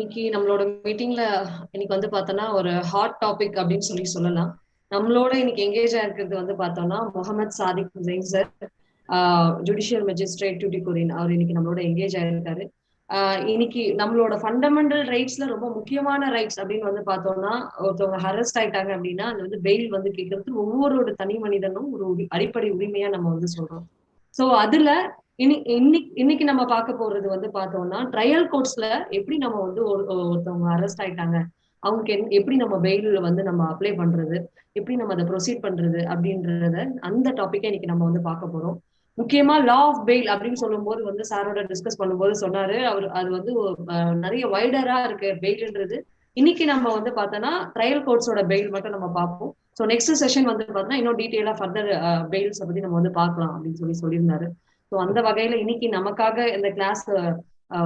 இன்னைக்கு நம்மளோட மீட்டிங்ல இன்னைக்கு வந்து பார்த்தோம்னா ஒரு ஹாட் டாபிக் அப்படின்னு சொல்லலாம். நம்மளோட இன்னைக்கு எங்கேஜ் ஆயிருக்கிறது வந்து பார்த்தோம்னா Mohammed Sadiq Hussain sir, judicial magistrate Tuticorin. அவர் இன்னைக்கு நம்மளோட எங்கேஜ் ஆயிருக்காரு. இன்னைக்கு நம்மளோட ஃபண்டமெண்டல் ரைட்ஸ்ல ரொம்ப முக்கியமான ரைட்ஸ் அப்படின்னு வந்து பார்த்தோம்னா, ஒருத்தவங்க ஹரஸ்ட் ஆயிட்டாங்க அப்படின்னா அது வந்து பெயில் வந்து கேட்கறது ஒவ்வொரு தனி மனிதனும் ஒரு அடிப்படை உரிமையா நம்ம வந்து சொல்றோம். சோ அதுல இன்னைக்கு நம்ம பார்க்க போறது வந்து பார்த்தோம்னா ட்ரையல் கோர்ட்ஸ்ல எப்படி நம்ம வந்து ஒருத்தவங்க அரெஸ்ட் ஆயிட்டாங்க, அவங்களுக்கு எப்படி நம்ம பெயில் வந்து நம்ம அப்ளை பண்றது, எப்படி நம்ம அதை ப்ரொசீட் பண்றது அப்படின்றத அந்த டாபிக்கை இன்னைக்கு நம்ம வந்து பார்க்க போறோம். முக்கியமா லா ஆஃப் பெயில் அப்படின்னு சொல்லும் போது வந்து சாரோட டிஸ்கஸ் பண்ணும்போது சொன்னாரு அவர் அது வந்து நிறைய வைடரா இருக்கு பெயில்ன்றது. இன்னைக்கு நம்ம வந்து பார்த்தோம்னா ட்ரையல் கோர்ட்ஸோட பெயில் மட்டும் நம்ம பார்ப்போம். ஸோ நெக்ஸ்ட் செஷன் வந்து பார்த்தோம்னா இன்னும் டீட்டெயிலா ஃபர்தர் பெயில்ஸை பத்தி நம்ம வந்து பார்க்கலாம் அப்படின்னு சொல்லியிருந்தாரு. ஸோ அந்த வகையில இன்னைக்கு நமக்காக இந்த கிளாஸ்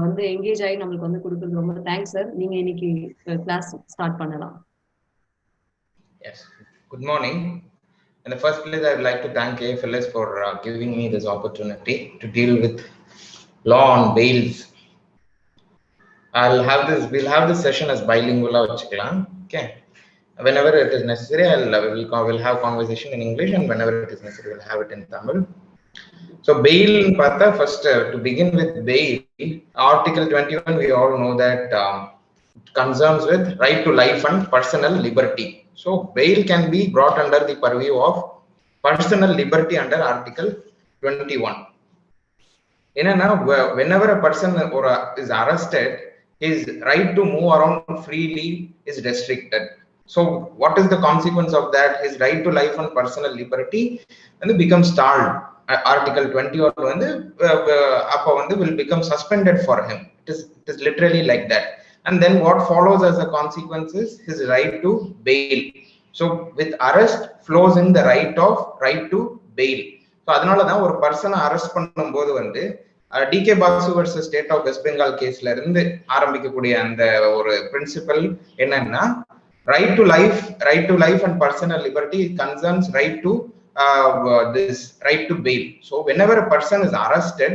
வந்து எங்கேஜ் ஆகி நம்மளுக்கு வந்து கொடுக்குறது ரொம்ப தேங்க்ஸ் சார். நீங்க இன்னைக்கு கிளாஸ் ஸ்டார்ட் பண்ணலாம். Yes. Good morning. In the first place, I would like to thank AFLS for giving me this opportunity to deal with law on bails. We'll have this session as bilingual. Okay. Whenever it is necessary, we'll have conversation in English, and whenever it is necessary, we'll have it in Tamil. So bail, first to begin with bail, Article 21, we all know that concerns with right to life and personal liberty. So bail can be brought under the purview of personal liberty under Article 21. Whenever a person is arrested, his right to move around freely is restricted. So what is the consequence of that? His right to life and personal liberty and becomes stalled. Article 21 will become suspended for him. It is literally like that. And then what follows as a consequence is his right to bail. So with arrest flows in the right to bail. So அதனால தான் ஒரு பர்சனை arrest பண்ணும்போது வந்து DK Basu versus State of West Bengal கேஸ்ல இருந்து ஆரம்பிக்கக்கூடிய அந்த ஒரு பிரின்சிபல் என்னன்னா, right to life and personal liberty concerns right to this right to bail. So whenever a person is arrested,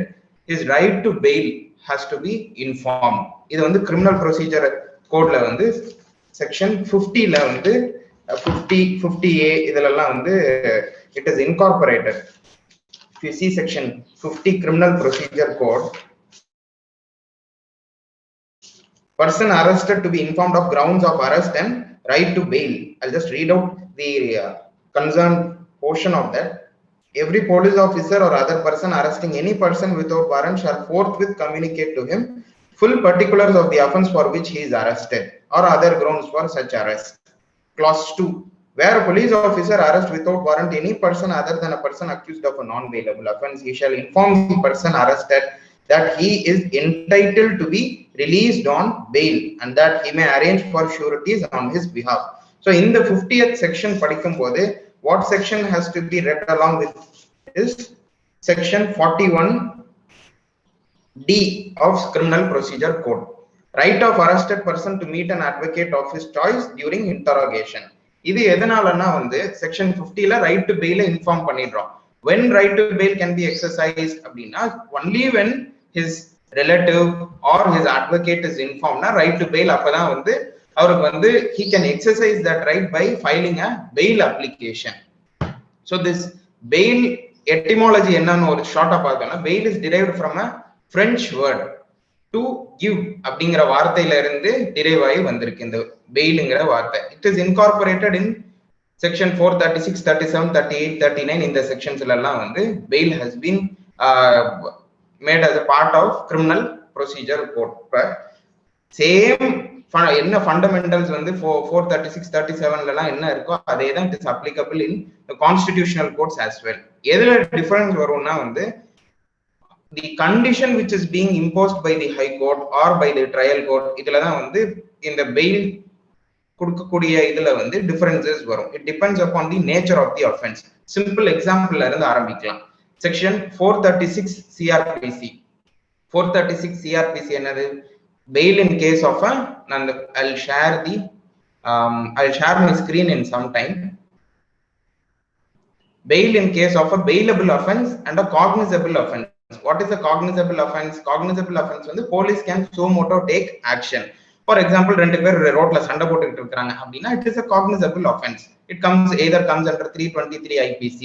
his right to bail has to be informed. இது வந்து criminal procedure கோட்ல வந்து செக்ஷன் 50ல வந்து 50A இதெல்லாம் வந்து it is incorporated. If you see section 50 criminal procedure code, person arrested to be informed of grounds of arrest and right to bail. I'll just read out the concerned portion of that. Every police officer or other person arresting any person without warrant shall forthwith communicate to him full particulars of the offence for which he is arrested or other grounds for such arrest. Clause 2. Where a police officer arrests without warrant any person other than a person accused of a non-bailable offence, he shall inform the person arrested that he is entitled to be released on bail and that he may arrange for sureties on his behalf. So in the 50th section padikumbodhu, what section has to be read along with is section 41D of criminal procedure code. Right of arrested person to meet an advocate of his choice during interrogation. இது எதனாலன்னா வந்து section 50ல right to பெயில inform பண்ணிடுறோம். when right to bail can be exercised அப்படின்னா only when his relative or his advocate is informed na right to bail. அப்பதான் வந்து அவருக்கு வந்து he can exercise that right by filing a bail application. So this bail etymology என்னன்னு ஒரு ஷார்ட்டா பார்த்தோம்னா, bail is derived from a French word to give அப்படிங்கிற வார்த்தையில இருந்து டிரைவ் ஆகி வந்திருக்கு இந்த பெயில்ங்கிற வார்த்தை. It is incorporated in section 436, 37, 38, 39. இந்த செக்ஷன்ஸ்ல எல்லாம் வந்து bail has been made as a part of criminal procedure code. Same என்ன ஃபண்டமெண்டல்ஸ் வந்து 436, 37ல எல்லாம் என்ன இருக்கோ அதே தான் it is applicable in the constitutional courts as well. எதுல டிஃபரன்ஸ் வரும்னா வந்து the condition which is being imposed by the high court or by the trial court, இதுல தான் வந்து இந்த bail கொடுக்கக்கூடிய இதுல வந்து differences வரும். It depends upon the nature of the offense. Simple example இருந்து ஆரம்பிக்கலாம். Section 436 CRPC. 436 CRPC என்னது? Bail in case of I'll share my screen in some time. Bail in case of a bailable offense and a cognizable offense. What is a cognizable offense? Cognizable offense when the police can suo motu take action. For example, ரெண்டு பேர் ரோட்ல சண்டை போட்டுக்கிட்டு இருக்காங்க அப்படின்னா it is a cognizable offense. It comes under 323 IPC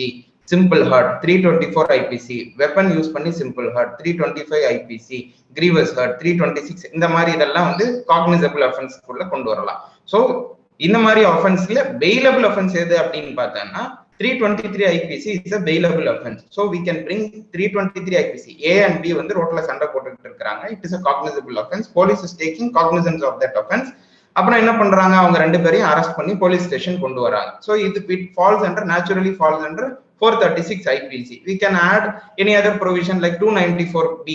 simple hurt, 324 IPC weapon use பண்ணி simple hurt, 325 IPC grievous hurt, 326 இந்த மாதிரி இதெல்லாம் வந்து cognizable offense குள்ள கொண்டு வரலாம். So இந்த மாதிரி offenseல bailable offense எது அப்படின்னு பார்த்தோம்னா 323 IPC is a bailable offense. So we can bring 323 IPC. A and B வந்து ரோட்ல சண்டை போட்டுக்கிட்டு இருக்காங்க. It is a cognizable offense. Police is taking cognizance of that offense. அப்புறம் என்ன பண்றாங்க, அவங்க ரெண்டு பேரையும் அரெஸ்ட் பண்ணி போலீஸ் ஸ்டேஷன் கொண்டு வராங்க. So it falls under, naturally falls under 436 IPC. We can add any other provision like 294B.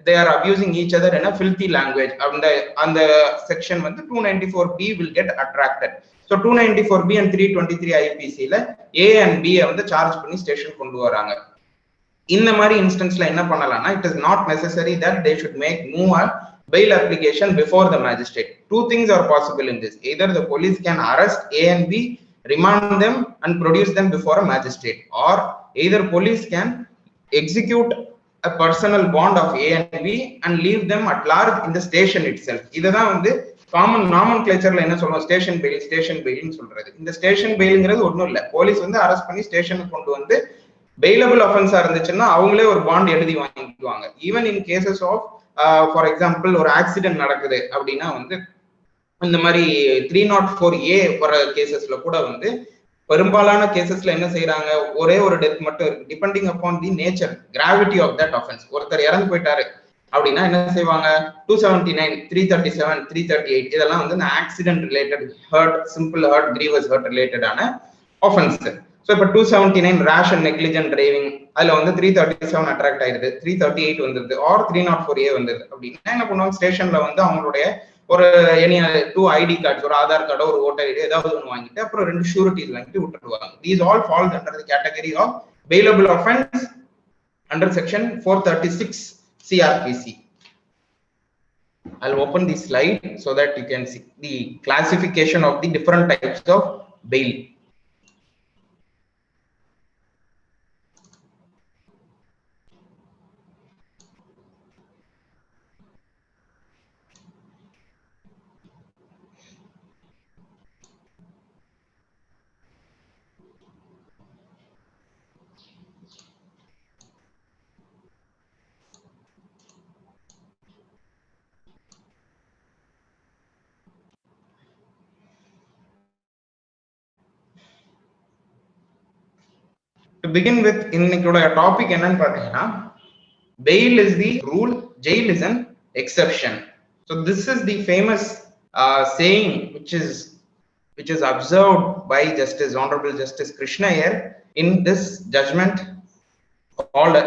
They are abusing each other in a filthy language. அந்த section வந்து 294B will get attracted. So 294B and 323 IPC ல A and B வந்து charge பண்ணி station கொண்டு வராங்க. இந்த மாதிரி இன்ஸ்டன்ஸ்ல என்ன பண்ணலாம்னா, it is not necessary that they should move a bail application before the magistrate. Two things are possible in this. Either the police can arrest A and B, remand them and produce them before a magistrate, or either police can execute a personal bond of A and B and leave them at large in the station itself. இதுதான் வந்து common நாமன்கிளேச்சர்ல என்ன சொல்றோம், station பெயில்னு சொல்றது. இந்த station பெயில்ங்கிறது ஒண்ணும் இல்ல, police வந்து arrest பண்ணி ஸ்டேஷனுக்கு கொண்டு வந்து பெயிலபிள் அஃபென்ஸா இருந்துச்சுன்னா அவங்களே ஒரு பாண்ட் எழுதி வாங்கிக்குவாங்க. Even in cases of for example ஒரு ஆக்சிடென்ட் நடக்குது அப்படின்னா வந்து இந்த மாதிரி 304A வர கேசஸ்ல கூட வந்து பெரும்பாலான கேசஸ்ல என்ன செய்யறாங்க, ஒரே ஒரு டெத் மட்டும் இருக்கு, depending upon the nature gravity of that offence. ஒருத்தர் இறந்து போயிட்டாரு அப்படின்னா என்ன செய்வாங்க, 279, 337, 338 இதெல்லாம் வந்து accident related hurt, simple hurt, grievous hurt ரிலேட்டடான ஆஃபென்ஸ். ஸோ இப்போ 279 ரேஷ் அண்ட் நெக்லிஜென்ட் டிரைவிங், அதுல வந்து 337 அட்ராக்ட் ஆயிடுது, 338 வந்துருது, ஆர் 304A வந்துருது அப்படின்னா என்ன பண்ணுவாங்க, ஸ்டேஷன்ல வந்து அவங்களுடைய ஒரு எனி 2 ஐடி கார்ட்ஸ், ஒரு ஆதார் கார்டோ ஒரு ஓட்டர் ஐடி ஏதாவது ஒன்று வாங்கிட்டு அப்புறம் 2 ஷூரிட்டிஸ் வாங்கிட்டு விட்டுருவாங்க. These all falls under the category of bailable offence under section 436 CRPC. I'll open the slide so that you can see the classification of the different types of bail. To begin with, இன்னைக்குள்ள topic என்னன்னு பாத்தீங்கன்னா, bail is the rule, jail is an exception. So this is the famous saying which is observed by Honorable Justice Krishna here in this judgment called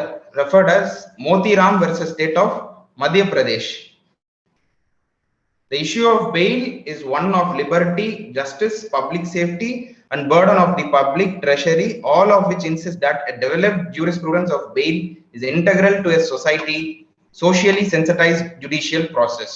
referred as Motiram versus State of Madhya Pradesh. The issue of bail is one of liberty, justice, public safety and burden of the public treasury, all of which insist that a developed jurisprudence of bail is integral to a socially sensitized judicial process.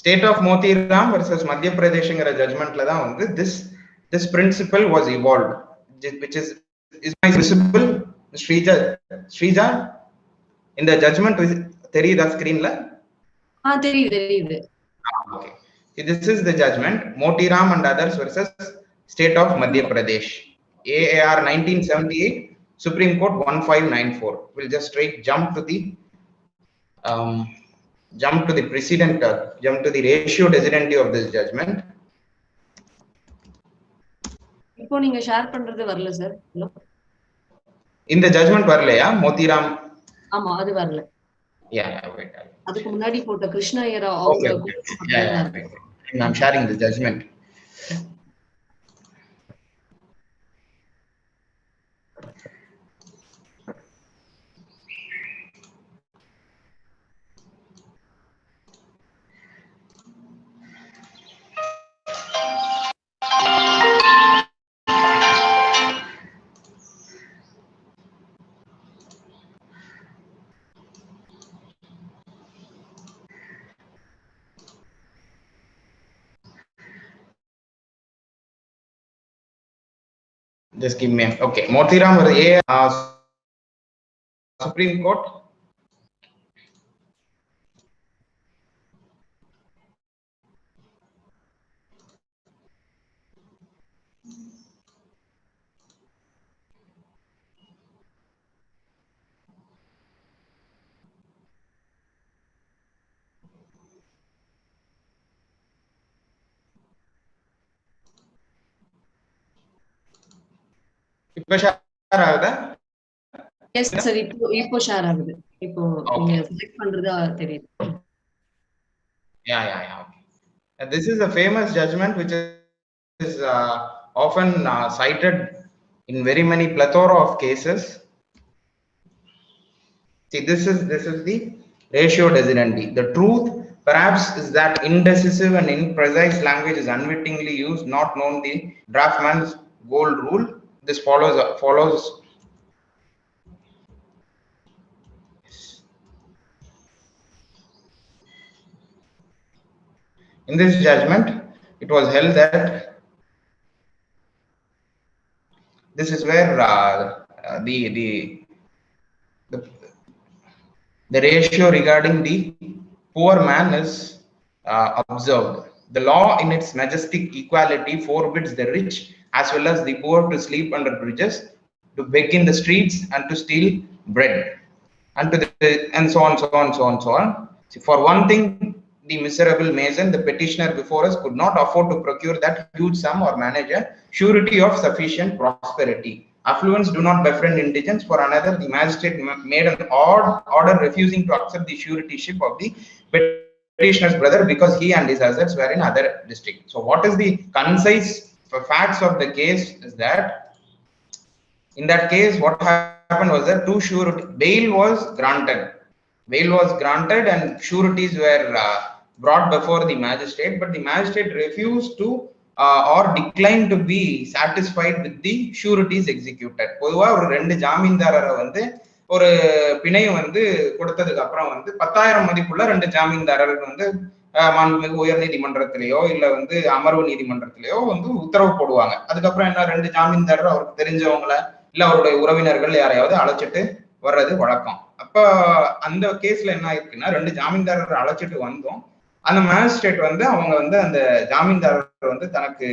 State of Motiram versus Madhya Pradesh judgment la da vandu this principle was evolved, which is my visible Shrija in the judgment theriyudha screen la theriyudhu. Okay, this is the judgment Motiram and others versus State of Madhya Pradesh, AAR 1978, Supreme Court 1594. We'll just straight jump to the precedent, jump to the ratio decidency of this judgment. இப்போ நீங்க share பண்றது வரல sir. இந்த judgement வரலையா Motiram? ஆமா, அது வரல. Wait. அதுக்கு முன்னாடி போட்ட கிருஷ்ணா ஐயர் அவங்க I'm sharing the judgment. Just give me. Okay, Motiram or Supreme Court. இப்போ ஷேர் ஆகுதா? எஸ் சார், இப்போ ஷேர் ஆகுது. இப்போ நீங்க செலக்ட் பண்றது தெரியுது. Yeah. Okay. This is a famous judgment which is often cited in very many plethora of cases. See, this is the ratio decidendi. The truth perhaps is that indecisive and imprecise language is unwittingly used, not known the draftman's gold rule. This follows. In this judgment, it was held that this is where the ratio regarding the poor man is observed. The law in its majestic equality forbids the rich as well as the poor to sleep under bridges, to beg in the streets, and to steal bread, and so on. See, for one thing, the miserable mason, the petitioner before us, could not afford to procure that huge sum or manage a surety of sufficient prosperity. Affluents do not befriend indigence. For another, the magistrate made an odd order refusing to accept the suretyship of the petitioner's brother because he and his assets were in other district. So what is the concise facts of the case is that in that case, what happened was that bail was granted and sureties were brought before the magistrate, but the magistrate refused to or declined to be satisfied with the sureties executed. பொதுவா ஒரு ரெண்டு ஜாமீன்தாரரை வந்து ஒரு பிணையம் வந்து கொடுத்ததுக்கு அப்புறம் வந்து 10,000 மதிப்புள்ள ரெண்டு ஜாமீன்தாரருக்கு வந்து மாண்புமிகு உயர் நீதிமன்றத்திலேயோ இல்ல வந்து அமர்வு நீதிமன்றத்திலேயோ வந்து உத்தரவு போடுவாங்க. அதுக்கப்புறம் என்ன, ரெண்டு ஜாமீன்தாரர் அவருக்கு தெரிஞ்சவங்கள இல்ல அவருடைய உறவினர்கள் யாரையாவது அழைச்சிட்டு வர்றது வழக்கம். அப்ப அந்த கேஸ்ல என்ன ஆயிருக்குன்னா, ரெண்டு ஜாமீன்தாரர் அழைச்சிட்டு வந்தோம். அந்த மேஜிஸ்ட்ரேட் வந்து அவங்க வந்து அந்த ஜாமீன்தாரர் வந்து தனக்கு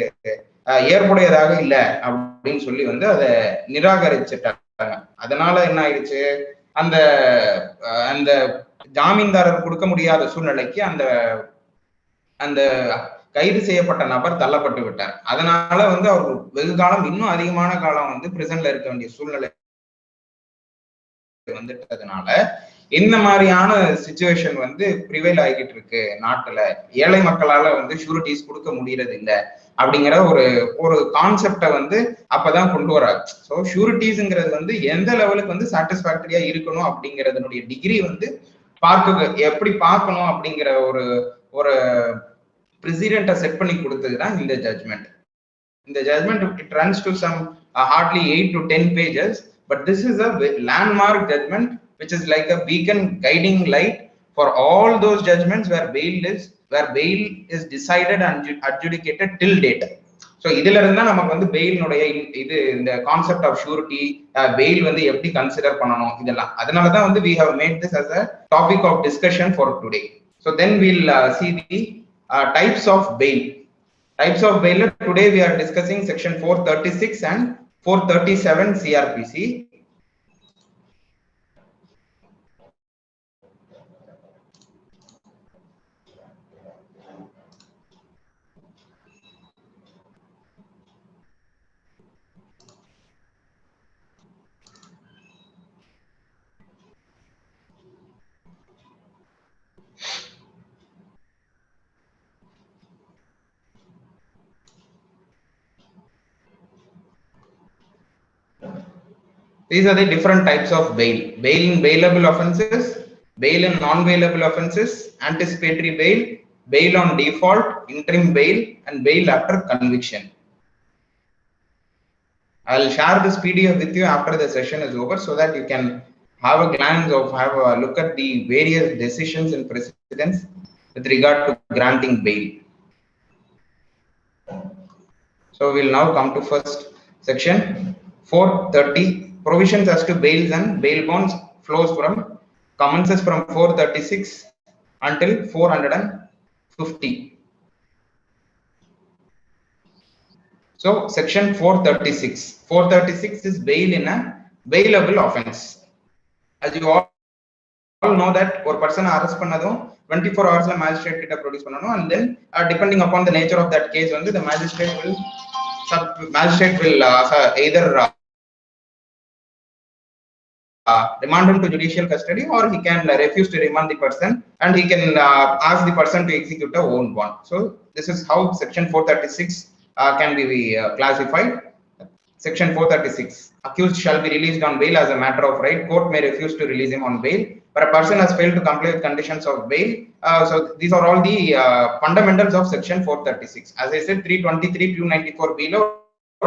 ஏற்புடையதாக இல்லை அப்படின்னு சொல்லி வந்து அதை நிராகரிச்சுட்டாங்க. அதனால என்ன ஆயிடுச்சு, அந்த அந்த ஜாமீன்தாரர் கொடுக்க முடியாத சூழ்நிலைக்கு அந்த அந்த கைது செய்யப்பட்ட நபர் தள்ளப்பட்டு விட்டார். அதனால வந்து அவர் வெகு காலம், இன்னும் அதிகமான காலம் வந்து பிரிசன்ல இருக்க வேண்டிய சூழ்நிலை வந்துட்டதுனால இந்த மாதிரியான சிச்சுவேஷன் வந்து ப்ரிவைல் ஆகிட்டு இருக்கு நாட்டுல. ஏழை மக்களால வந்து ஷூரிட்டிஸ் கொடுக்க முடியறது இல்லை அப்படிங்கிற ஒரு கான்செப்டை வந்து அப்பதான் கொண்டு வராங்க. ஸோ ஷூரிட்டிஸ்ங்கிறது வந்து எந்த லெவலுக்கு வந்து சாட்டிஸ்பாக்டரியா இருக்கணும் அப்படிங்கிறதுனுடைய டிகிரி வந்து எப்படி பார்க்கணும் அப்படிங்கிற ஒரு பிரசிடென்ட்டை செட் பண்ணி கொடுத்ததுதான் இந்த ஜட்மெண்ட். இந்த judgement it runs to some hardly 8 to 10 pages, but this is a landmark judgment which is like a beacon guiding light for all those judgments where bail is decided and adjudicated till date. So இதுல இருந்தா நமக்கு வந்து பெயிலினுடைய இது இந்த concept of surety, fail வந்து எப்படி consider பண்ணணும் இதெல்லாம். அதனாலதான் வந்து we have made this as a topic of discussion for today. So then we'll see the types of bail. Types of bail, today we are discussing section 436 and 437 CRPC. These are the different types of bail. Bail in bailable offenses, bail in non-bailable offenses, anticipatory bail, bail on default, interim bail, and bail after conviction. I'll share this PDF with you after the session is over so that you can have a glance of, have a look at the various decisions and precedents with regard to granting bail. So we'll now come to first section. 430 provisions as to bails and bail bonds commences from 436 until 450. So section 436 is bail in a bailable offense. As you all know that ஒரு person arrest பண்ணதும் 24 hours la magistrate கிட்ட produce பண்ணனும், and then depending upon the nature of that case வந்து the magistrate will either remand him to judicial custody, or he can refuse to remand the person and he can ask the person to execute a own bond. So this is how section 436 can be classified. Section 436, accused shall be released on bail as a matter of right. Court may refuse to release him on bail, but a person has failed to comply with conditions of bail. So these are all the fundamentals of section 436. As I said, 323 294 below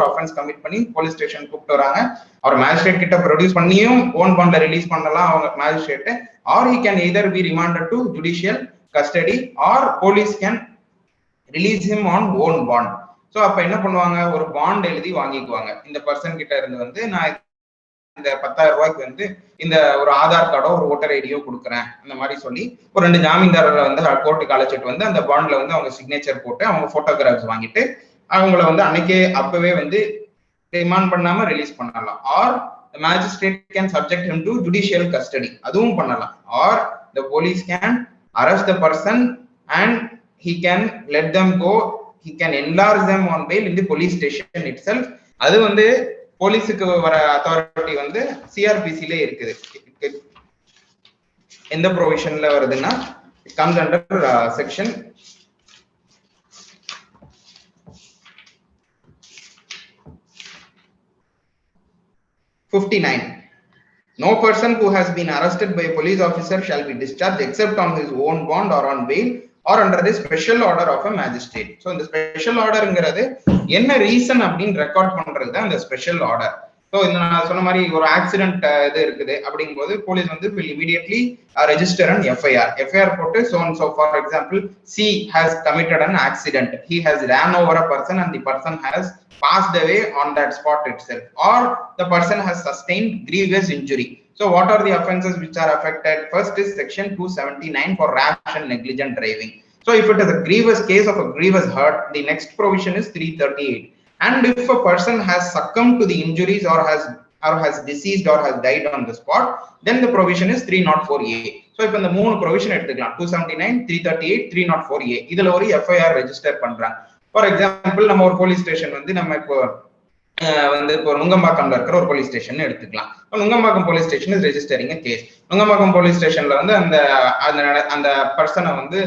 offense commit பண்ணி police station கூப்பிட்டு வராங்க, அவர் magistrate கிட்ட produce பண்ணியும் own bond release பண்ணலாம் அவங்க magistrate, or he can either be remanded to judicial custody or police can release him on own bond. So அப்ப என்ன பண்ணுவாங்க, ஒரு பாண்ட் எழுதி வாங்கிக்குவாங்க. இந்த பர்சன் கிட்ட இருந்து வந்து நான் இந்த 10,000 ரூபாய்க்கு வந்து இந்த ஒரு ஆதார் கார்டோ ஒரு ஓட்டர் ஐடியோ கொடுக்குறேன் அந்த மாதிரி சொல்லி ஒரு 2 ஜாமீன்தாரரை வந்து கோர்ட்டுக்கு அழைச்சிட்டு வந்து அந்த பாண்ட்ல வந்து அவங்க சிக்னேச்சர் போட்டு அவங்க போட்டோகிராஃப்ஸ் வாங்கிட்டு அவங்கள வந்து அன்னைக்கே அப்பவே வந்து ரிமாண்ட் பண்ணாம ரிலீஸ் பண்ணலாம். Or the magistrate can subject him to judicial custody, அதுவும் பண்ணலாம். Or the police can arrest the person and he can let them go, he can enlarge them on bail in the police station itself. அது வந்து போலீஸுக்கு வர authority வந்து சிஆர்பிசில இருக்குது. எந்த ப்ரொவிஷன்ல வருதுன்னா it comes under section 59. No person who has been arrested by a police officer shall be discharged except on his own bond or on bail or under the special order of a magistrate. So இந்த special orderங்கிறது என்ன reason அப்படின்னு record பண்றது தான் இந்த special order. So இந்த நான் சொன்ன மாதிரி ஒரு ஆக்சிடென்ட் இது இருக்குது அப்படிங்கும்போது போலீஸ் வந்து will immediately register an FIR போட்டு so for example C has committed an accident, he has ran over a person and the person has passed away on that spot itself, or the person has sustained grievous injury. So what are the offenses which are affected? First is section 279 for rash and negligent driving. So if it is a grievous case of a grievous hurt, the next provision is 338. And if a person has succumbed to the injuries or has deceased or has died on the spot, then the provision is 304A. So if in the மூணு provision எடுத்துக்கலாம், 279, 338, 304A, இதுல ஒரு FIR register பண்றாங்க. For example நம்ம ஒரு police station வந்து நம்ம இப்போ வந்து இப்போ நுங்கம்பாக்கம்ல இருக்கிற ஒரு போலீஸ் ஸ்டேஷன் எடுத்துக்கலாம். Nungambakkam police station is registering a case. Nungambakkam police ஸ்டேஷன்ல வந்து அந்த பர்சனை வந்து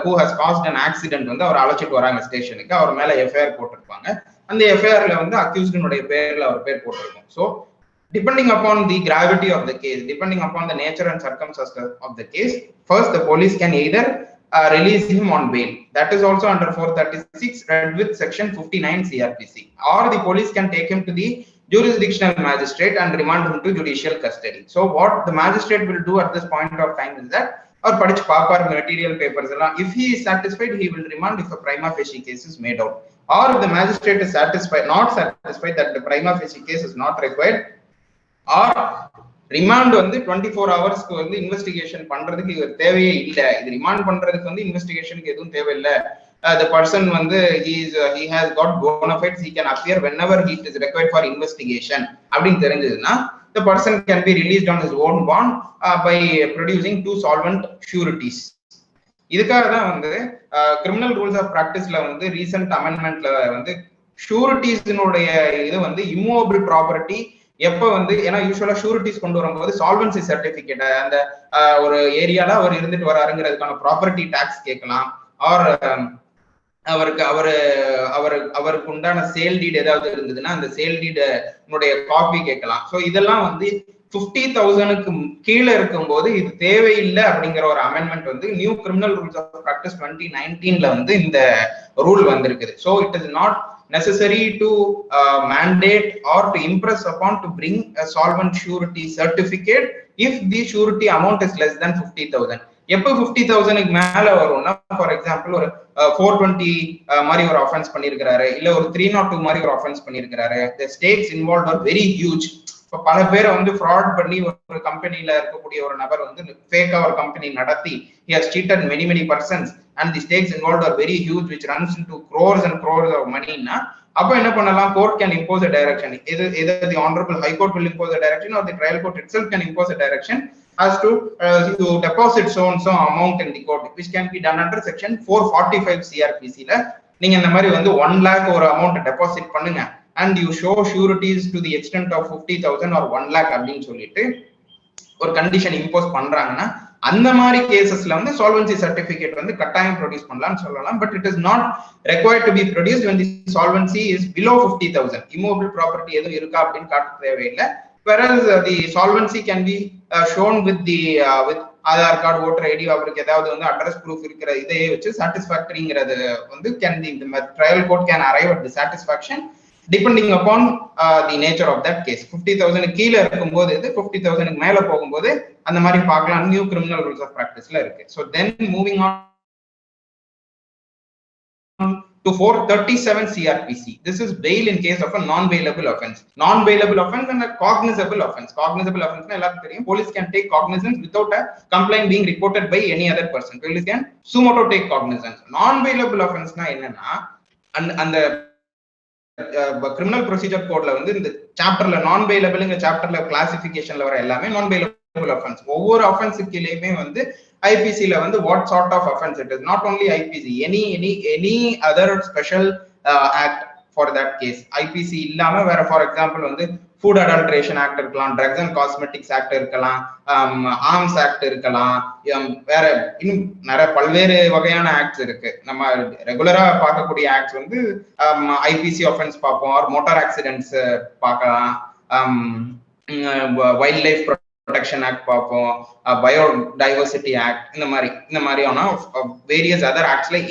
who has caused an accident வந்து அவர் அழைச்சிட்டு வராங்க ஸ்டேஷனுக்கு, அவர் மேல FIR போட்டிருப்பாங்க. அந்த FIRல வந்து அக்யூஸ்டுனுடைய பேர்ல அவர் பேர் போட்டிருக்கும். So depending upon the gravity of the case, depending upon the nature and circumstances of the case, first the police can either release him on bail, that is also under 436 read with section 59 CRPC, or the police can take him to the jurisdictional magistrate and remand him to judicial custody. So what the magistrate will do at this point of time is that or padichu paapar material papers ella, if he is satisfied he will remand if a prima facie case is made out, or if the magistrate is not satisfied that the prima facie case is not required, or remand வந்து 24 ஹவர்ஸ்க்கு வந்து investigation பண்றதுக்கு இது தேவையே இல்லை, இது remand பண்றதுக்கு வந்து இன்வெஸ்டிகேஷனுக்கு எதுவும் தேவையில்லை, the person வந்து he has got bona fides, he can appear whenever it is required for investigation அப்படின்னு தெரிஞ்சதுன்னா the person can be released on his own bond by producing 2 solvent sureties. இதுக்காக தான் வந்து கிரிமினல் ரூல்ஸ் ஆஃப் பிராக்டிஸ்ல வந்து recent அமெண்ட்மெண்ட்ல வந்து ஷூரிட்டிஸ்னுடைய இது வந்து immovable property எப்ப வந்து, ஏன்னா யூஸ்வலா ஷூரிட்டிஸ் கொண்டு வரும்போது சால்வன்சி சர்டிபிகேட் அந்த ஒரு ஏரியால அவர் இருந்துட்டு வராருங்கிறதுக்கான ப்ராப்பர்ட்டி டாக்ஸ் கேட்கலாம், ஆர் அவருக்கு உண்டான சேல் டீட் ஏதாவது இருந்ததுன்னா அந்த சேல் டீடுடைய காப்பி கேட்கலாம். ஸோ இதெல்லாம் வந்து 50,000க்கு கீழே இருக்கும்போது இது தேவையில்லை அப்படிங்கிற ஒரு அமெண்ட்மெண்ட் வந்து new criminal rules of practice 2019ல வந்து இந்த ரூல் வந்திருக்குது. So it is not necessary to mandate or to impress upon to bring a solvent surety certificate if the surety amount is less than 50,000. எப்ப 50,000க்கு மேல வரும்னா for example ஒரு 420 மாதிரி ஒரு ஆஃபென்ஸ் பண்ணிருக்காரு, இல்ல ஒரு 302 மாதிரி ஒரு ஆஃபென்ஸ் பண்ணிருக்காரு. the stakes involved are very huge. இப்போ பல பேரை வந்து ஃப்ராட் பண்ணி ஒரு கம்பெனில இருக்கக்கூடிய ஒரு நபர் வந்து ஃபேக்கா ஒரு கம்பெனி நடத்தி he has cheated many persons and the stakes involved are very huge which runs into crores and crores of money னா அப்ப என்ன பண்ணலாம், court can impose a direction. either the honorable high court will impose a direction or the trial court itself can impose a direction as to you deposit so and so amount in the court, which can be done under section 445 CRPC ல நீங்க இந்த மாதிரி வந்து 1 lakh ஒரு amount deposit பண்ணுங்க and you show sureties to the extent of 50,000 or 1 lakh அப்படின்னு சொல்லிட்டு ஒரு கண்டிஷன் இம்போஸ் பண்றாங்கன்னா அந்த மாதிரி கேசஸ்ல வந்து solvency certificate வந்து கட்டாயம் ப்ரொடியூஸ் பண்ணலாம்னு சொல்லலாம். But it is not required to be produced when the solvency is below 50,000. immovable property எதுவும் இருக்கா அப்படின்னு காட்ட தேவையில்லை. whereas the solvency can be shown with the with Aadhaar card, voter ID, அவருக்கு ஏதாவது வந்து அட்ரஸ் ப்ரூஃப் இருக்கிற இதையே வச்சு சாட்டிஸ்ஃபேக்டரிங்கிறது வந்து can the trial court can arrive at the satisfaction depending upon the nature of that case. 50,000 கீழ இருக்கும்போது இது 50,000 மேல போகும்போது அந்த மாதிரி பார்க்கலாம். நியூ கிரிமினல் ரூல்ஸ் ஆஃப் பிராக்டிஸ்ல இருக்கு. so then moving on to 437 CRPC. this is bail in case of a non-bailable offense. non-bailable offense and a cognizable offense. cognizable offense na ellarukku theriyum. Police can take cognizance without a complaint being reported by any other person. Police can suo motu take cognizance. non-bailable offense na enna na and criminal procedure கோட்ல வந்து இந்த சாப்டர்ல நான் பெயிலபிள்ங்கிற சாப்டர்ல கிளாசிபிகேஷன்ல வர எல்லாமே நான் bailable offence. ஒவ்வொரு ஆஃபென்ஸுக்குலயுமே வந்து ஐபிசில வந்து what sort of offence it is, not only IPC, any other special act for that case. IPC இல்லாம வேற ஃபார் எக்ஸாம்பிள் வந்து ஃபுட் அடல்ட்ரேஷன் ஆக்ட் இருக்கலாம், ட்ரக்ஸ் அண்ட் காஸ்மெட்டிக்ஸ் ஆக்ட் இருக்கலாம், ஆர்ம்ஸ் ஆக்ட் இருக்கலாம், வேற இன்னும் நிறைய பல்வேறு வகையான ஆக்ட்ஸ் இருக்கு. நம்ம ரெகுலரா பார்க்கக்கூடிய ஆக்ட்ஸ் வந்து ஐபிசி ஆஃபென்ஸ் பார்ப்போம், ஆர் மோட்டார் ஆக்சிடென்ட்ஸ் பார்க்கலாம், வைல்ட் லைஃப் ப்ரொடெக்ஷன் ஆக்ட் பார்ப்போம், பயோடைவர்சிட்டி ஆக்ட், இந்த மாதிரியான வேரியஸ் அதர் ஆக்ட்ஸ்ல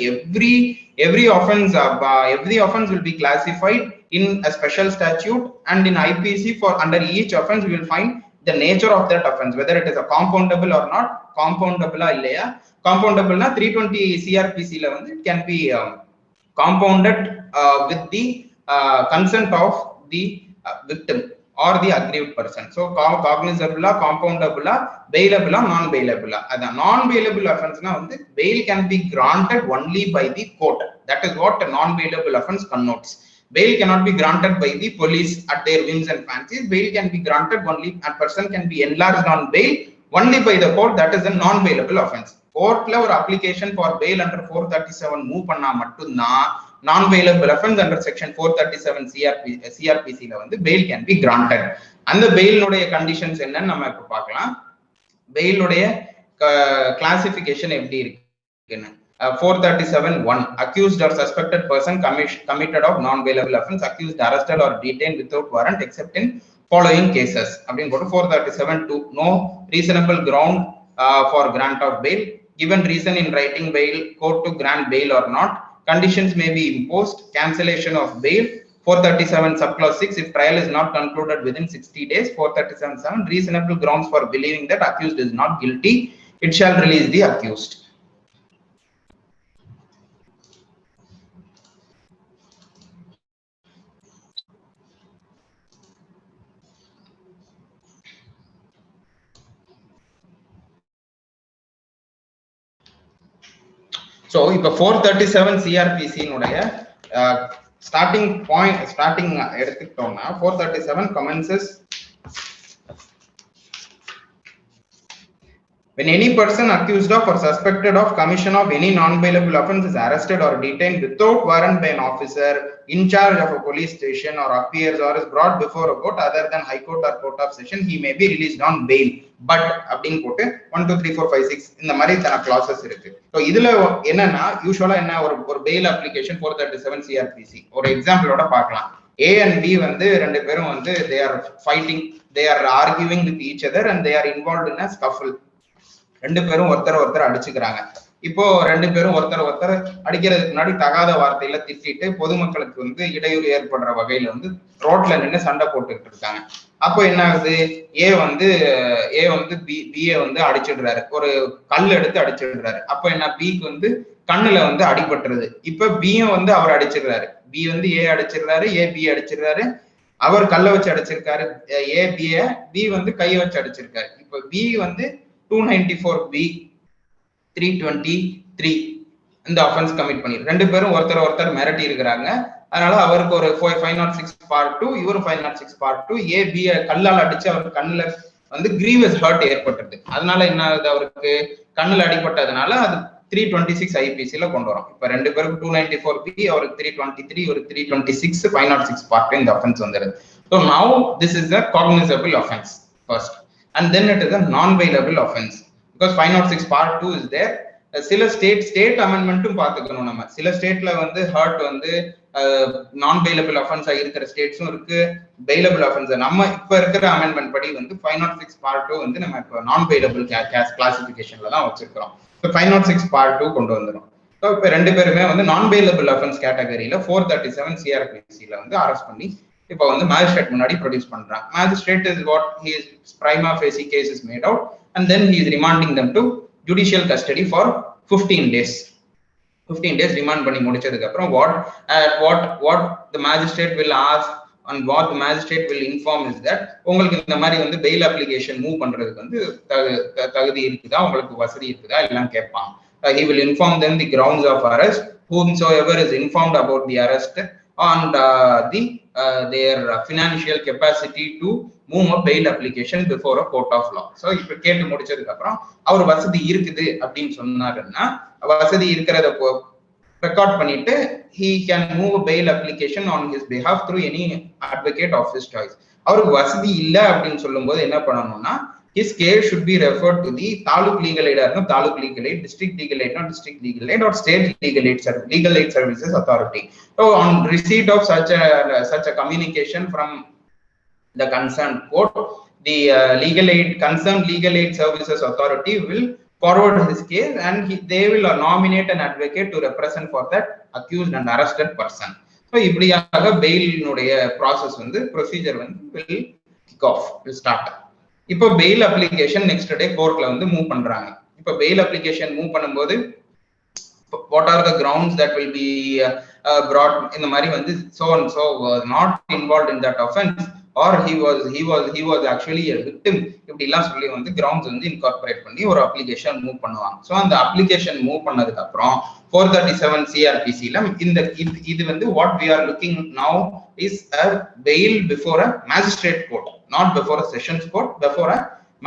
every offense will be classified in a special statute, and in IPC for under each offense we will find the nature of that offense, whether it is a compoundable or not. compoundable illaya, compoundable na 320 CRPC la வந்து it can be compounded with the consent of the victim or the aggrieved person. so cognizable, compoundable, bailable, non bailable. Adha non bailable offense na வந்து bail can be granted only by the court. that is what a non bailable offense connotes. bail cannot be granted by the police at their whims and fancies. bail can be granted only, a person can be enlarged on bail only by the court. that is a non bailable offense. court la or application for bail under 437 move panna mattumna non bailable offense under section 437 CRPC la வந்து bail can be granted. அந்த bail உடைய conditions என்னன்னு நம்ம இப்ப பார்க்கலாம். bail உடைய classification எப்படி இருக்குன்னு 437(1) accused or suspected person committed of non bailable offense, accused, arrested or detained without warrant except in following cases அப்படின்னு போட்டு 437(2) no reasonable ground for grant of bail, given reason in writing bail, court to grant bail or not, conditions may be imposed, cancellation of bail. 437 subclause 6 if trial is not concluded within 60 days. 437(7) reasonable grounds for believing that accused is not guilty, it shall release the accused. so இப்போ 437 CRPC னுடைய starting எடுத்துக்கிட்டோம்னா 437 commences when any person accused of or suspected of commission of any non-bailable offense is arrested or detained without warrant by an officer in charge of a police station or appears or is brought before a court other than high court or court of session, he may be released on bail. but அப்படின்னு போட்டு 1 2 3 4 5 6 இந்த மாதிரி தன clauses இருக்கு. so இதுல என்னன்னா யூசுவலா என்ன ஒரு bail application 437 CRPC ஒரு எக்ஸாம்பிளோட பார்க்கலாம். A and B வந்து ரெண்டு பேரும் வந்து they are fighting, they are arguing with each other and they are involved in a scuffle. ரெண்டு பேரும் ஒருத்தர் அடிச்சுக்கிறாங்க. இப்போ ரெண்டு பேரும் ஒருத்தர் ஒருத்தர் அடிக்கிறதுக்கு முன்னாடி தகாத வார்த்தையில திட்டிட்டு பொதுமக்களுக்கு வந்து இடையூறு ஏற்படுற வகையில வந்து ரோட்ல நின்று சண்டை போட்டுக்கிட்டு இருக்காங்க. அப்போ என்ன ஆகுது, ஏ வந்து பிஏ வந்து அடிச்சிடுறாரு, ஒரு கல் எடுத்து அடிச்சிடுறாரு. அப்போ என்ன, பிக்கு வந்து கண்ணுல வந்து அடிபட்டுருது. இப்ப பியும் வந்து அவர் அடிச்சிடுறாரு, பி வந்து ஏ அடிச்சிடுறாரு, ஏ பி அடிச்சிடுறாரு. அவர் கல்லை வச்சு அடிச்சிருக்காரு ஏ பி வந்து கையை வச்சு அடிச்சிருக்காரு. இப்ப பி வந்து 294 பி 323 இந்த ஆஃபென்ஸ் கமிட் பண்ணி ரெண்டு பேரும் ஒருத்தர் மிரட்டி இருக்கிறாங்க. அதனால அவருக்கு ஒரு 506 part 2, இவரு 506 part 2. ஏ பி கல்லால் அடிச்சு அவருக்கு கண்ணுல வந்து கிரீவஸ் ஹர்ட் ஏற்பட்டுருது. அதனால என்ன ஆகுது, அவருக்கு கண்ணுல அடிபட்டதுனால அது 326 ஐபிசில கொண்டு வரும். இப்ப ரெண்டு பேருக்கு 294 பி, அவருக்கு 323, ஒரு 326, 506 part 2 இந்த offense வந்துருது. So now this is a cognizable offense first, and then it is a non-bailable offense because 506 part 2 is there. சில ஸ்டேட் அமெண்ட்மெண்ட்டும் பார்த்துக்கணும் நம்ம. சில ஸ்டேட்ல வந்து ஹர்ட் வந்து நான் பெயிலபிள் அஃபென்ஸா இருக்கிற ஸ்டேட்ஸும் இருக்கு, பெயிலபிள் அஃபென்ஸ். நம்ம இப்ப இருக்கிற அமெண்ட்மெண்ட் படி வந்து 506 part 2 வந்து நம்ம இப்போ நான் பெயிலபிள் கிளாசிபிகேஷன்ல தான் வச்சிருக்கிறோம். இப்போ 506 part 2 கொண்டு வந்துடும். ஸோ இப்போ ரெண்டு பேருமே வந்து நான் பெயிலபிள் அஃபென்ஸ் கேட்டகரியில 437 சிஆர்பிசில வந்து அரெஸ்ட் பண்ணி இப்போ வந்து மேஜிஸ்ட்ரேட் முன்னாடி ப்ரொடியூஸ் பண்றாங்க. Magistrate is what he is prima facie case is made out, and then he is remanding them to judicial custody for 15 days. 15 days remand பண்ணி முடிச்சதுக்கு அப்புறம் what the magistrate will ask and what the magistrate will inform is that உங்களுக்கு இந்த மாதிரி வந்து fail application move பண்றதுக்கு வந்து தகுதி இருக்குதா, உங்களுக்கு வசதி இருக்குதா எல்லாம் கேட்பாங்க. He will inform them the grounds of arrest, whomsoever is informed about the arrest, and their financial capacity to move a bail application before a court of law. So இப்ப கேட்டு முடிச்சதுக்கு அப்புறம் அவர் வசதி இருக்குது அப்படின்னு சொன்னாருன்னா, வசதி இருக்கிறத ரெக்கார்ட் பண்ணிட்டு he can move a bail application on his behalf through any advocate of his choice. அவருக்கு வசதி இல்ல அப்படின்னு சொல்லும் போது என்ன பண்ணணும்னா, his case should be referred to the taluk legal aid or taluk legal aid, district legal aid or district legal aid, or state legal aid services authority. So on receipt of such a communication from the concerned court, the concerned legal aid services authority will forward his case, and they will nominate an advocate to represent for that accused and arrested person. So இப்படியாக பெயிலினுடைய process வந்து procedure வந்து will kick off, will start. இப்போ fail application next day கோர்ட்ல வந்து move பண்றாங்க. இப்போ fail application move பண்ணும்போது what are the grounds that will be brought, இந்த மாதிரி வந்து so and so was not involved in that offense, or he was actually a victim, இப்படி எல்லாம் சொல்லி வந்து கிரவுண்ட்ஸ் வந்து இன்கார்பரேட் பண்ணி ஒரு அப்ளிகேஷன் மூவ் பண்ணுவாங்க. ஸோ அந்த அப்ளிகேஷன் மூவ் பண்ணதுக்கு அப்புறம் 437 சிஆர்பிசில இது வந்து what we are looking now is a bail before a magistrate court, not before a sessions court, before a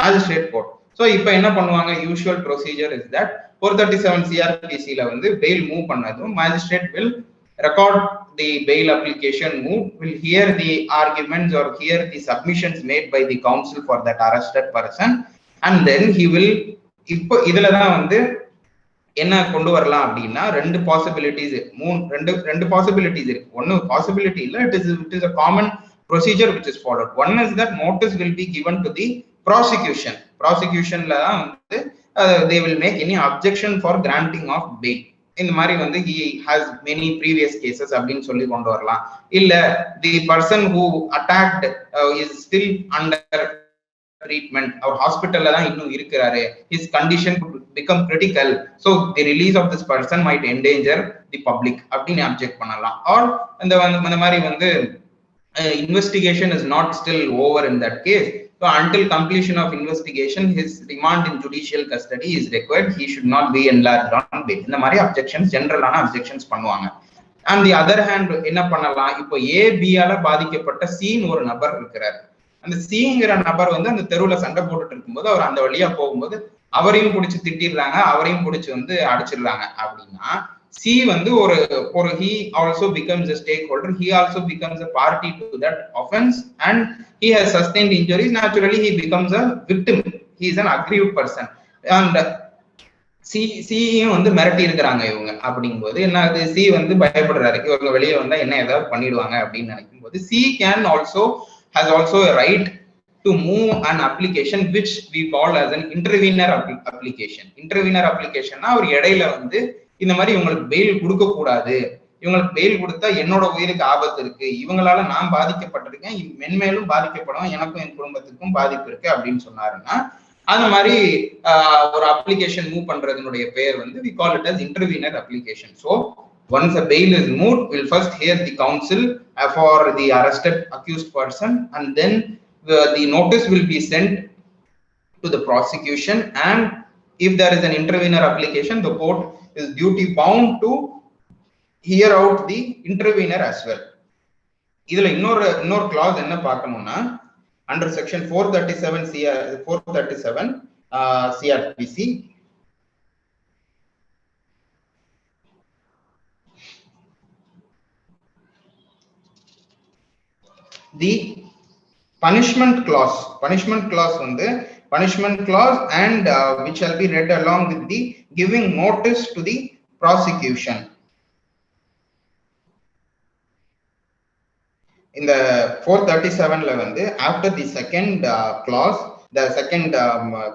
magistrate court. So இப்போ என்ன பண்ணுவாங்க, யூஷுவல் ப்ரொசீஜர் இஸ் தட் 437 சிஆர்பிசில வந்து பெயில் மூவ் பண்ணதும் magistrate will record the bail application move, will hear the arguments or hear the submissions made by the counsel for that arrested person, and then he will இப்போ இதுல தான் வந்து என்ன கொண்டு வரலாம் அப்படின்னா ரெண்டு பாசிபிலிட்டிஸ் இருக்கு. ஒன்னு பாசிபிலிட்டி இல்ல, it is a common procedure which is followed. One is that notice will be given to the prosecutionல தான் வந்து they will make any objection for granting of bail. இந்த மாதிரி வந்து he has many previous cases அப்படின்னு சொல்லி கொண்டு வரலாம். இல்ல the person who attacked is still under treatment, அவர் ஹாஸ்பிட்டல்ல தான் இன்னும் இருக்கிறாரு, his condition could become critical, so the release of this person might endanger the public அப்படின்னு அப்ஜெக்ட் பண்ணலாம். ஆர் இந்த மாதிரி வந்து investigation is not still over in that case, so until completion of investigation his remand in judicial custody is required, he should not be enlarged on bail. இந்த மாதிரி objections ஜெனரலான objections பண்ணுவாங்க. And the other hand என்ன பண்ணலாம், இப்போ ஏபியால பாதிக்கப்பட்ட scene ஒரு நபர் இருக்கிறார். அந்த சீங்கிற நபர் வந்து அந்த தெருவுல சண்டை போட்டுட்டு இருக்கும்போது அவர் அந்த வழியா போகும்போது அவரையும் பிடிச்சி திட்டிடுறாங்க, அவரையும் பிடிச்சி வந்து அடிச்சிடுறாங்க. அப்படின்னா சி வந்து ஒரு he also becomes a stakeholder, he also becomes a party to that offense, and he has sustained injuries. Naturally he becomes a victim, he is an aggrieved person. And சியும் வந்து மிரட்டி இருக்கிறாங்க இவங்க. அப்படிங்கும்போது என்ன ஆகுது, சி வந்து பயப்படுறாரு, இவங்க வெளியே வந்தா என்ன ஏதாவது பண்ணிடுவாங்க அப்படின்னு நினைக்கும் போது C has also a right to move an application which we call as an intervener application. Intervener application na ஒரு இடையில வந்து இந்த மாதிரி இவங்களுக்கு பெயில் கொடுக்க கூடாது, இவங்களுக்கு பெயில் கொடுத்தா என்னோட உயிருக்கு ஆபத்து இருக்கு, இவங்களால நான் பாதிக்கப்பட்டிருக்கேன், மென்மேலும் பாதிக்கப்படும், எனக்கும் என் குடும்பத்துக்கும் பாதிப்பு இருக்கு அப்படின்னு சொன்னாருன்னா அந்த மாதிரி ஒரு அப்ளிகேஷன் மூவ் பண்றதுனுடைய பெயர் வந்து we call it as intervener application. So once a bail is moved, we'll first hear the counsel for the arrested accused person, and then the notice will be sent to the prosecution, and if there is an intervener application, the court is duty bound to hear out the intervener as well. இதுல இன்னொரு clause என்ன பார்க்கணும்னா under section 437 CRPC, the punishment clause வந்து punishment clause and which shall be read along with the giving notice to the prosecution. In the 437 la வந்து after the second clause, the second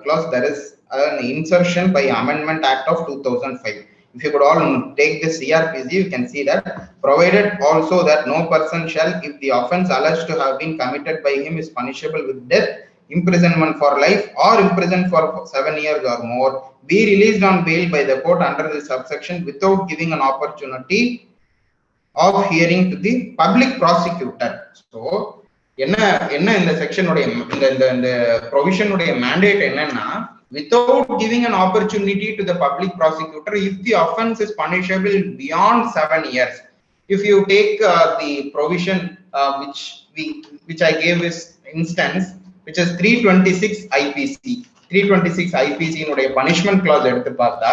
clause, there is an insertion by Amendment Act of 2005. If you could all take this CRPC, you can see that provided also that no person shall, if the offense alleged to have been committed by him is punishable with death, imprisonment for life, or imprisoned for 7 years or more, be released on bail by the court under this subsection without giving an opportunity of hearing to the public prosecutor. So என்ன இந்த செக்ஷனுடைய இந்த ப்ரொவிஷனுடைய mandate என்னன்னா, without giving an opportunity to the public prosecutor if the offense is punishable beyond 7 years. If you take the provision which I gave this instance, which is 326 IPC, 326 IPC னுடைய punishment clause எடுத்து பார்த்தா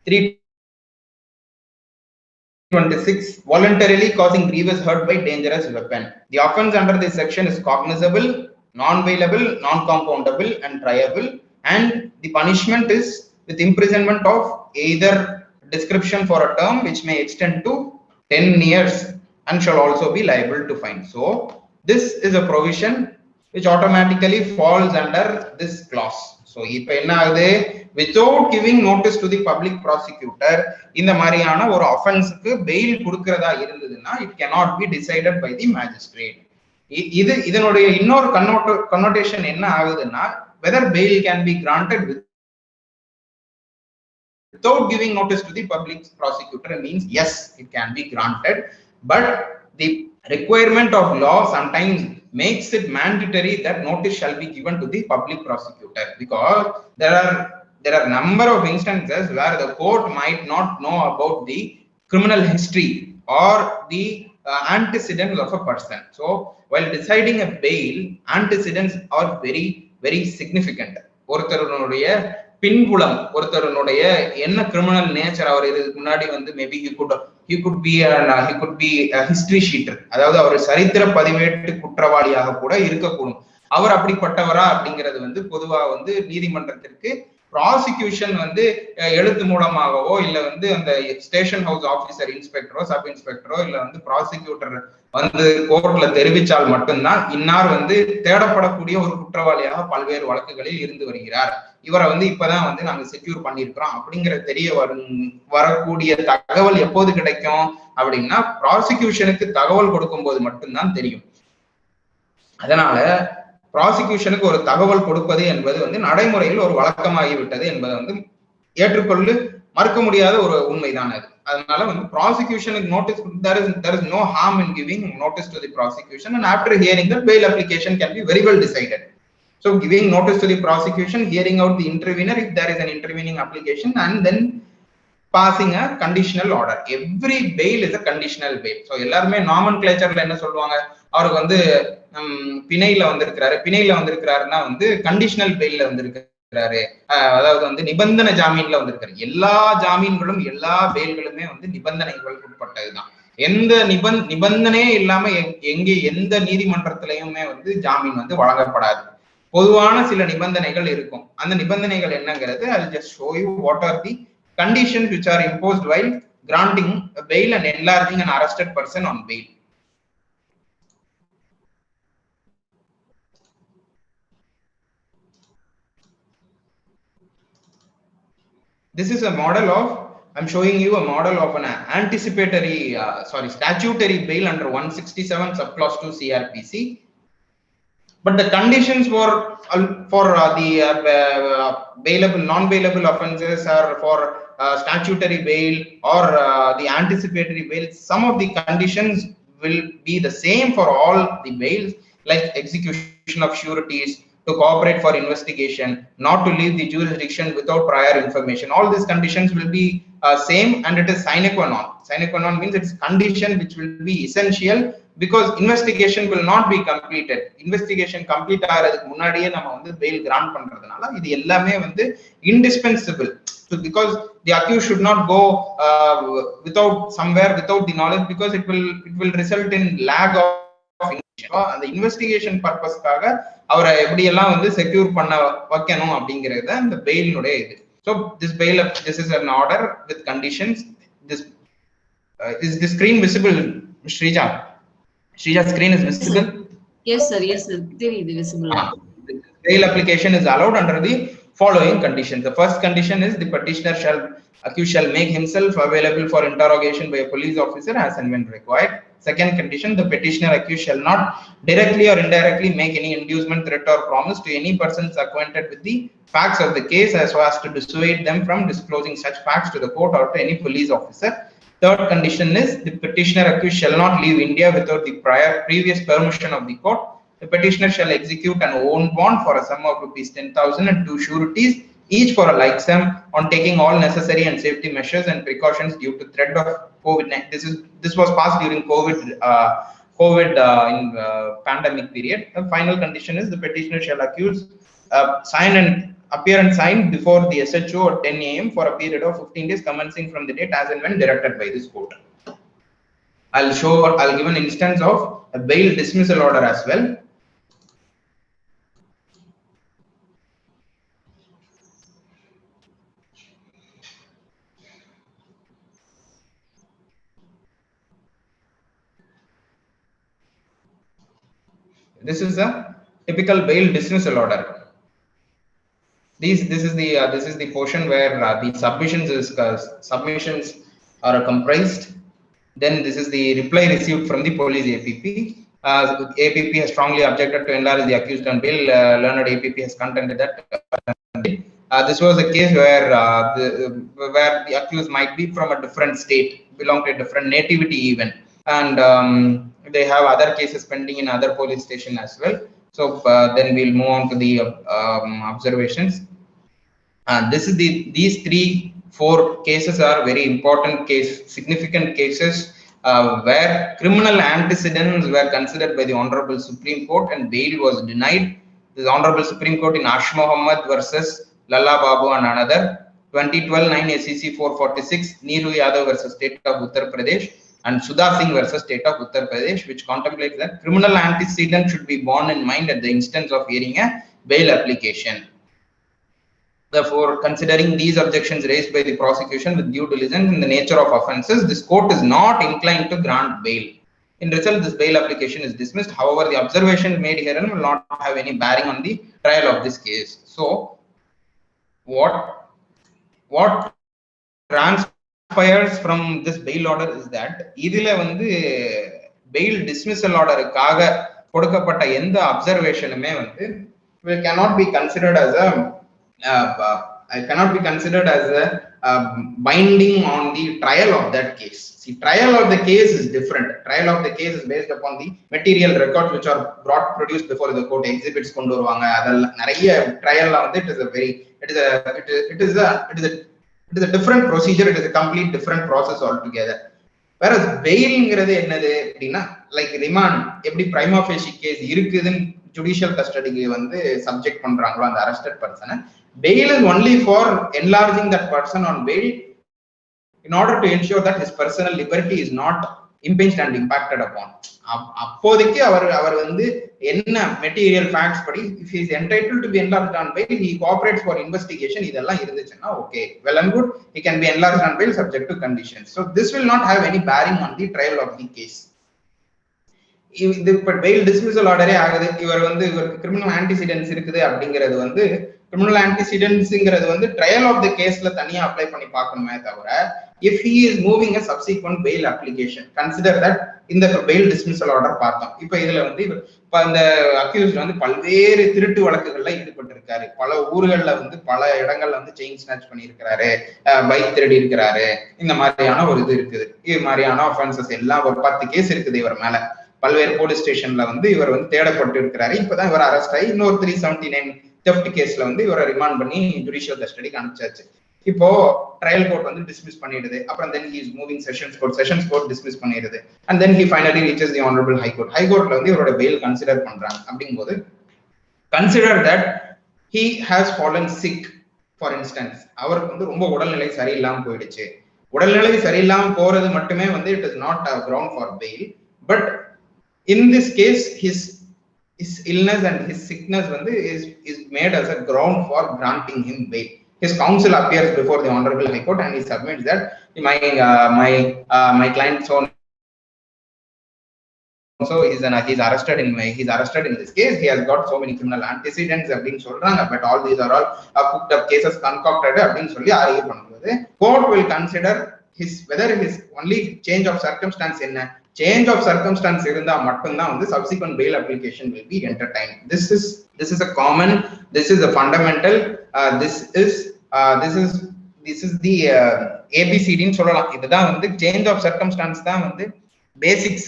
326 voluntarily causing grievous hurt by dangerous weapon. The offense under this section is cognizable, non-bailable, non-compoundable and triable, and the punishment is with imprisonment of either description for a term which may extend to 10 years and shall also be liable to fine. So this is a provision which automatically falls under this clause. So ipo enna agudhu, without giving notice to the public prosecutor இந்த மாதிரியான ஒரு offense-க்கு bail கொடுக்கிறதா இருந்ததுன்னா it cannot be decided by the magistrate. இதனுடைய இன்னொரு connotation என்ன ஆகுதுன்னா, whether bail can be granted without giving notice to the public prosecutor means yes, it can be granted, but the requirement of law sometimes makes it mandatory that notice shall be given to the public prosecutor, because there are number of instances where the court might not know about the criminal history or the antecedents of a person. So while deciding a bail, antecedents are very very significant. ஒருத்தருடைய பின்புலம், ஒருத்தருடைய என்ன criminal nature, அவர் இதுக்கு முன்னாடி வந்து maybe he could be a history sheeter, அதாவது அவர் சரித்திர பதிவேட்டு குற்றவாளியாக கூட இருக்கக்கூடும். அவர் அப்படிப்பட்டவரா அப்படிங்கிறது வந்து பொதுவா வந்து நீதிமன்றத்திற்கு ப்ராசிக்யூஷன் வந்து எழுத்து மூலமாகவோ இல்ல வந்து அந்த ஸ்டேஷன் ஹவுஸ் ஆபீசர் இன்ஸ்பெக்டரோ சப் இன்ஸ்பெக்டரோ இல்ல வந்து ப்ராசிக்யூட்டர் வந்து கோர்ட்ல தெரிவித்தால் மட்டும்தான் இன்னார் வந்து தேடப்படக்கூடிய ஒரு குற்றவாளியாக பல்வேறு வழக்குகளில் இருந்து வருகிறார், இவரை வந்து இப்பதான் வந்து நாங்க செக்யூர் பண்ணியிருக்கிறோம் அப்படிங்கிற தெரிய வரக்கூடிய தகவல் எப்போது கிடைக்கும் அப்படின்னா ப்ராசிக்யூஷனுக்கு தகவல் கொடுக்கும் போது மட்டும்தான் தெரியும். அதனால ப்ராசிக்யூஷனுக்கு ஒரு தகவல் கொடுப்பது என்பது வந்து நடைமுறையில் ஒரு வழக்கமாகிவிட்டது என்பதை வந்து ஏற்றுக்கொண்டு மறுக்க முடியாத ஒரு உண்மைதான் அது. அதனால வந்து ப்ராசிக்யூஷனுக்கு notice, there is no harm in giving notice to the prosecution, and after hearing that bail application can be very well decided. So giving notice to the prosecution, hearing out the intervener if there is an intervening application, and then passing a conditional order. Every bail is a conditional bail. So எல்லாருமே நாமன்கிளேச்சர்ல என்ன சொல்லுவாங்க, அவருக்கு வந்து பிணையில வந்திருக்கிறாருன்னா வந்து conditional பெயில்ல வந்திருக்கிறாரு, அதாவது வந்து நிபந்தனை ஜாமீன்ல வந்திருக்காரு. எல்லா ஜாமீன்களும் எல்லா பெயில்களுமே வந்து நிபந்தனைகளுக்கு உட்பட்டதுதான். எந்த நிபந்தனையே இல்லாம எங்கே எந்த நீதிமன்றத்திலையுமே வந்து ஜாமீன் வந்து வழங்கப்படாது. பொதுவான சில நிபந்தனைகள் இருக்கும். அந்த நிபந்தனைகள் என்னங்கிறது I'll just show you what are the conditions which are imposed while granting a bail and enlarging an arrested person on bail. This is a model of, I'm showing you a model of an anticipatory statutory bail under 167 subclause 2 CRPC. But the conditions for the bailable, non-bailable offences, or for statutory bail or the anticipatory bail, some of the conditions will be the same for all the bails, like execution of sureties, to cooperate for investigation, not to leave the jurisdiction without prior information. All these conditions will be same, and it is sine qua non. Sine qua non means it's condition which will be essential, because investigation will not be completed. Investigation complete ஆகிறதுக்கு முன்னாடியே நம்ம வந்து bail grant பண்றதுனால இது எல்லாமே வந்து indispensable. So because the accused should not go without the knowledge, because it will result in lag of அந்த investigation பர்பஸ்க்காக அவரை எப்படி எல்லாம் வந்து செக்யூர் பண்ண வைக்கணும் அப்படிங்கிறது அந்த பெயிலுடைய இது. So this bail, this is an order with conditions. This is the screen visible, Shrija? Shrija's screen is visible? Yes sir, yes sir, தெரியுது visible. Bail application is allowed under the following conditions. The first condition is the petitioner accused shall make himself available for interrogation by a police officer as and when required. Second condition, the petitioner accused shall not directly or indirectly make any inducement, threat or promise to any persons acquainted with the facts of the case as well as to dissuade them from disclosing such facts to the court or to any police officer. Third condition is the petitioner accused shall not leave India without the previous permission of the court. The petitioner shall execute an own bond for a sum of ₹10,000 and 2 sureties, each for a like sum, on taking all necessary and safety measures and precautions due to threat of COVID-19. This was passed during COVID in pandemic period. The final condition is the petitioner shall accuse sign and appear and sign before the SHO at 10 AM for a period of 15 days commencing from the date as and when directed by this court. I'll give an instance of a bail dismissal order as well. This is a typical bail dismissal order. This is the portion where the submissions are comprised. Then this is the reply received from the police APP. APP has strongly objected to enlarge the accused on bail. Learned APP has contended that this was a case where the accused might be from a different state, belong to a different nativity even, and they have other cases pending in other police station as well. So then we'll move on to the observations. This is these 3-4 cases are very important significant cases where criminal antecedents were considered by the Honorable Supreme Court and bail was denied. This Honorable Supreme Court in Ash Mohammed versus Lalla Babu and another, 2012 9 SEC 446, Neeru Yadav versus State of Uttar Pradesh, and Sudha Singh versus State of Uttar Pradesh, which contemplates that criminal antecedent should be borne in mind at the instance of hearing a bail application. Therefore, considering these objections raised by the prosecution with due diligence in the nature of offences, this court is not inclined to grant bail. In result, this bail application is dismissed. However, the observations made herein will not have any bearing on the trial of this case. So, what transpires from this bail order is that idile vandu bail dismissal order kaga kodukkapatta endha observationume vandu cannot be considered as a binding on the trial of that case. See, trial of the case is different. Trial of the case is based upon the material records which are produced before the court. Exhibits kondu varuvanga adalla nariya trial la vandu it is a different procedure. It is a complete different process altogether. Whereas bail ingradhu ennadhu appadina, like remand eppadi prima facie case irukudun judicial custody ku vandu subject பண்றாங்களோ அந்த arrested person, bail is only for enlarging that person on bail in order to ensure that his personal liberty is not impinged and impacted upon. அப்போதைக்கு அவர் வந்து என்ன material facts படி if he is entitled to be enlarged on bail, he cooperates for investigation, இதெல்லாம் இருந்துச்சுன்னா okay, well and good, he can be enlarged on bail subject to conditions. So this will not have any bearing on the trial of the case. If the bail dismissal order ஆகுது, இவருக்கு criminal ஆன்டிசிடென்ட்ஸ் இருக்குது அப்படிங்கிறது வந்து criminal antecedents-ங்கிறது வந்து trial of the கேஸ்ல தனியா apply பண்ணி பார்க்கணுமே தவிர if he is moving a subsequent bail application, consider that இந்த bail dismissal order பார்த்தோம். இப்போ இதுல வந்து இந்த அக்யூஸ்ட் வந்து பல்வேறு திருட்டு வழக்குகள்ல ஈடுபட்டு இருக்காரு, பல ஊர்கள்ல வந்து பல இடங்கள்ல வந்து செயின் ஸ்நாச் பண்ணியிருக்கிறாரு, பைக் திருடி இருக்கிறாரு, இந்த மாதிரியான ஒரு இது இருக்குது. இது மாதிரியான அஃபென்சஸ் எல்லாம் ஒரு 10 கேஸ் இருக்குது இவர் மேல. பல்வேறு போலீஸ் ஸ்டேஷன்ல வந்து இவர் வந்து தேடப்பட்டு இருக்கிறாரு. இப்பதான் இவர் அரெஸ்ட் ஆகி இன்னொரு 379 theft கேஸ்ல வந்து இவரை ரிமாண்ட் பண்ணி ஜுடிஷியல் கஸ்டடிக்கு அனுப்பிச்சாச்சு. இப்போ ட்ரையல் கோர்ட் வந்து டிஸ்மிஸ் பண்ணிடுது. அப்புறம் then he is moving sessions court dismiss பண்ணிடுது. And then he finally reaches the honourable ஹைகோர்ட்ல வந்து இவரோட பெயில் கன்சிடர் பண்றாங்க. அப்படிங்கும்போது consider that he has fallen sick for instance, அவருக்கு வந்து ரொம்ப உடல்நிலை சரியில்லாம போயிடுச்சு. உடல்நிலை சரியில்லாம போறது மட்டுமே வந்து it is not a ground for bail. But in this case his illness and his sickness is made as a ground for granting him bail. His counsel appears before the honorable high court and he submits that my client so he's arrested in this case, he has got so many criminal antecedents அப்படின்னு சொல்றாங்க. But all these are all cooked up cases concocted அப்படின்னு சொல்லி argue பண்ணும்போது court will consider whether his only change of circumstance என்ன, change of circumstance இருந்தா மட்டும்தான் வந்து subsequent bail application will be entertained. This is a common, this is a fundamental, this is the ABCD ன்னு சொல்லலாம். இதுதான் வந்து change of circumstance தான் வந்து basics.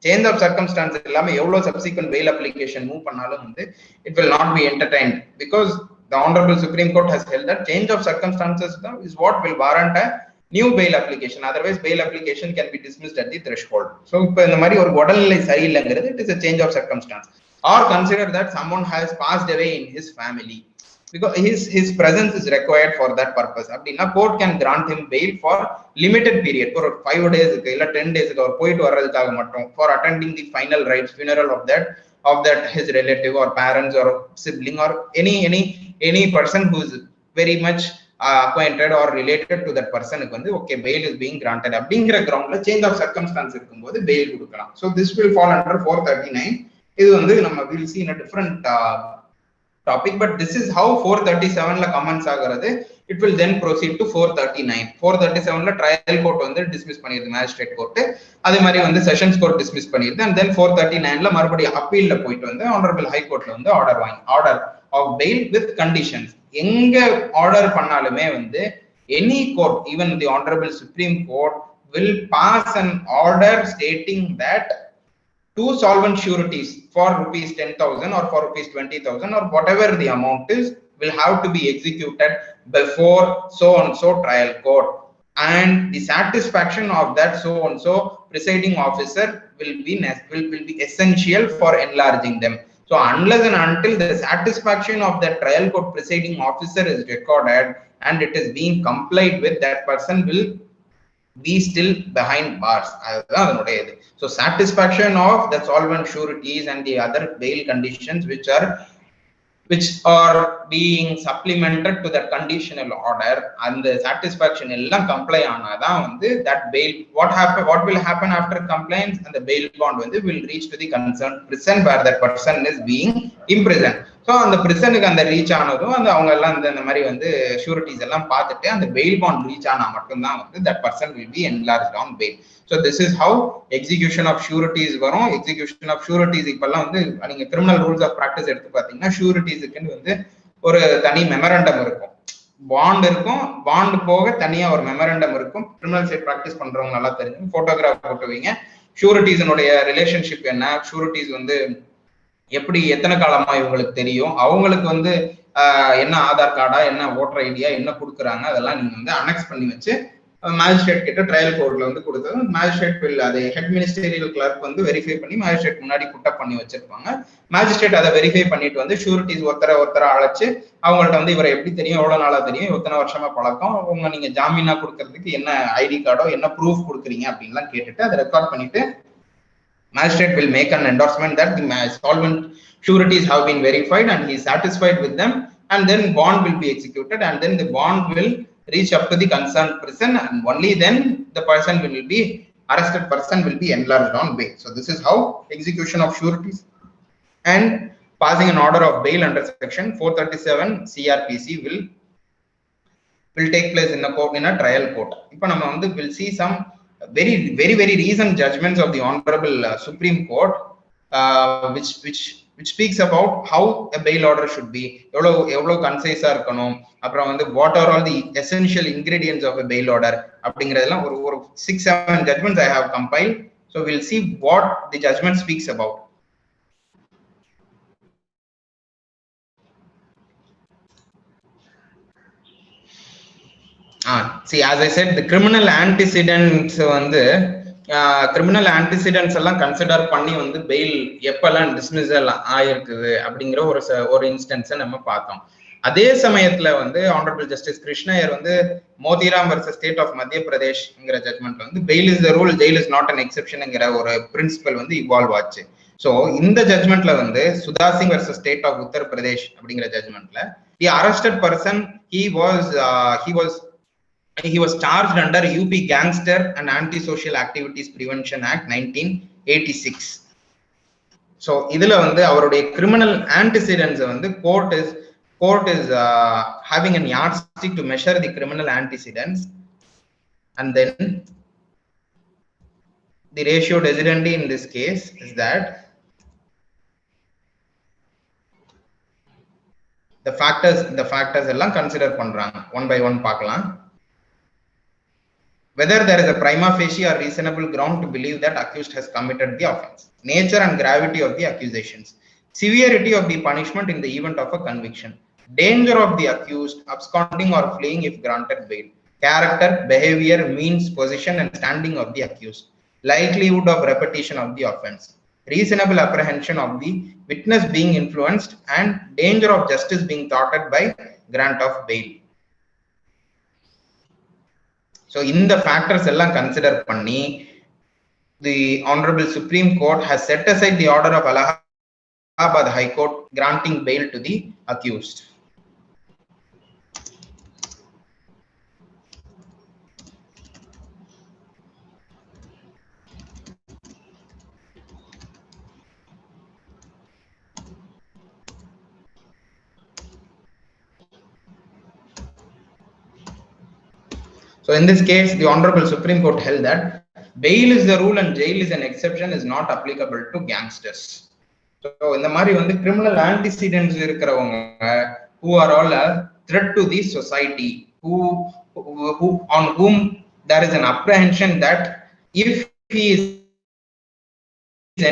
Change of circumstance இல்லாம எவ்வளவு subsequent bail application மூவ் பண்ணாலும் வந்து it will not be entertained, because the honorable Supreme Court has held that change of circumstances is what will warrant a new bail application. Otherwise bail application can be dismissed at the threshold. So இப்போ இந்த மாதிரி ஒரு உடல்நிலை சரியில்லைங்கிறது it is a change of circumstance. Or consider that someone has passed away in his family, because his presence is required for that purpose. அப்படின்னா court can grant him bail for limited period, for 5 days இல்ல 10 days அவர் போயிட்டு வர்றதுக்காக மட்டும், for attending the final rites, funeral of that his relative or parents or sibling or any person who is very much acquainted or related to that person க்கு வந்து okay bail is being granted. அப்படிங்கிற கிரவுண்ட்ல change of circumstance இருக்கும்போது bail கொடுக்கலாம். So this will fall under 439. இது வந்து நம்ம will see in a different topic, but this is how 437 ல கமெண்ட்ஸ் ஆகிறது. It will then proceed to 439. 437 ல ட்ரையல் கோர்ட் வந்து டிஸ்மிஸ் பண்ணிருது, மேஜிஸ்ட்ரேட் கோர்ட். அதே மாதிரி வந்து செஷன்ஸ் கோர்ட் டிஸ்மிஸ் பண்ணிருது. and then 439 ல மறுபடியும் அப்பீல்ல போயிட்டு வந்து ஆனரபிள் ஹை கோர்ட்ல வந்து order of bail with conditions. எங்க ஆர்டர் பண்ணாலுமே வந்து any court, even the honorable Supreme Court will pass an order stating that 2 solvent sureties for rupees 10,000 or for rupees 20,000 or whatever the amount is will have to be executed before so and so trial court, and the satisfaction of that so and so presiding officer will be essential for enlarging them. So unless and until the satisfaction of the trial court presiding officer is recorded and it is being complied with, that person will be still behind bars. So satisfaction of the solvent sureties and the other bail conditions which are being supplemented to that conditional order, and the satisfaction எல்லாம் comply ஆனாதான் வந்து that bail, what will happen after compliance, and the bail bond வந்து will reach to the concerned prison where that person is being imprisoned. So அந்த பிரிசனுக்கு அந்த reach ஆனதும் அந்த அவங்க எல்லாம் இந்த மாதிரி வந்து ஷூரிட்டிஸ் எல்லாம் பார்த்துட்டு அந்த பெயில் பாண்ட் ரீச் ஆனா மட்டும்தான் வந்து that person will be enlarged on bail. So this is how execution of sureties வரும். execution of sureties இப்பெல்லாம் வந்து நீங்க கிரிமினல் ரூல்ஸ் ஆஃப் பிராக்டிஸ் எடுத்து பாத்தீங்கன்னா ஷூரிட்டிஸ்க்கு வந்து ஒரு தனி மெமரண்டம் இருக்கும், பாண்ட் இருக்கும், பாண்ட் போக தனியா ஒரு மெமரண்டம் இருக்கும். கிரிமினல் சைட் பிராக்டிஸ் பண்றவங்க நல்லா தெரிஞ்சு போட்டோகிராஃப் போட்டுவீங்க. ஷூரிட்டிஸனுடைய ரிலேஷன்ஷிப் என்ன, ஷூரிட்டிஸ் வந்து எப்படி எத்தனை காலமா இவங்களுக்கு தெரியும், அவங்களுக்கு வந்து என்ன ஆதார் கார்டா என்ன ஓட்டர் ஐடியா என்ன கொடுக்குறாங்க, அதெல்லாம் நீங்க வந்து அனெக்ஸ் பண்ணி வச்சு மேஜிஸ்ட்ரேட் கிட்ட ட்ரையல் கோர்ட்ல வந்து கொடுத்தது. மேஜிஸ்ட்ரேட் வில் அதை ஹெட் மினிஸ்டரியல் கிளர்க் வந்து வெரிஃபை பண்ணி மேஜிஸ்ட்ரேட் முன்னாடி புட்டப் பண்ணி வச்சிருப்பாங்க. மேஜிஸ்ட்ரேட் அதை வெரிஃபை பண்ணிட்டு வந்து ஷூரிட்டிஸ் ஒருத்தரை அழைச்சு அவங்கள்ட்ட வந்து இவரை எப்படி தெரியும், எவ்வளவு நாளா தெரியும், எத்தனை வருஷமா பழக்கம், உங்க நீங்க ஜாமீனா கொடுக்கறதுக்கு என்ன ஐடி கார்டோ என்ன ப்ரூஃப் கொடுக்குறீங்க அப்படின்லாம் கேட்டுட்டு அதை ரெக்கார்ட் பண்ணிட்டு magistrate will make an endorsement that the solvent sureties have been verified and he is satisfied with them, and then bond will be executed, and then the bond will reach up to the concerned prison, and only then the arrested person will be enlarged on bail. So this is how execution of sureties and passing an order of bail under section 437 CRPC will take place in a court, in a trial court. Ipo nama vandu will see some very recent judgments of the honorable Supreme Court, which speaks about how a bail order should be, evlo concise ah irukanum, apra vandu what are all the essential ingredients of a bail order அப்படிங்கறதெல்லாம் ஒரு 6-7 judgments I have compiled. So we'll see what the judgment speaks about. See, as I said, the criminal antecedents வந்து criminal ஆன்டிசிடென்ட்ஸ் எல்லாம் consider பண்ணி வந்து fail எப்பெல்லாம் dismissal ஆயிருக்குது அப்படிங்கிற ஒரு இன்ஸ்டன்ஸை நம்ம பார்த்தோம். அதே சமயத்துல வந்து ஆனரபிள் ஜஸ்டிஸ் கிருஷ்ணயர் வந்து Motiram versus state of Madhya பிரதேஷ்ங்கிற ஜட்மெண்ட் வந்து bail is the rule, jail is not an எக்ஸெப்ஷன்ங்கிற ஒரு பிரின்சிபல் வந்து இவால்வ் ஆச்சு. ஸோ இந்த ஜட்மெண்ட்ல வந்து Sudha Singh versus state of Uttar Pradesh அப்படிங்கிற ஜட்மெண்ட்ல the arrested person he was charged under UP Gangster and Anti-Social Activities Prevention Act 1986. So idhula vandu avarude criminal antecedents vandu court is having an yardstick to measure the criminal antecedents, and then the ratio decidendi in this case is that the factors ellam consider பண்றாங்க. One by one பார்க்கலாம். Whether there is a prima facie or reasonable ground to believe that accused has committed the offense, nature and gravity of the accusations, severity of the punishment in the event of a conviction, danger of the accused absconding or fleeing if granted bail, character, behavior, means, position and standing of the accused, likelihood of repetition of the offense, reasonable apprehension of the witness being influenced, and danger of justice being thwarted by grant of bail. So in the factors ellam consider panni, the honorable Supreme Court has set aside the order of Allahabad High Court granting bail to the accused. So in this case, the honorable Supreme Court held that bail is the rule and jail is an exception is not applicable to gangsters. So in the mari vandu criminal antecedents irukravanga who are all a threat to the society, who on whom there is an apprehension that if he is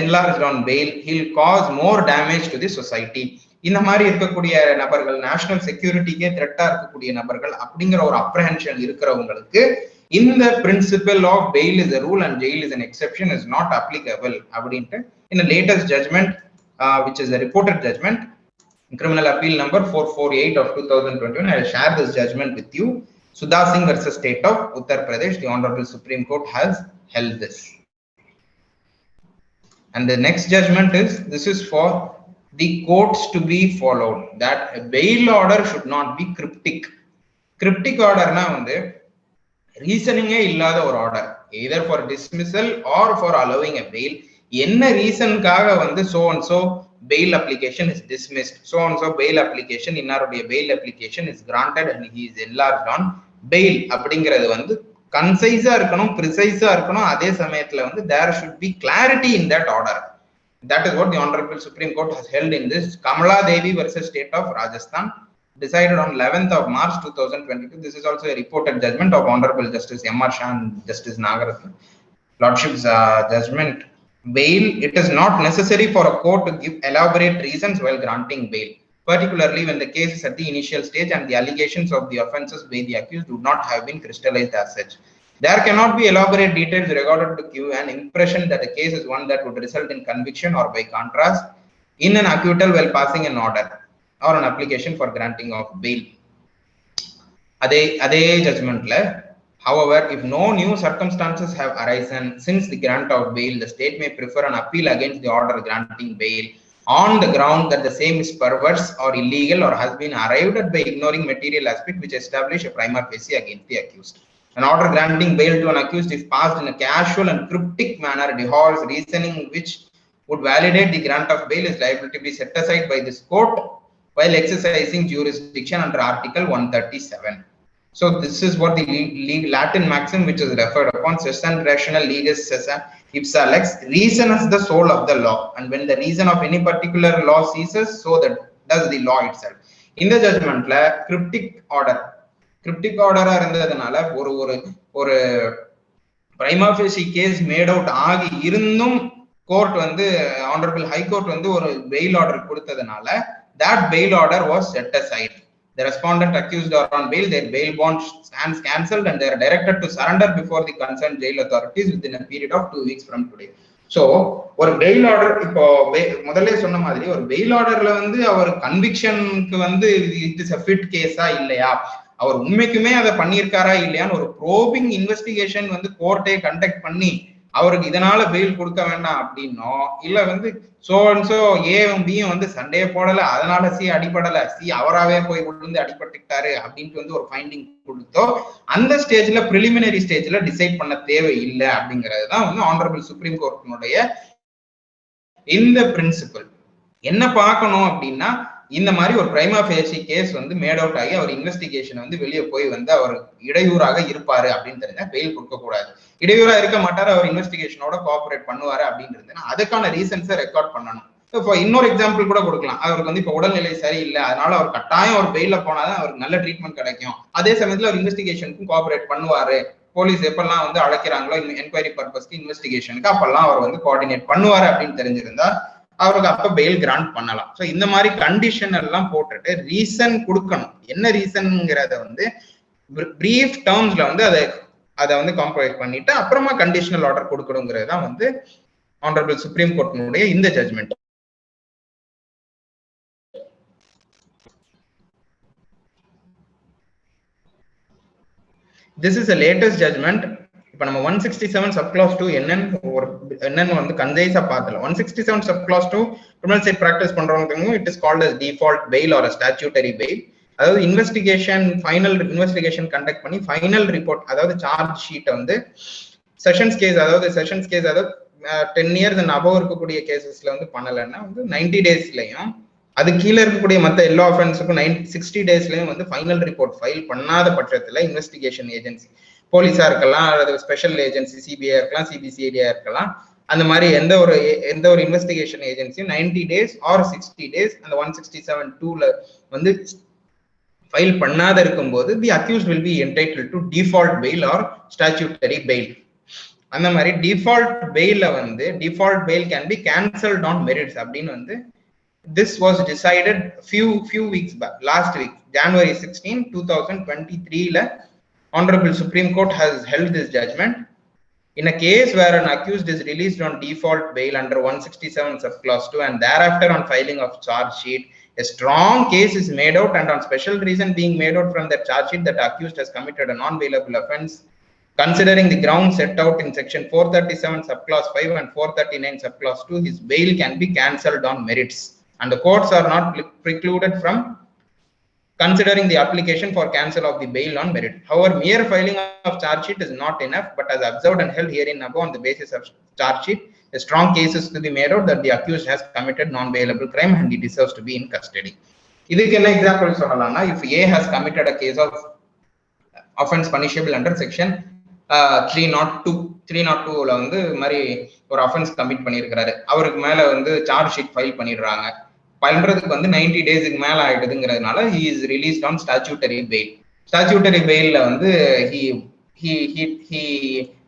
enlarged on bail, he'll cause more damage to the society. இந்த மாதிரி இருக்கக்கூடிய நபர்கள், national செக்யூரிட்டிக்கே த்ரெட்டா இருக்கக்கூடிய நபர்கள் அப்படிங்கிற ஒரு apprehension இருக்கிறவங்களுக்கு இந்த principle of bail is a rule and jail is an exception is not applicable அப்படின்ட்டு in a latest judgment which is a reported judgment, criminal appeal number 448 of 2021, I will share this judgment with you. Sudha Singh versus State of Uttar Pradesh, the honorable Supreme Court has held this. And the next judgment is, this is for the courts to be followed, that a bail order should not be cryptic. Cryptic order na vandu reasoning e illada or order, either for dismissal or for allowing a bail. Enna reason kaga vandu so and so bail application is dismissed, so and so bail application innarude bail application is granted and he is enlarged on bail அப்படிங்கிறது வந்து கன்சைஸா இருக்கணும், ப்ரிசைஸா இருக்கணும். அதே சமயத்துல வந்து there should be clarity in that order. That is what the honorable Supreme Court has held in this Kamala Devi versus State of Rajasthan, decided on 11th of March 2022. This is also a reported judgment of Honorable Justice M.R. Shah and Justice Nagarathan Lordship's judgment. Bail, it is not necessary for a court to give elaborate reasons while granting bail, particularly when the case is at the initial stage and the allegations of the offences by the accused do not have been crystallized as such. There cannot be elaborate details regarded to give an impression that the case is one that would result in conviction, or by contrast, in an acquittal while passing an order or an application for granting of bail. Ade judgment la, however, if no new circumstances have arisen since the grant of bail, the state may prefer an appeal against the order granting bail on the ground that the same is perverse or illegal or has been arrived at by ignoring material aspect which establish a prima facie against the accused. An order granting bail to an accused, if passed in a casual and cryptic manner, devours reasoning which would validate the grant of bail is liable to be set aside by this court while exercising jurisdiction under Article 137. So this is what the Latin maxim which is referred upon, sessant rational legis sessant ipsa lex, reason is the soul of the law, and when the reason of any particular law ceases, so that does the law itself. In the judgment la cryptic order இருந்ததுனால ஒரு ஒரு ஒரு prima facie case made out ஆகி இருந்தும் court வந்து honourable high court வந்து ஒரு bail order கொடுத்ததுனால that bail order was set aside. The respondent accused are on bail, their bail bond stands cancelled and they are directed to surrender before the concerned jail authorities within a period of 2 weeks from today. So ஒரு bail order, இப்போ முதல்ல சொன்ன மாதிரி ஒரு fail ஆர்டர்ல வந்து அவர் கன்விக்ஷனுக்கு வந்து it இஸ் a fit கேஸா இல்லையா, அவர் உண்மைக்குமே அதை பண்ணியிருக்காரா இல்லையான்னு ஒரு ப்ரோபிங் இன்வெஸ்டிகேஷன் வந்து கோர்ட்டே கண்டக்ட் பண்ணி அவருக்கு இதனால பெயில் கொடுக்க வேண்டாம் அப்படின்னோ, இல்ல வந்து சோ ஏவும் பியும் வந்து சண்டையே போடல அதனால சி அடிபடல, சி அவராவே போய் விழுந்து அடிபட்டுக்கிட்டாரு அப்படின்ட்டு வந்து ஒரு ஃபைண்டிங் கொடுத்தோ, அந்த ஸ்டேஜ்ல பிரிலிமினரி ஸ்டேஜ்ல டிசைட் பண்ண தேவை இல்லை அப்படிங்கிறது தான் வந்து ஆனரபிள் சுப்ரீம் கோர்ட்டினுடைய இந்த பிரின்சிபல். என்ன பார்க்கணும் அப்படின்னா, இந்த மாதிரி ஒரு பிரைமா ஃபேசி கேஸ் வந்து மேட் அவுட் ஆகி அவர் இன்வெஸ்டிகேஷன் வந்து வெளியே போய் வந்து அவர் இடையூறாக இருப்பாரு அப்படின்னு தெரிஞ்சா பெயில் கொடுக்க கூடாது. இடையூறா இருக்க மாட்டாரு, அவர் இன்வெஸ்டிகேஷனோட கோஆபரேட் பண்ணுவாரு அப்படின்னு இருந்ததுன்னா அதுக்கான ரீசன்ஸை ரெக்கார்ட் பண்ணணும். இப்போ இன்னொரு எக்ஸாம்பிள் கூட கொடுக்கலாம். அவருக்கு வந்து இப்போ உடல்நிலை சரியில்லை, அதனால அவர் கட்டாயம் ஒரு பெயில போனாதான் அவருக்கு நல்ல ட்ரீட்மெண்ட் கிடைக்கும், அதே சமயத்துல அவர் இன்வெஸ்டிகேஷனுக்கும் கோஆபரேட் பண்ணுவாரு, போலீஸ் எப்பெல்லாம் வந்து அழைக்கிறாங்களோ என்கொயரி பர்பஸ்க்கு இன்வெஸ்டிகேஷனுக்கு அப்பெல்லாம் அவர் வந்து கோஆர்டினேட் பண்ணுவாரு அப்படின்னு தெரிஞ்சிருந்தா அவருக்கு அப்ப பெயில் கிராண்ட் பண்ணலாம். ஸோ இந்த மாதிரி கண்டிஷன் எல்லாம் போட்டுட்டு ரீசன் கொடுக்கணும். என்ன ரீசன்ங்கிறத வந்து பிரீஃப் டேர்ம்ஸ்ல வந்து அதை வந்து காம்ப்ரமைஸ் பண்ணிட்டு அப்புறமா கண்டிஷனல் ஆர்டர் கொடுக்கணுங்கிறது தான் வந்து ஆனரபிள் சுப்ரீம் கோர்ட்டினுடைய இந்த judgement. This is the latest judgment. இப்போ நம்ம 167 subclause 2 என்னன்னு வந்து கன்சைஸா பார்த்தல. 167 subclause 2 criminal side practice பண்றவங்க it is called as default bail or a statutory bail. அதாவது ஃபைனல் இன்வெஸ்டிகேஷன் கண்டக்ட் பண்ணி ஃபைனல் ரிப்போர்ட், அதாவது சார்ஜ் ஷீட் வந்து செஷன்ஸ் கேஸ் அதாவது 10 years and above இருக்கக்கூடிய கேசஸ்ல வந்து பண்ணலன்னா வந்து 90 daysலயும், அது கீழே இருக்கக்கூடிய மற்ற எல்லா ஆஃபென்ஸுக்கும் 60 daysலயும் வந்து ஃபைனல் ரிப்போர்ட் ஃபைல் பண்ணாத பட்சத்துல இன்வெஸ்டிகேஷன் ஏஜென்சி, போலீஸா இருக்கலாம் அல்லது ஸ்பெஷல் ஏஜென்சி சிபிஐ இருக்கலாம், சிபிசிஐடியா இருக்கலாம், அந்த மாதிரி எந்த ஒரு இன்வெஸ்டிகேஷன் ஏஜென்சியும் 90 days or 60 days அந்த 167(2)ல வந்து ஃபைல் பண்ணாத இருக்கும்போது the accused will be entitled to default bail or statutory bail. அந்த மாதிரி டிஃபால்ட் பெயில வந்து default bail can be cancelled on merits அப்படின்னு வந்து this was decided few weeks back, last week, January 16, 2023 la Honorable Supreme Court has held this judgment. In a case where an accused is released on default bail under 167 subclause 2 and thereafter on filing of charge sheet, a strong case is made out and on special reason being made out from that charge sheet that accused has committed a non-bailable offence, considering the grounds set out in section 437 subclause 5 and 439 subclause 2, his bail can be cancelled on merits and the courts are not precluded from considering the application for cancel of the bail on merit. However, mere filing of charge sheet is not enough, but as observed and held herein above on the basis of charge sheet, a strong case is to be made out that the accused has committed non-bailable crime and he deserves to be in custody. இதுக்கு என்ன example சொல்லலாம்னா, if A has committed a case of offense punishable under section 302ல வந்து மாதிரி ஒரு offence commit பண்ணியிருக்கிறாரு, அவருக்கு மேல வந்து சார்ஜ் ஷீட் ஃபைல் பண்ணிடுறாங்க, பண்றதுக்கு வந்து 90 daysக்கு மேல ஆயிடுதுங்கிறதுனால he is released on statutory bail. Statutory bailல வந்து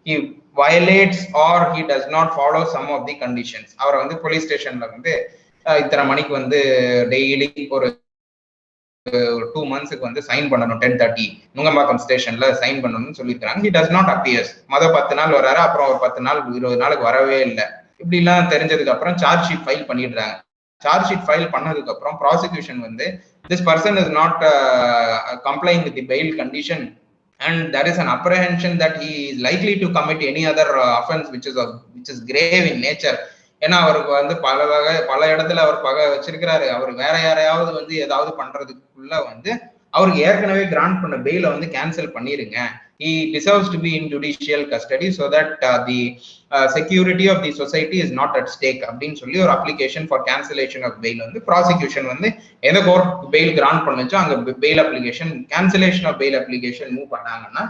he violates or he does not follow some of the conditions. அவரை வந்து போலீஸ் ஸ்டேஷன்ல வந்து இத்தனை மணிக்கு வந்து டெய்லி ஒரு 2 monthsக்கு வந்து சைன் பண்ணணும், 10:30 நுங்கம்பாக்கம் ஸ்டேஷன்ல சைன் பண்ணணும்னு சொல்லிருக்காங்க. he does not appears. 10 நாள் வராரு, அப்புறம் ஒரு 10 நாள் 20 நாளுக்கு வரவே இல்லை. இப்படி எல்லாம் தெரிஞ்சதுக்கு அப்புறம் சார்ஜ் ஷீட் ஃபைல் பண்ணிடுறாங்க. சார்ஜ் ஷீட் ஃபைல் பண்ணதுக்கு அப்புறம் ப்ராசிக்யூஷன் வந்து this person is not complying with the bail condition and there is an apprehension that he is likely to commit any other offense which is grave in nature. ஏன்னா அவருக்கு வந்து பல இடத்துல அவர் பகை வச்சிருக்கிறாரு, அவர் வேற யாரையாவது வந்து ஏதாவது பண்றதுக்குள்ள வந்து அவருக்கு ஏற்கனவே கிராண்ட் பண்ண பெயில வந்து கேன்சல் பண்ணிருங்க, he deserves to be in judicial custody so that the security of the society is not at stake அப்படின்னு சொல்லி ஒரு application for cancellation of bail வந்து prosecution வந்து எந்த கோர்ட் bail grant பண்ணுச்சோ அங்க bail application cancellation of bail application move பண்ணாங்கன்னா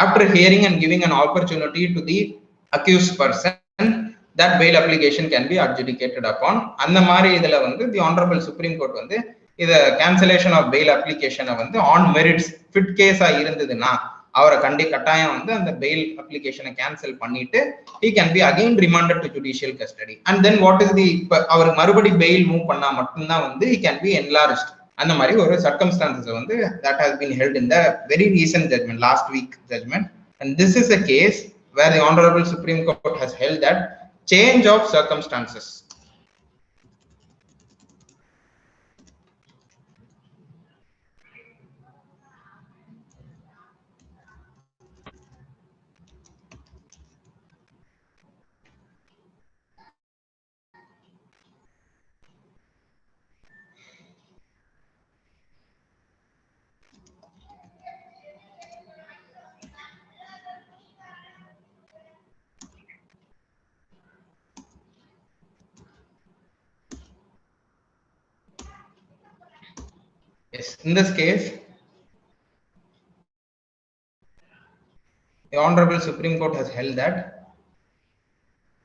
after hearing and giving an opportunity to the accused person that bail application can be adjudicated upon. அந்த மாதிரி இதுல வந்து the honorable supreme court வந்து இத cancellation of bail application வந்து on merits fit case ஆ இருந்ததுன்னா அவரை கட்டாயம் வந்து அந்த bail application கேன்சல் பண்ணிட்டு he can be again remanded to judicial custody and then what is the அவர் மறுபடி bail மூவ் பண்ணா மட்டும்தான் வந்து he can be enlarged. அந்த மாதிரி ஒரு circumstances வந்து that has been held in the very recent judgment, last week judgment, and this is a case where the honorable supreme court has held that change of circumstances yes, in this case the honorable supreme court has held that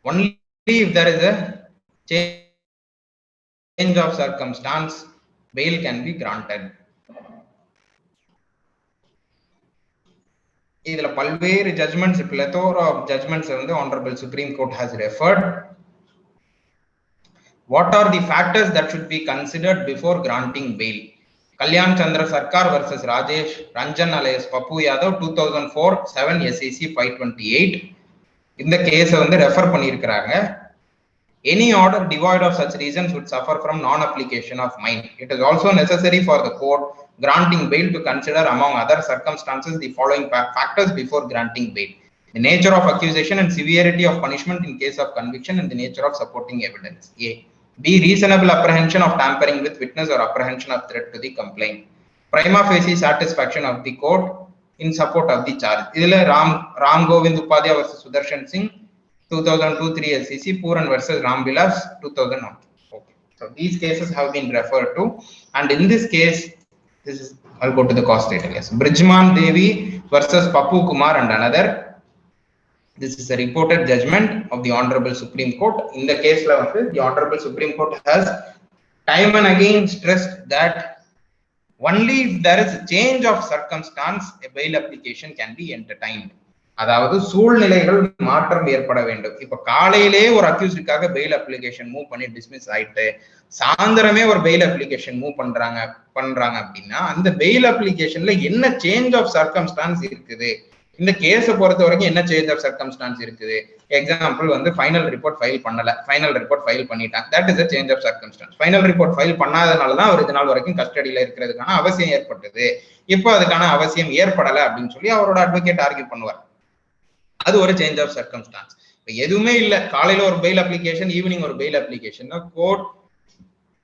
only if there is a change of circumstance bail can be granted. இதுல பல்வேறு judgments plethora of judgments வந்து honorable supreme court has referred. What are the factors that should be considered before granting bail? Kalyan Chandra Sarkar versus Rajesh Ranjan alias Papu Yadav 2004 7 SEC 528 இந்த கேஸை வந்து refer பண்ணியிருக்கிறாங்க. Any order devoid of such reasons would suffer from non-application of mind. It is also necessary for the court granting bail to consider among other circumstances the following factors before granting bail: the nature of accusation and severity of punishment in case of conviction and the nature of supporting evidence. A. B. Reasonable apprehension of tampering with witness or apprehension of threat to the complaint. Prima facie satisfaction of the court in support of the charge. இதுல Ram Govind Upadhyay versus Sudarshan Singh 2002-3 SEC, Puran versus Ram Vilas 2001. Okay, so these cases have been referred to, and in this case, this is, I'll go to the cause data. Yes, Brijman Devi versus Papu Kumar and another. This is a reported judgment of the honorable supreme court. In the case the honorable supreme court has time and again stressed that only if there is a change of circumstance a bail application can be entertained. அதாவது சூழ்நிலைகள் மாற்றம் ஏற்பட வேண்டும். இப்ப காலையிலே ஒரு அக்யூஸ்டுக்காக fail application move பண்ணி dismiss ஆயிட்டு சாயந்தரமே ஒரு பெயில் அப்ளிகேஷன் மூவ் பண்றாங்க அப்படின்னா அந்த பெயில் அப்ளிகேஷன்ல என்ன சேஞ்ச் ஆஃப் சர்க்கம்ஸ்டான்ஸ் இருக்குது, இந்த கேஸை பொறுத்த வரைக்கும் என்ன சேஞ்ச் ஆஃப் சர்க்கம்ஸ்டான்ஸ் இருக்குது. எக்ஸாம்பிள் வந்து ஃபைனல் ரிப்போர்ட் ஃபைல் பண்ணல, ஃபைனல் ரிப்போர்ட் ஃபைல் பண்ணிட்டாங்க, that is a change of circumstances. Final report file பண்ணாதனாலதான் அவர் இது நாள் வரைக்கும் கஸ்டடியில இருக்கிறதுக்கான அவசியம் ஏற்பட்டது. இப்போ அதுக்கான அவசியம் ஏற்படலை அப்படின்னு சொல்லி அவரோட அட்வொகேட் ஆர்கியூ பண்ணுவார். அது ஒரு சேஞ்ச் ஆஃப் சர்க்கம்ஸ்டான்ஸ். எதுவுமே இல்ல, காலையில ஒரு பெயில் அப்ளிகேஷன், ஈவினிங் ஒரு fail application, court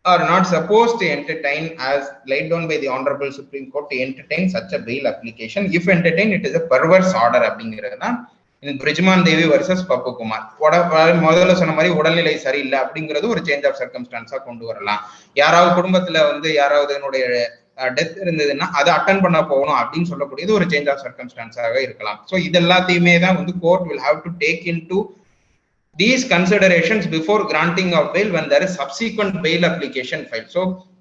are not supposed to entertain, as laid down by the honorable supreme court, to entertain such a bail application. If entertained, it is a perverse order அப்படிங்கிறதுனா in Brijman Devi versus Papu Kumar. முதல்ல சொன்ன மாதிரி உடல்நிலை சரியில்லை அப்படிங்கிறது ஒரு change of சர்க்கம்ஸ்டான்ஸா கொண்டு வரலாம். யாராவது குடும்பத்துல வந்து யாராவது டெத் இருந்ததுன்னா அதை அட்டன் பண்ண போகணும் அப்படின்னு சொல்லக்கூடியது ஒரு சேஞ்ச் ஆஃப் சர்க்கம்ஸ்டான்ஸாக இருக்கலாம். ஸோ இது எல்லாத்தையுமே தான் வந்து court will have to take into these considerations before granting of bail when there is subsequent bail application filed. So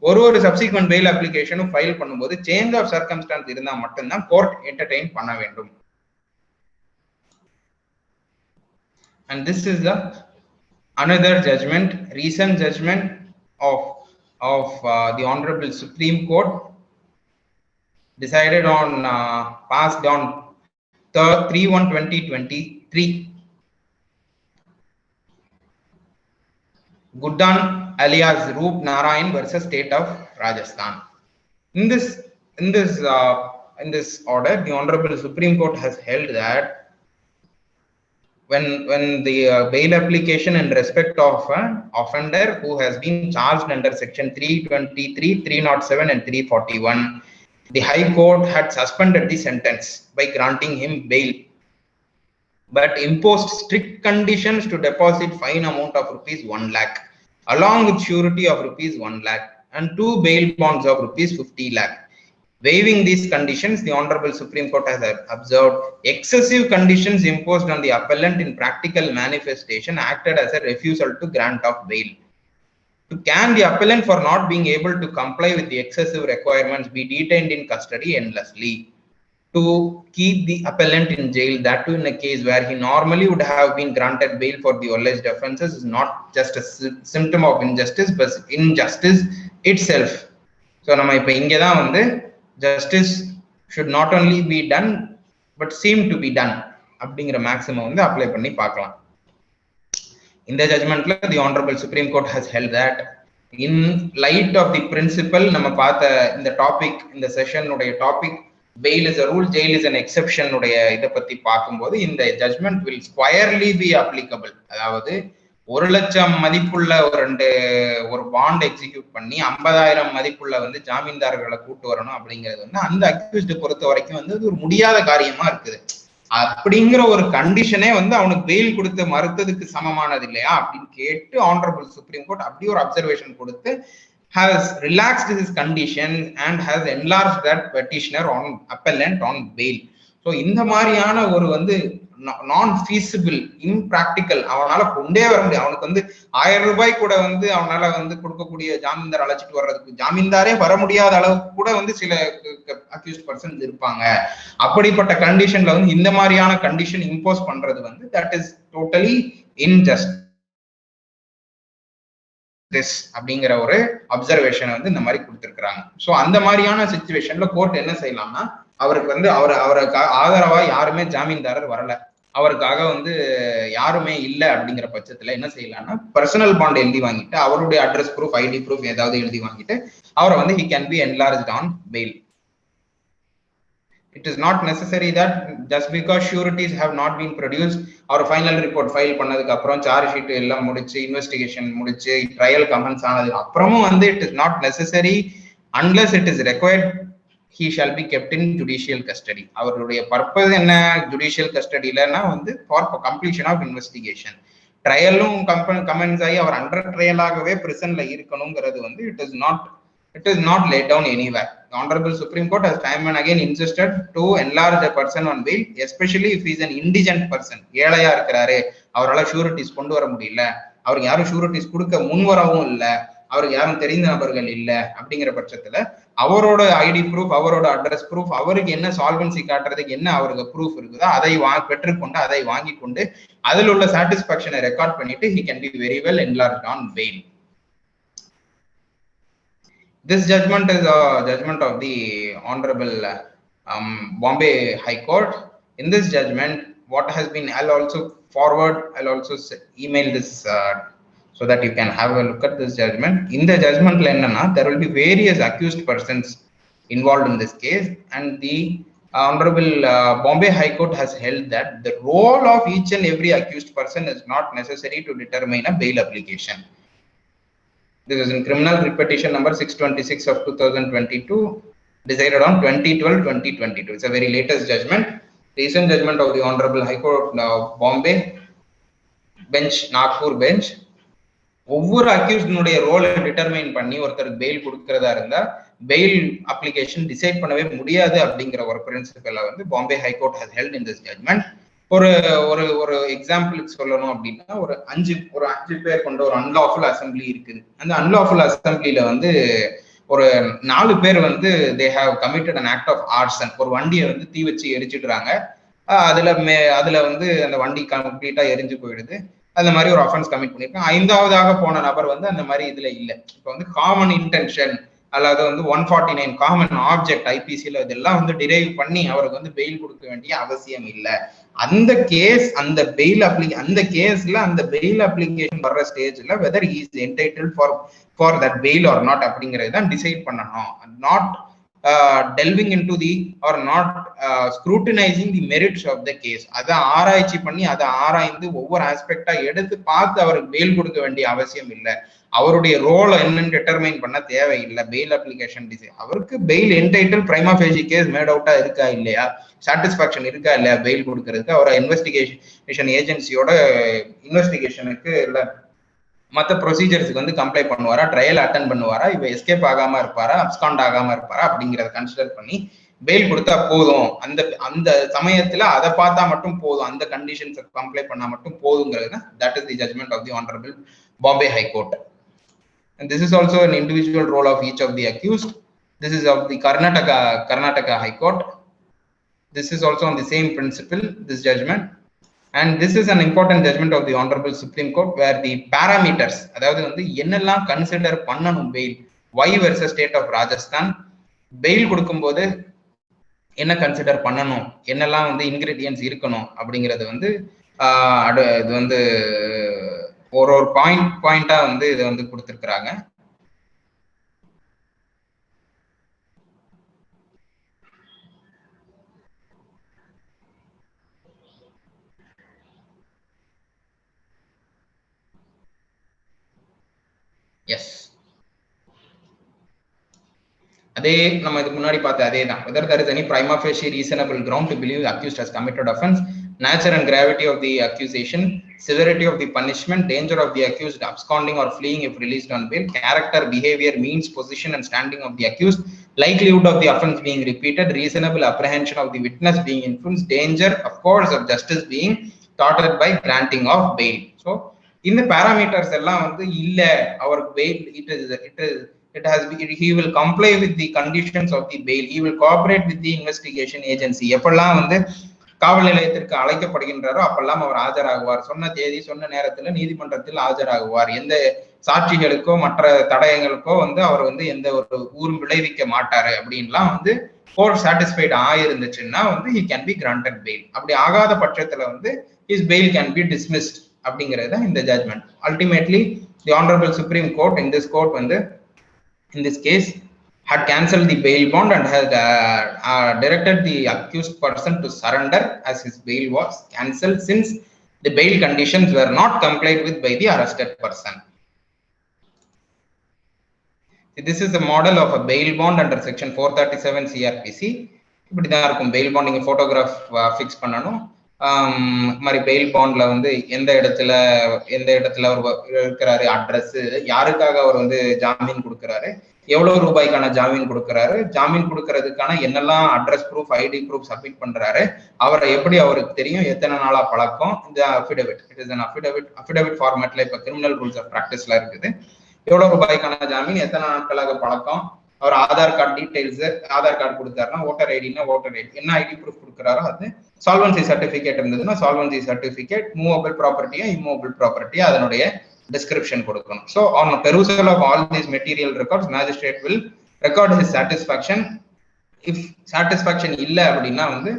ஒரு subsequent bail application file பண்ணும்போது change of circumstance இருந்தா மட்டும்தான் court entertain பண்ண வேண்டும். And this is the another judgment, recent judgment of the honorable supreme court, decided on passed on 3/1/2023. Guddan alias Roop Narayan versus State of Rajasthan. In this order, the honorable supreme court has held that when the bail application in respect of an offender who has been charged under section 323, 307 and 341, the High Court had suspended the sentence by granting him bail, but imposed strict conditions to deposit fine amount of rupees 1 lakh, along with surety of rupees 1 lakh and 2 bail bonds of rupees 50 lakh. Waiving these conditions, the Honorable Supreme Court has observed excessive conditions imposed on the appellant in practical manifestation acted as a refusal to grant of bail. To can the appellant for not being able to comply with the excessive requirements be detained in custody endlessly? To keep the appellant in jail, that too in a case where he normally would have been granted bail for the alleged offences, is not just a symptom of injustice, but injustice itself. So நம்ம இப்ப இங்க தான் வந்து justice should not only be done but seem to be done அப்படிங்கிற maximum வந்து apply பண்ணி பார்க்கலாம். In the judgment, the Honorable Supreme Court has held that in light of the principle நம்ம பார்த்த இந்த டாபிக், இந்த செஷனுடைய topic bail is a rule, jail is an exception உடைய இதை பத்தி பார்க்கும்போது இந்த judgment will squarely be applicable. அதாவது 1 லட்சம் மதிப்புள்ள ஒரு பாண்ட் எக்ஸிக்யூட் பண்ணி 50,000 மதிப்புள்ள வந்து ஜாமீன்தாரர்களை கூட்டு வரணும் அப்படிங்கிறது வந்து அந்த அக்யூஸ்ட் பொறுத்த வரைக்கும் வந்து அது ஒரு முடியாத காரியமா இருக்குது. அப்படிங்கிற ஒரு கண்டிஷனே வந்து அவனுக்கு பெயில் கொடுத்து மறுத்ததுக்கு சமமானது இல்லையா அப்படின்னு கேட்டு ஆனரபிள் சுப்ரீம் கோர்ட் அப்படி ஒரு அப்சர்வேஷன் கொடுத்து has relaxed his condition and has enlarged that petitioner on appellant on bail. So இந்த மாதிரியான ஒரு வந்து நான் feasible, impractical, அவனால கொண்டே வர முடியும். அவனுக்கு வந்து 1000 ரூபாய் கூட வந்து அவனால வந்து கொடுக்கக்கூடிய ஜாமீன்தார் அழைச்சிட்டு வர்றதுக்கு ஜாமீன்தாரே வர முடியாத அளவுக்கு கூட வந்து சில அக்யூஸ்ட் பர்சன்ஸ் இருப்பாங்க. அப்படிப்பட்ட கண்டிஷன்ல வந்து இந்த மாதிரியான கண்டிஷன் இம்போஸ் பண்றது வந்து தட் இஸ் டோட்டலி இன்ஜஸ்ட் அப்படிங்கிற ஒரு அப்சர்வேஷன் வந்து இந்த மாதிரி கொடுத்திருக்கிறாங்க. சோ அந்த மாதிரியான சிச்சுவேஷன்ல கோர்ட் என்ன செய்யலாம்னா, அவருக்கு வந்து அவருக்கு ஆதரவா யாருமே ஜாமீன்தாரர் வரல, அவருக்காக வந்து யாருமே இல்லை அப்படிங்கிற பட்சத்துல என்ன செய்யலாம்னா, பர்சனல் பாண்ட் எழுதி வாங்கிட்டு அவருடைய அட்ரஸ் ப்ரூஃப், ஐடி ப்ரூஃப் ஏதாவது எழுதி வாங்கிட்டு அவரை வந்து he can be enlarged on bail. It is not necessary that just because sureties have not been produced or final report file பண்ணதுக்கு அப்புறம் சார்ஜ் ஷீட் எல்லாம் முடிச்சு இன்வெஸ்டிகேஷன் முடிச்சு ட்ரையல் கமெண்ட்ஸ் ஆனதுக்கு அப்புறமும் வந்து it is not necessary unless it is required he shall be kept in judicial custody. அவருடைய purpose என்ன ஜுடிஷியல் கஸ்டடிலன்னா வந்து ஃபார் கம்ப்ளீஷன் ஆஃப் இன்வெஸ்டிகேஷன், ட்ரையலும் கமெண்ட்ஸ் ஆகி அவர் அண்டர் ட்ரையலாகவே பிரிசன்ல இருக்கணுங்கிறது வந்து it is not laid down anywhere. The Honorable Supreme Court has time and again insisted to enlarge a person on bail, especially if he is an indigent person. ஏழையா இருக்கிறாரு, அவரால் sureties கொண்டு வர முடியல, அவருக்கு யாரும் ஷூரிட்டிஸ் கொடுக்க முன்வரவும் இல்லை, அவருக்கு யாரும் தெரிந்த நபர்கள் இல்லை அப்படிங்கிற பட்சத்துல அவரோட ஐடி ப்ரூஃப், அவரோட அட்ரஸ் ப்ரூஃப், அவருக்கு என்ன சால்வன்சி காட்டுறதுக்கு என்ன அவருக்கு ப்ரூஃப் இருக்குதோ அதை பெற்றுக்கொண்டு அதை வாங்கி கொண்டு அதில் உள்ள சாட்டிஸ்பாக்சனை ரெக்கார்ட் பண்ணிட்டு he can be very well enlarged on bail. This judgment is a judgment of the Honorable Bombay High Court. In this judgment, what has been, I'll also email this so that you can have a look at this judgment. In the judgment, there will be various accused persons involved in this case, and the Honorable Bombay High Court has held that the role of each and every accused person is not necessary to determine a bail application. This is in criminal repetition number 626 of 2022, decided on 2012-2022. It's a very latest judgment. Recent judgment of the Honorable High Court Bombay bench, Nagpur bench. ஒவ்வொரு அக்யூஸ்டுடைய ரோலை determine பண்ணி ஒருத்தருக்கு fail கொடுக்கறதா இருந்தா fail application decide பண்ணவே முடியாது அப்படிங்கிற ஒரு பிரின்சிபலை வந்து Bombay high court has held in this judgement. ஒரு எக்ஸாம்பிளுக்கு சொல்லணும் அப்படின்னா, ஒரு அஞ்சு பேர் கொண்ட ஒரு அன்லாஃபுல் அசம்பிளி இருக்குது. அந்த அன்லாஃபுல் அசம்பிளில வந்து ஒரு 4 பேர் வந்து they have committed an act of arson. ஒரு வண்டியை வந்து தீ வச்சு எரிச்சிடுறாங்க. அதுல வந்து அந்த வண்டி கம்ப்ளீட்டா எரிஞ்சு போயிடுது. அந்த மாதிரி ஒரு அஃபென்ஸ் கமிட் பண்ணிருக்காங்க. 5ஆவதாக போன நபர் வந்து அந்த மாதிரி இதுல இல்லை. இப்போ வந்து காமன் இன்டென்ஷன் அல்லாத வந்து 149 காமன் ஆப்ஜெக்ட் ஐபிசில இதெல்லாம் வந்து டிரைவ் பண்ணி அவருக்கு வந்து பெயில் கொடுக்க வேண்டிய அவசியம் இல்லை. அந்த கேஸ் அந்த பெயில் அப்ளிகேஷன் வர்ற ஸ்டேஜ்ல whether he is entitled for that bail or not அப்படிங்கறது தான் டிசைட் பண்ணணும். Not delving into the or not scrutinizing the merits of the case. அதை ஆராய்ச்சி பண்ணி அதை ஆராய்ந்து ஒவ்வொரு ஆஸ்பெக்டா எடுத்து பார்த்து அவருக்கு பெயில் கொடுக்க வேண்டிய அவசியம் இல்லை. அவருடைய ரோலை என்னன்னு டிட்டர்மைன் பண்ண தேவையில்லை. பெயில் அப்ளிகேஷன் டிசைன் அவருக்கு bail entitle prima facie case made அவுட்டா இருக்கா இல்லையா, சாட்டிஸ்பாக்சன் இருக்கா இல்லையா பெயில் கொடுக்கறதுக்கு, அவரை இன்வெஸ்டிகேஷன் ஏஜென்சியோட இன்வெஸ்டிகேஷனுக்கு இல்லை மற்ற ப்ரொசீஜர்ஸுக்கு வந்து கம்ப்ளை பண்ணுவாரா, ட்ரையல் அட்டன் பண்ணுவாரா, இவ எஸ்கேப் ஆகாம இருப்பாரா, அப்ஸ்காண்ட் ஆகாம இருப்பாரா அப்படிங்கிறத கன்சிடர் பண்ணி பெயில் கொடுத்தா போதும். அந்த அந்த சமயத்துல அதை பார்த்தா மட்டும் போதும், அந்த கண்டிஷன்ஸ் கம்ப்ளை பண்ணா மட்டும் போதுங்கிறது that is the judgment of the honourable Bombay high court. And this is also an individual role of each of the accused. This is of the Karnataka High Court. This is also on the same principle, this judgment. And this is an important judgment of the Honorable Supreme Court where the parameters, அதாவது வந்து என்னெல்லாம் consider பண்ணணும் bail, Y versus state of Rajasthan, bail கொடுக்கும்போது என்ன consider பண்ணணும், என்னெல்லாம் வந்து ingredients இருக்கணும் அப்படிங்கிறது வந்து இது வந்து ஒரு பாயிண்டா வந்து இதை வந்து கொடுத்துருக்குறாங்க. எஸ், அதே நம்ம இதுக்கு முன்னாடி பார்த்த அதே தான். whether there is any prima facie reasonable ground to believe the accused has committed offense, nature and gravity of the accusation, severity of the punishment, danger of the accused absconding or fleeing if released on bail, character, behavior, means, position and standing of the accused, likelihood of the offense being repeated, reasonable apprehension of the witness being influenced, danger of course of justice being thwarted by granting of bail. So இந்த parameters எல்லாம் வந்து இல்ல, அவர் bail it has he will comply with the conditions of the bail, he will cooperate with the investigation agency. எப்பெல்லாம் வந்து காவல் நிலையத்திற்கு அழைக்கப்படுகின்றாரோ அப்பெல்லாம் அவர் ஆஜராகுவார், சொன்ன தேதி சொன்ன நேரத்துல நீதிமன்றத்தில் ஆஜராகுவார், எந்த சாட்சிகளுக்கோ மற்ற தடயங்களுக்கோ வந்து அவர் வந்து எந்த ஒரு ஊரும் விளைவிக்க மாட்டாரு அப்படின்லாம் வந்து கோர்ட் சாட்டிஸ்ஃபைட் ஆயிருந்துச்சுன்னா வந்து he can be granted bail. அப்படி ஆகாத பட்சத்துல வந்து his bail can be dismissed அப்படிங்கிறது இந்த ஜட்மெண்ட். Ultimately the honourable supreme court in this case had cancelled the bail bond and had directed the accused person to surrender as his bail was cancelled since the bail conditions were not complied with by the arrested person. This is the model of a bail bond under section 437 CRPC. இப்படிதான் இருக்கும் bail bond. நீங்க photograph fix பண்ணணும். மாதிரி fail பாண்ட்ல வந்து எந்த இடத்துல அவர் இருக்கிறாரு, address, யாருக்காக அவர் வந்து ஜாமீன் கொடுக்கிறாரு, எவ்வளவு ரூபாய்க்கான ஜாமீன் கொடுக்கிறாரு, ஜாமீன் கொடுக்கறதுக்கான என்னெல்லாம் address proof, ID proof submit பண்றாரு, அவரை எப்படி அவருக்கு தெரியும், எத்தனை நாளா பழக்கம், இந்த affidavit, it is an affidavit ஃபார்மேட்ல இப்ப கிரிமினல் ரூல்ஸ் ஆஃப் பிராக்டிஸ்ல இருக்குது. எவ்வளவு ரூபாய்க்கான ஜாமீன், எத்தனை நாட்களாக பழக்கம், அவர் Aadhaar card details, Aadhaar card கொடுத்தாருன்னா ஓட்டர் ஐடினா ஓட்டர் ஐடி, என்ன ஐடி ப்ரூஃப் கொடுக்குறாரோ அது, சால்வன்சி சர்டிபிகேட் இருந்ததுன்னா சால்வன்சி சர்டிபிகேட், மூவபிள் ப்ராப்பர்ட்டியா இம்மூவபிள் ப்ராப்பர்ட்டியா அதனுடைய டிஸ்கிரிப்ஷன் கொடுக்கணும். So on perusal of all these material records magistrate will record his satisfaction. If satisfaction இல்லை அப்படின்னா வந்து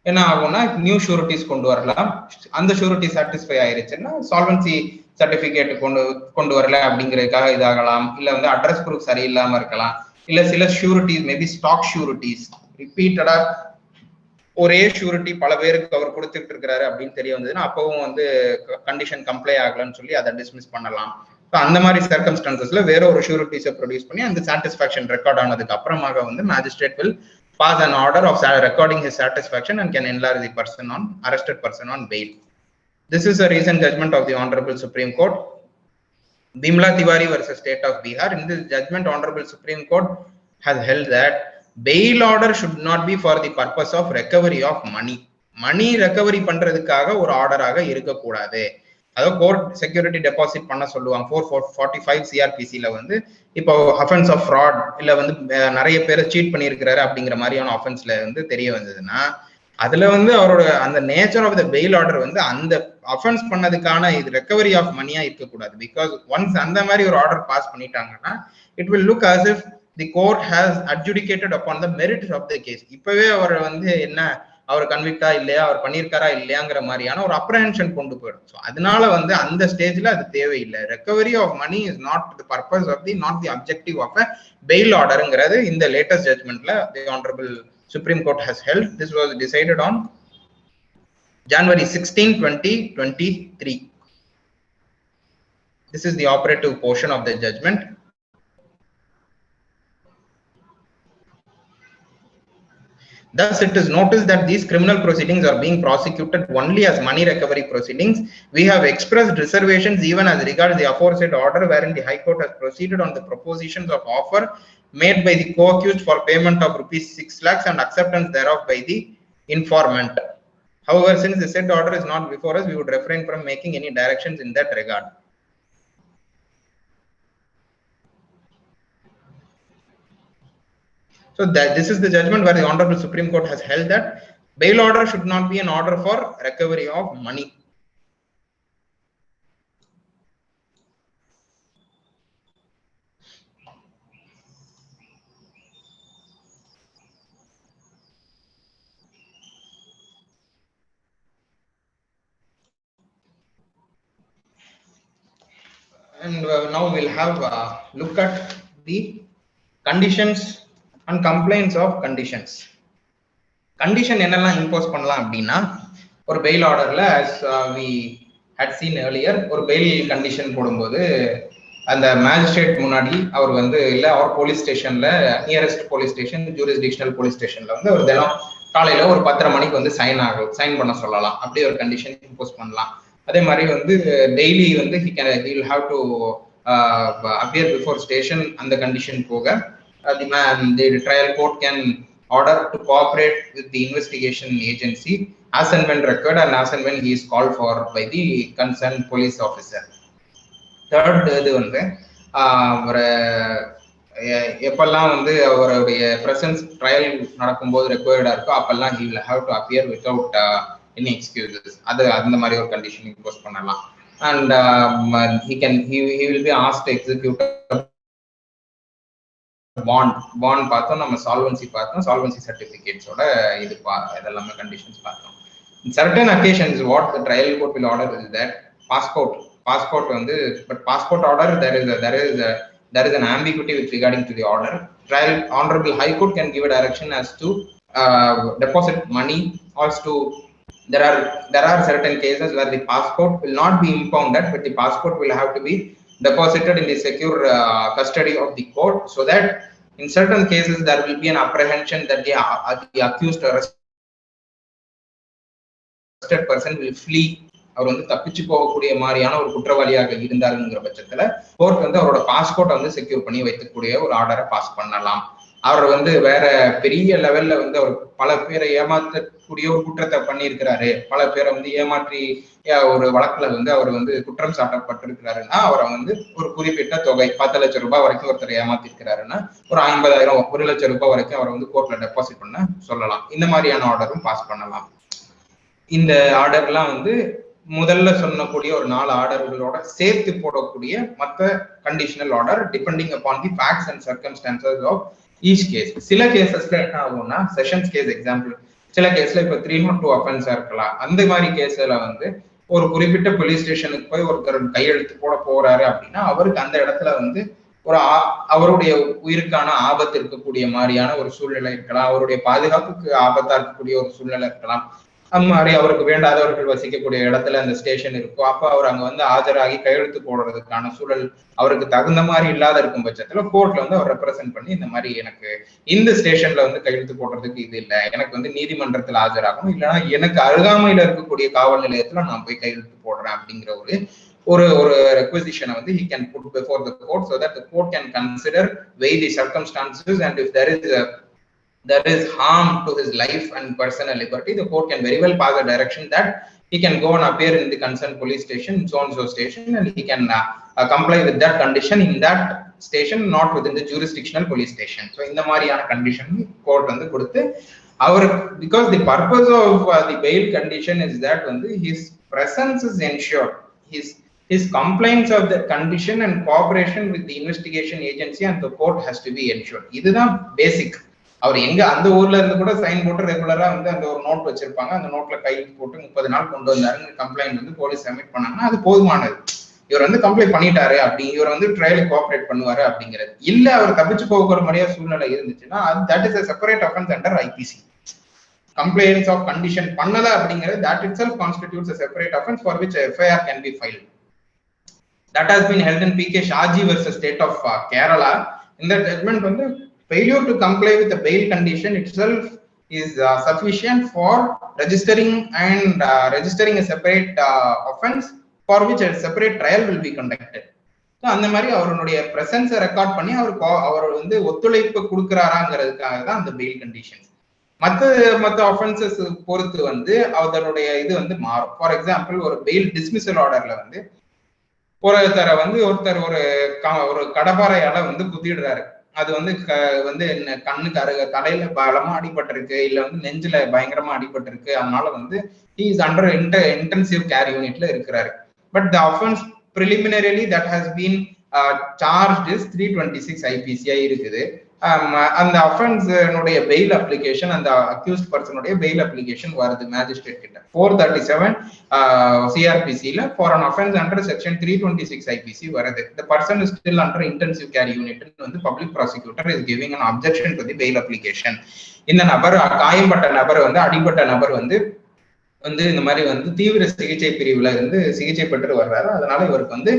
என்ன ஆகும்னா நியூ ஷூரிட்டிஸ் கொண்டு வரலாம். அந்த ஷூரிட்டி சாட்டிஸ்ஃபை ஆயிருச்சுன்னா சால்வன்சி சர்டிபிகேட் கொண்டு வரல அப்படிங்கிறதுக்காக இதாகலாம். இல்லை வந்து அட்ரஸ் ப்ரூஃப் சரியில்லாம இருக்கலாம். இல்ல சில ஷூரிட்டிஸ் மேபி ஸ்டாக் ஷூரிட்டிஸ் ரிப்பீட்டடா ஒரே ஷூரிட்டி பல பேருக்கு அவர் கொடுத்துட்டு இருக்கிறாரு அப்படின்னு தெரிய வந்ததுன்னா அப்பவும் வந்து கண்டிஷன் கம்ப்ளை ஆகலன்னு சொல்லி அதை டிஸ்மிஸ் பண்ணலாம். அந்த மாதிரி சர்க்கம்ஸ்டான்சஸ்ல வேற ஒரு ஷூரிட்டிஸை ப்ரொடியூஸ் பண்ணி அந்த சாட்டிஸ்ஃபேக்ஷன் ரெக்கார்ட் ஆனதுக்கு அப்புறமாக வந்து magistrate will pass an order of recording his satisfaction and can enlarge the arrested person on bail. This is a recent judgment of the Honorable Supreme Court, Bimla Tiwari versus State of Bihar. In this judgment, Honorable Supreme Court has held that bail order should not be for the purpose of recovery of money. Money recovery பண்றதுக்காக ஒரு ஆர்டராக இருக்கக்கூடாது. அதாவது court security deposit பண்ண சொல்லுவாங்க 445 சிஆர்பிசில வந்து இப்போ offence of fraud இல்ல வந்து நிறைய பேரை சீட் பண்ணியிருக்கிறாரு அப்படிங்கிற மாதிரியான அஃபென்ஸ்ல வந்து தெரிய வந்ததுன்னா அதுல வந்து அவரோட அந்த nature of the bail order வந்து அந்த அஃபென்ஸ் பண்ணதுக்கான இது ரெக்கவரி ஆஃப் மணியா இருக்கக்கூடாது. பிகாஸ் ஒன்ஸ் அந்த மாதிரி ஒரு ஆர்டர் பாஸ் பண்ணிட்டாங்கன்னா it will look as if the court has adjudicated upon the merits of the case. இப்பவே அவர் வந்து என்ன அவர் கன்விக்டா இல்லையா அவர் பண்ணியிருக்காரா இல்லையாங்கிற மாதிரியான ஒரு அப்ரஹென்ஷன் கொண்டு போயிடும். ஸோ அதனால வந்து அந்த ஸ்டேஜ்ல அது தேவையில்லை. Recovery of money is not the purpose of the not the objective of a bail ஆர்டருங்கிறது இந்த லேட்டஸ்ட் ஜட்மெண்ட்ல the honourable Supreme Court has held. This was decided on January 16, 2023. This is the operative portion of the judgment. Thus, it is noticed that these criminal proceedings are being prosecuted only as money recovery proceedings. We have expressed reservations even as regards the aforesaid order, wherein the High Court has proceeded on the propositions of offer made by the co-accused for payment of rupees 6 lakhs and acceptance thereof by the informant. However, since the said order is not before us, we would refrain from making any directions in that regard. So this is the judgment where the Honorable Supreme Court has held that bail order should not be an order for recovery of money. And now we'll have a look at the conditions and complaints of conditions. Condition என்னெல்லாம் impose பண்ணலாம் அப்படின்னா ஒரு bail orderல as we had seen earlier ஒரு bail condition போடும்போது அந்த magistrate முன்னாடி அவர் வந்து இல்ல அவர் போலீஸ் ஸ்டேஷன்ல nearest police station jurisdictional police ஸ்டேஷன்ல வந்து ஒரு தினம் காலையில ஒரு 10:30 மணிக்கு வந்து சைன் பண்ண சொல்லலாம். அப்படி ஒரு கண்டிஷன் இம்போஸ் பண்ணலாம். அதே மாதிரி வந்து டெய்லி வந்து he will have to appear before station அந்த கண்டிஷன் போக the trial court can order to cooperate with the investigation agency as and when required and as and when he is called for by the concerned police officer. Third இது வந்து ஒரு எப்பெல்லாம் வந்து அவருடைய presence trial நடக்கும்போது ரெக்வயர்டா இருக்கோ அப்பெல்லாம் he will have to appear without any excuses. அது அந்த மாதிரி ஒரு கண்டிஷன் இம்போஸ் பண்ணலாம். And he will be asked to execute bond பார்த்தோம், நம்ம சால்வன்சி பார்த்தோம், சால்வன்சி சர்டிபிகேட்ஸோட இது இதெல்லாமே கண்டிஷன்ஸ் பார்த்தோம். In certain occasions what the trial court will order is that passport வந்து but passport order there is an ambiguity with regarding to the order. Trial Honorable High Court can give a direction as to deposit money, also there are certain cases where the passport will not be impounded but the passport will have to be deposited in the secure custody of the court, so that in certain cases there will be an apprehension that the accused or arrested person will flee. அவர் வந்து தப்பிச்சு போகக்கூடிய மாதிரியான ஒரு குற்றவாளியாக இருந்தாருங்கிற பட்சத்துல court வந்து அவரோட passport வந்து செக்யூர் பண்ணி வைக்கக்கூடிய ஒரு ஆர்டரை பாஸ் பண்ணலாம். அவர் வந்து வேற பெரிய லெவல்ல வந்து அவர் பல பேரை ஏமாற்றக்கூடிய ஒரு குற்றத்தை பண்ணியிருக்கிறாரு, பல பேரை வந்து ஏமாற்றி ஒரு வழக்குல வந்து அவர் வந்து குற்றம் சாட்டப்பட்டிருக்கிறாருன்னா அவரை வந்து ஒரு குறிப்பிட்ட தொகை 10 லட்சம் ரூபாய் வரைக்கும் ஒருத்தர் ஏமாத்திருக்கிறாருன்னா ஒரு 50,000 1 லட்சம் ரூபாய் வரைக்கும் அவரை வந்து கோர்ட்ல டெபாசிட் பண்ண சொல்லலாம். இந்த மாதிரியான ஆர்டரும் பாஸ் பண்ணலாம். இந்த ஆர்டர்லாம் வந்து முதல்ல சொன்னக்கூடிய ஒரு 4 ஆர்டர்களோட சேர்த்து போடக்கூடிய மற்ற conditional order depending upon the facts and circumstances of each case. சில கேசஸ்ல என்ன ஆகும்னா செஷன்ஸ் கேஸ் எக்ஸாம்பிள், சில கேஸ்ல இப்ப 302 அஃபென்ஸா இருக்கலாம். அந்த மாதிரி கேஸ்ல வந்து ஒரு குறிப்பிட்ட போலீஸ் ஸ்டேஷனுக்கு போய் ஒருத்தர் கையெழுத்து போட போறாரு அப்படின்னா அவருக்கு அந்த இடத்துல வந்து ஒரு அவருடைய உயிருக்கான ஆபத்து இருக்கக்கூடிய மாதிரியான ஒரு சூழ்நிலை இருக்கலாம், அவருடைய பாதுகாப்புக்கு ஆபத்தா இருக்கக்கூடிய ஒரு சூழ்நிலை இருக்கலாம். அந்த மாதிரி அவருக்கு வேண்டாதவர்கள் வசிக்கக்கூடிய இடத்துல அந்த ஸ்டேஷன் இருக்கும். அப்ப அவர் அங்க வந்து ஆஜராகி கையெழுத்து போடுறதுக்கான சூழல் அவருக்கு தகுந்த மாதிரி இல்லாத இருக்கும் பட்சத்துல கோர்ட்ல வந்து அவர் ரெப்ரசென்ட் பண்ணி இந்த மாதிரி எனக்கு இந்த ஸ்டேஷன்ல வந்து கையெழுத்து போடுறதுக்கு இது இல்லை, எனக்கு வந்து நீதிமன்றத்துல ஆஜராகணும், இல்லைன்னா எனக்கு அருகாமையில இருக்கக்கூடிய காவல் நிலையத்துல நான் போய் கையெழுத்து போடுறேன் அப்படிங்கிற ஒரு requisition வந்து he can put before the court so that the court can consider, weigh the circumstances, and if there is harm to his life and personal liberty, the court can very well pass a direction that he can go and appear in the concerned police station, so and so station, and he can comply with that condition in that station, not within the jurisdictional police station. So in the mariana condition court வந்து கொடுத்து அவர், because the purpose of the bail condition is that வந்து his presence is ensured, his compliance of the condition and cooperation with the investigation agency and the court has to be ensured. இதுதான் basic. அவர் எங்க அந்த ஊர்ல இருந்து கூட sign போட்டு ரெகுலரா வந்து அந்த ஒரு நோட் வச்சிருப்பாங்க, அந்த நோட்ல கையெழுத்து போட்டு 30 நாள் கொண்டு வந்தாருன்னு கம்ப்ளைண்ட் வந்து போலீஸ் சப்மிட் பண்ணாங்கன்னா அது போதுமானது. இவர் வந்து கம்ப்ளைண்ட் பண்ணிட்டாரு அப்படி, இவர் வந்து ட்ரையலுக்கு கோஆபரேட் பண்ணுவாரு அப்படிங்கிறது. இல்ல அவர் தப்பிச்சு போகிற மாதிரியா சூழ்நிலை இருந்துச்சுன்னா that is a separate offense under IPC. Compliance of condition பண்ணல அப்படிங்கிறது that itself constitutes a separate offense for which FIR can be filed. That has been held in PK Shaji versus State of Kerala. In that judgment, வந்து failure to comply with the bail condition itself is sufficient for registering a separate offense for which a separate trial will be conducted. So அந்த மாதிரி அவருடைய பிரசன்ஸை record பண்ணி அவர் வந்து ஒத்துழைப்பு கொடுக்கிறாராங்கிறதுக்காக தான் அந்த fail conditions. மற்ற ஆஃபென்சஸ் பொறுத்து வந்து அவருடைய இது வந்து மாறும். ஃபார் எக்ஸாம்பிள், ஒரு பெயில் டிஸ்மிசல் ஆர்டர்ல வந்து ஒருத்தர் ஒரு கடப்பாறையால வந்து குத்திடுறாரு. அது வந்து கண்ணுக்கு தலையில பலமா அடிபட்டிருக்கு, இல்ல வந்து நெஞ்சில பயங்கரமா அடிபட்டிருக்கு. அதனால வந்து he is under intensive care unitல இருக்கிறாரு. But the offense preliminarily that has been charged is 326 IPC இருக்குது. அந்த அஃபென்ஸனுடைய பெயில் அப்ளிகேஷன், அந்த அக்யூஸ்ட் பர்சனுடைய பெயில் அப்ளிகேஷன் வருது மேஜிஸ்ட்ரேட் கிட்ட. 437 CRPCல for an offense under section 326 IPC வருது. The person is still under intensive care unit. வந்து public prosecutor is giving an objection to the bail application. இந்த நபர், காயம்பட்ட நபர் வந்து, அடிப்பட்ட நபர் வந்து இந்த மாதிரி வந்து தீவிர சிகிச்சை பிரிவுல இருந்து சிகிச்சை பெற்று வர்றாரு. அதனால இவருக்கு வந்து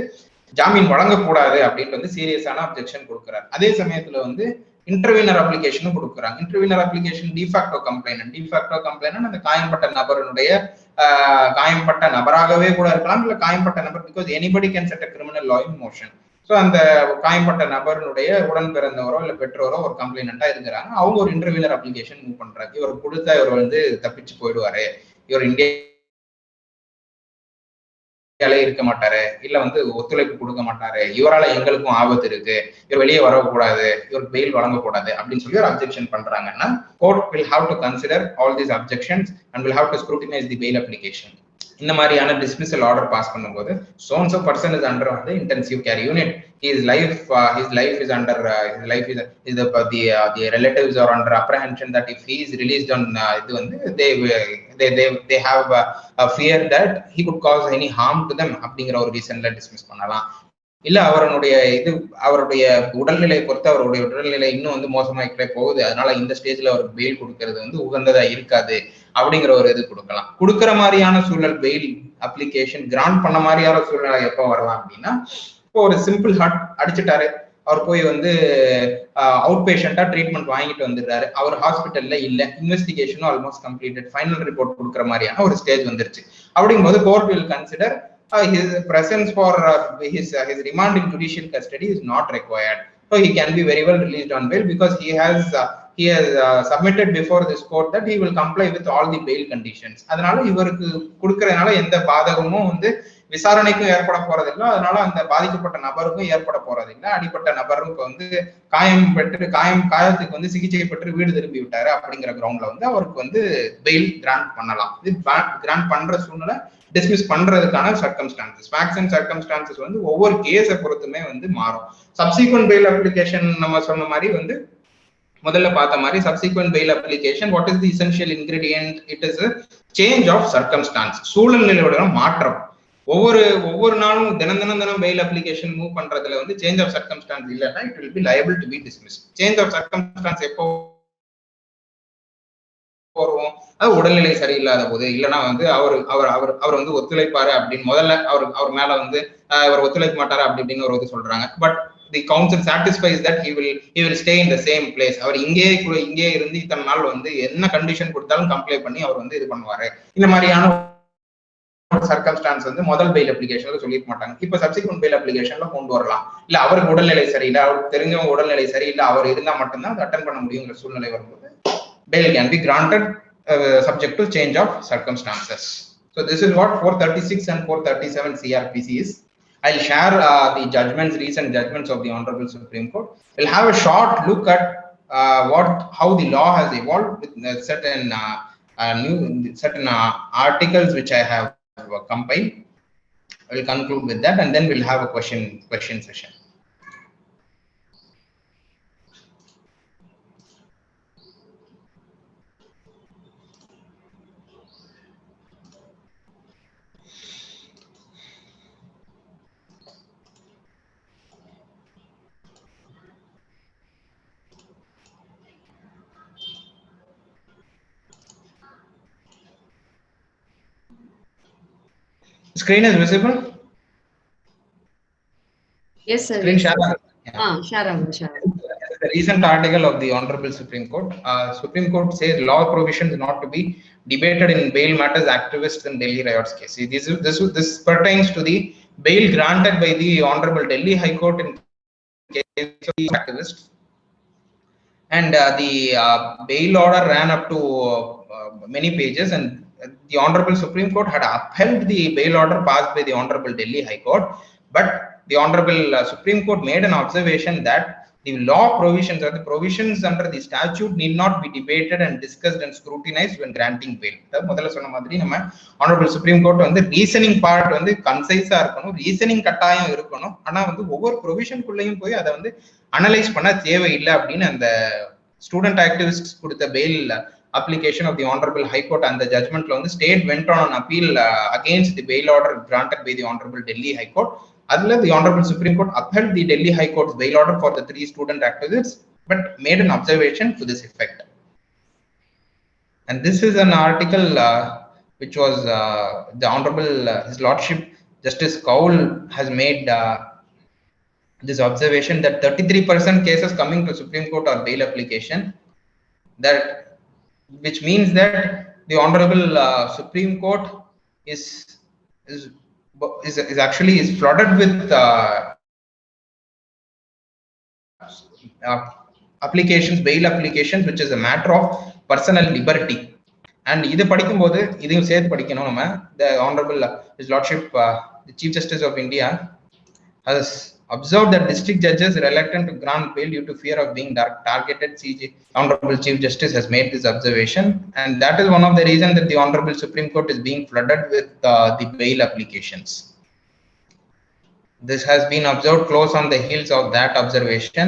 ஜாமீன் வழங்கக்கூடாது அப்படின்ட்டு வந்து சீரியஸான அப்ஜெக்ஷன் கொடுக்குறாரு. அதே சமயத்துல வந்து இன்டர்வீனர் அப்ளிகேஷனும் கொடுக்குறாங்க. இன்டர்வீனர் அப்ளிகேஷன் டிஃபாக்டோ கம்ப்ளைண்ட் அந்த காயம்பட்ட நபராகவே கூட இருக்கலாம், இல்ல காயம்பட்ட நபர், because anybody can set a criminal law in motion. So அந்த காயம்பட்ட நபருடைய உடன் பிறந்தவரோ இல்ல பெற்றோரோ ஒரு கம்ப்ளைண்டா இருக்கிறாங்க. அவங்க ஒரு இன்டர்வீனர் அப்ளிகேஷன் மூவ் பண்றாங்க. இவர் கொடுத்தா இவர் வந்து தப்பிச்சு போயிடுவாரு, இவர் இந்தியாலே இருக்க மாட்டாரு, இல்ல வந்து ஒத்துழைப்பு கொடுக்க மாட்டாரு, இவரால எங்களுக்கும் ஆபத்து இருக்கு, இவர் வெளியே வரக்கூடாது, இவருக்கு பெயில் வழங்கக்கூடாது அப்படின்னு சொல்லி ஒரு அப்ஜெக்ஷன் பண்றாங்கன்னா, court will have to consider all these objections and will have to scrutinize the bail application. இந்த மாதிரியான டிஸ்மிசல் ஆர்டர் பாஸ் பண்ணும்போது so and so person is under the intensive care unit, his life is under the relatives are under apprehension that if he is released on இது வந்து they have a fear that he could cause any harm to them அப்படிங்கிற ஒரு ரீசன்ல dismiss பண்ணலாம். இல்ல அவருடைய உடல்நிலை பொறுத்து அவருடைய உடல்நிலை இன்னும் வந்து மோசமாயிட்டே போகுது, அதனால இந்த ஸ்டேஜ்ல அவர் பெயில் கொடுக்கறது வந்து உகந்ததா இருக்காது அப்படிங்கிற ஒரு இது கொடுக்குற மாதிரியான சூழல், பெயில் அப்ளிகேஷன் கிராண்ட் பண்ண மாதிரியான சூழ்நிலை எப்போ வரலாம் அப்படின்னா, இப்போ ஒரு சிம்பிள் ஹார்ட் அடிச்சுட்டாரு, அவர் போய் வந்து அவுட் பேஷண்டா ட்ரீட்மெண்ட் வாங்கிட்டு வந்துடுறாரு, அவர் ஹாஸ்பிட்டல்ல இல்ல, இன்வெஸ்டிகேஷனும் ஆல்மோஸ்ட் கம்ப்ளீட்டட், ஃபைனல் ரிப்போர்ட் கொடுக்குற மாதிரியான ஒரு ஸ்டேஜ் வந்துருச்சு. அப்படிங்கும்போது court will consider his presence for his remand in judicial custody is not required. So he can be very well released on bail because he has submitted before this court that he will comply with all the bail conditions. அதனால இவருக்கு கொடுக்கறதுனால எந்த பாதகமும் வந்து விசாரணைக்கும் ஏற்பட போறதில்லை, அதனால அந்த பாதிக்கப்பட்ட நபருக்கும் ஏற்பட போறதில்லை. அடிப்பட்ட நபருக்கு வந்து காயத்துக்கு வந்து சிகிச்சை பெற்று வீடு திரும்பி விட்டாரு அப்படிங்கிற கிரவுண்ட்ல வந்து அவருக்கு வந்து பெயில் கிராண்ட் பண்ணலாம். இது கிராண்ட் பண்ற சூழ்நிலை, டிஸ்மிஸ் பண்றதுக்கான சர்க்கம்ஸ்டான்சஸ், ஃபேக்ட்ஸ் அண்ட் சர்க்கம்ஸ்டான்சஸ் வந்து ஒவ்வொரு கேஸை பொறுத்துமே வந்து மாறும். சப்சிக்வெண்ட் பெயில் அப்ளிகேஷன் நம்ம சொன்ன மாதிரி வந்து முதல்ல பார்த்த மாதிரி subsequent bail application, what is the essential ingredient? இட் இஸ் a change of circumstance, சூழ்நிலையோட மாற்றம். ஒவ்வொரு நாளும் தினம் பெயில் அப்ளிகேஷன் மூவ் பண்றதுல வந்து சேஞ்ச் ஆஃப் சர்க்கம்ஸ்டான்ஸ் இல்லைன்னா it will be liable to be dismissed. Change of circumstance எப்போ போறோம்? அது உடல்நிலை சரியில்லாத போது, இல்லைன்னா வந்து அவர் வந்து ஒத்துழைப்பாரு அப்படின்னு முதல்ல அவர் மேல வந்து அவர் ஒத்துழைக்க மாட்டாரு அப்படின்னு ஒரு இது சொல்றாங்க. But the council satisfies that he will stay in the same place. அவர் இங்கே இருந்து இத்தனை நாள் வந்து என்ன கண்டிஷன் கொடுத்தாலும் கம்ப்ளை பண்ணி அவர் வந்து இது பண்ணுவாரு. இந்த மாதிரியான சர்க்கம்ஸ்டான்ஸ் வந்து முதல் பெயில் அப்ளிகேஷன்ல சொல்லிக்க மாட்டாங்க. இப்ப சப்சிக்வெண்ட் பெயில் அப்ளிகேஷன்ல கொண்டு வரலாம். இல்ல அவருக்கு உடல்நிலை சரியில்லை, அவருக்கு தெரிஞ்சவங்க உடல்நிலை சரியில்லை, அவர் இருந்தா மட்டும்தான் அதை அட்டன் பண்ண முடியுங்கிற சூழ்நிலை வரும்போது bail can be granted subject to change of circumstances. So this is what 436 and 437 CRPC is. I'll share the recent judgments of the Honorable Supreme Court. We'll have a short look at how the law has evolved with certain articles which I have compiled. I will conclude with that, and then we'll have a question session. screen is visible? Yes, sir. Screen Yes, share. sir. Yeah. Share. The recent article of the Honorable Supreme Court. Supreme Court says law provisions not to be debated in bail matters activists in Delhi riots case. See, this pertains to the bail granted by the Honorable Delhi High Court in case of the activists. And the bail order ran up to many pages, and the Honorable Supreme Court had upheld the bail order passed by the Honorable Delhi High Court, but the Honorable Supreme Court made an observation that the law provisions or the provisions under the statute need not be debated and discussed and scrutinized when granting bail. முதல்ல சொன்ன மாதிரி நம்ம Honorable Supreme Court வந்து reasoning part வந்து கன்சைஸா இருக்கணும், reasoning கட்டாயம் இருக்கணும், ஆனா வந்து ஒவ்வொரு ப்ரொவிஷனுக்குள்ளேயும் போய் அதை வந்து அனலைஸ் பண்ண தேவையில்லை அப்படின்னு அந்த ஸ்டூடெண்ட் ஆக்டிவிஸ்ட் கொடுத்த fail application of the Honorable High Court and the judgment on the state went on an appeal against the bail order granted by the Honorable Delhi High Court. Adla the Honorable Supreme Court upheld the Delhi High Court's bail order for the 3 student activists, but made an observation to this effect. And this is an article which was the Honorable His Lordship Justice Kaul has made this observation that 33% cases coming to Supreme Court are bail application, that which means that the Honorable Supreme Court is actually flooded with applications, bail applications, which is a matter of personal liberty. And idu padikumbodhu idhum சேர்த்து படிக்கணும் நம்ம. The Honorable His Lordship the Chief Justice of India has observed that district judges are reluctant to grant bail due to fear of being targeted. Honorable Chief Justice has made this observation, and that is one of the reasons that the Honorable Supreme Court is being flooded with the bail applications. This has been observed close on the heels of that observation,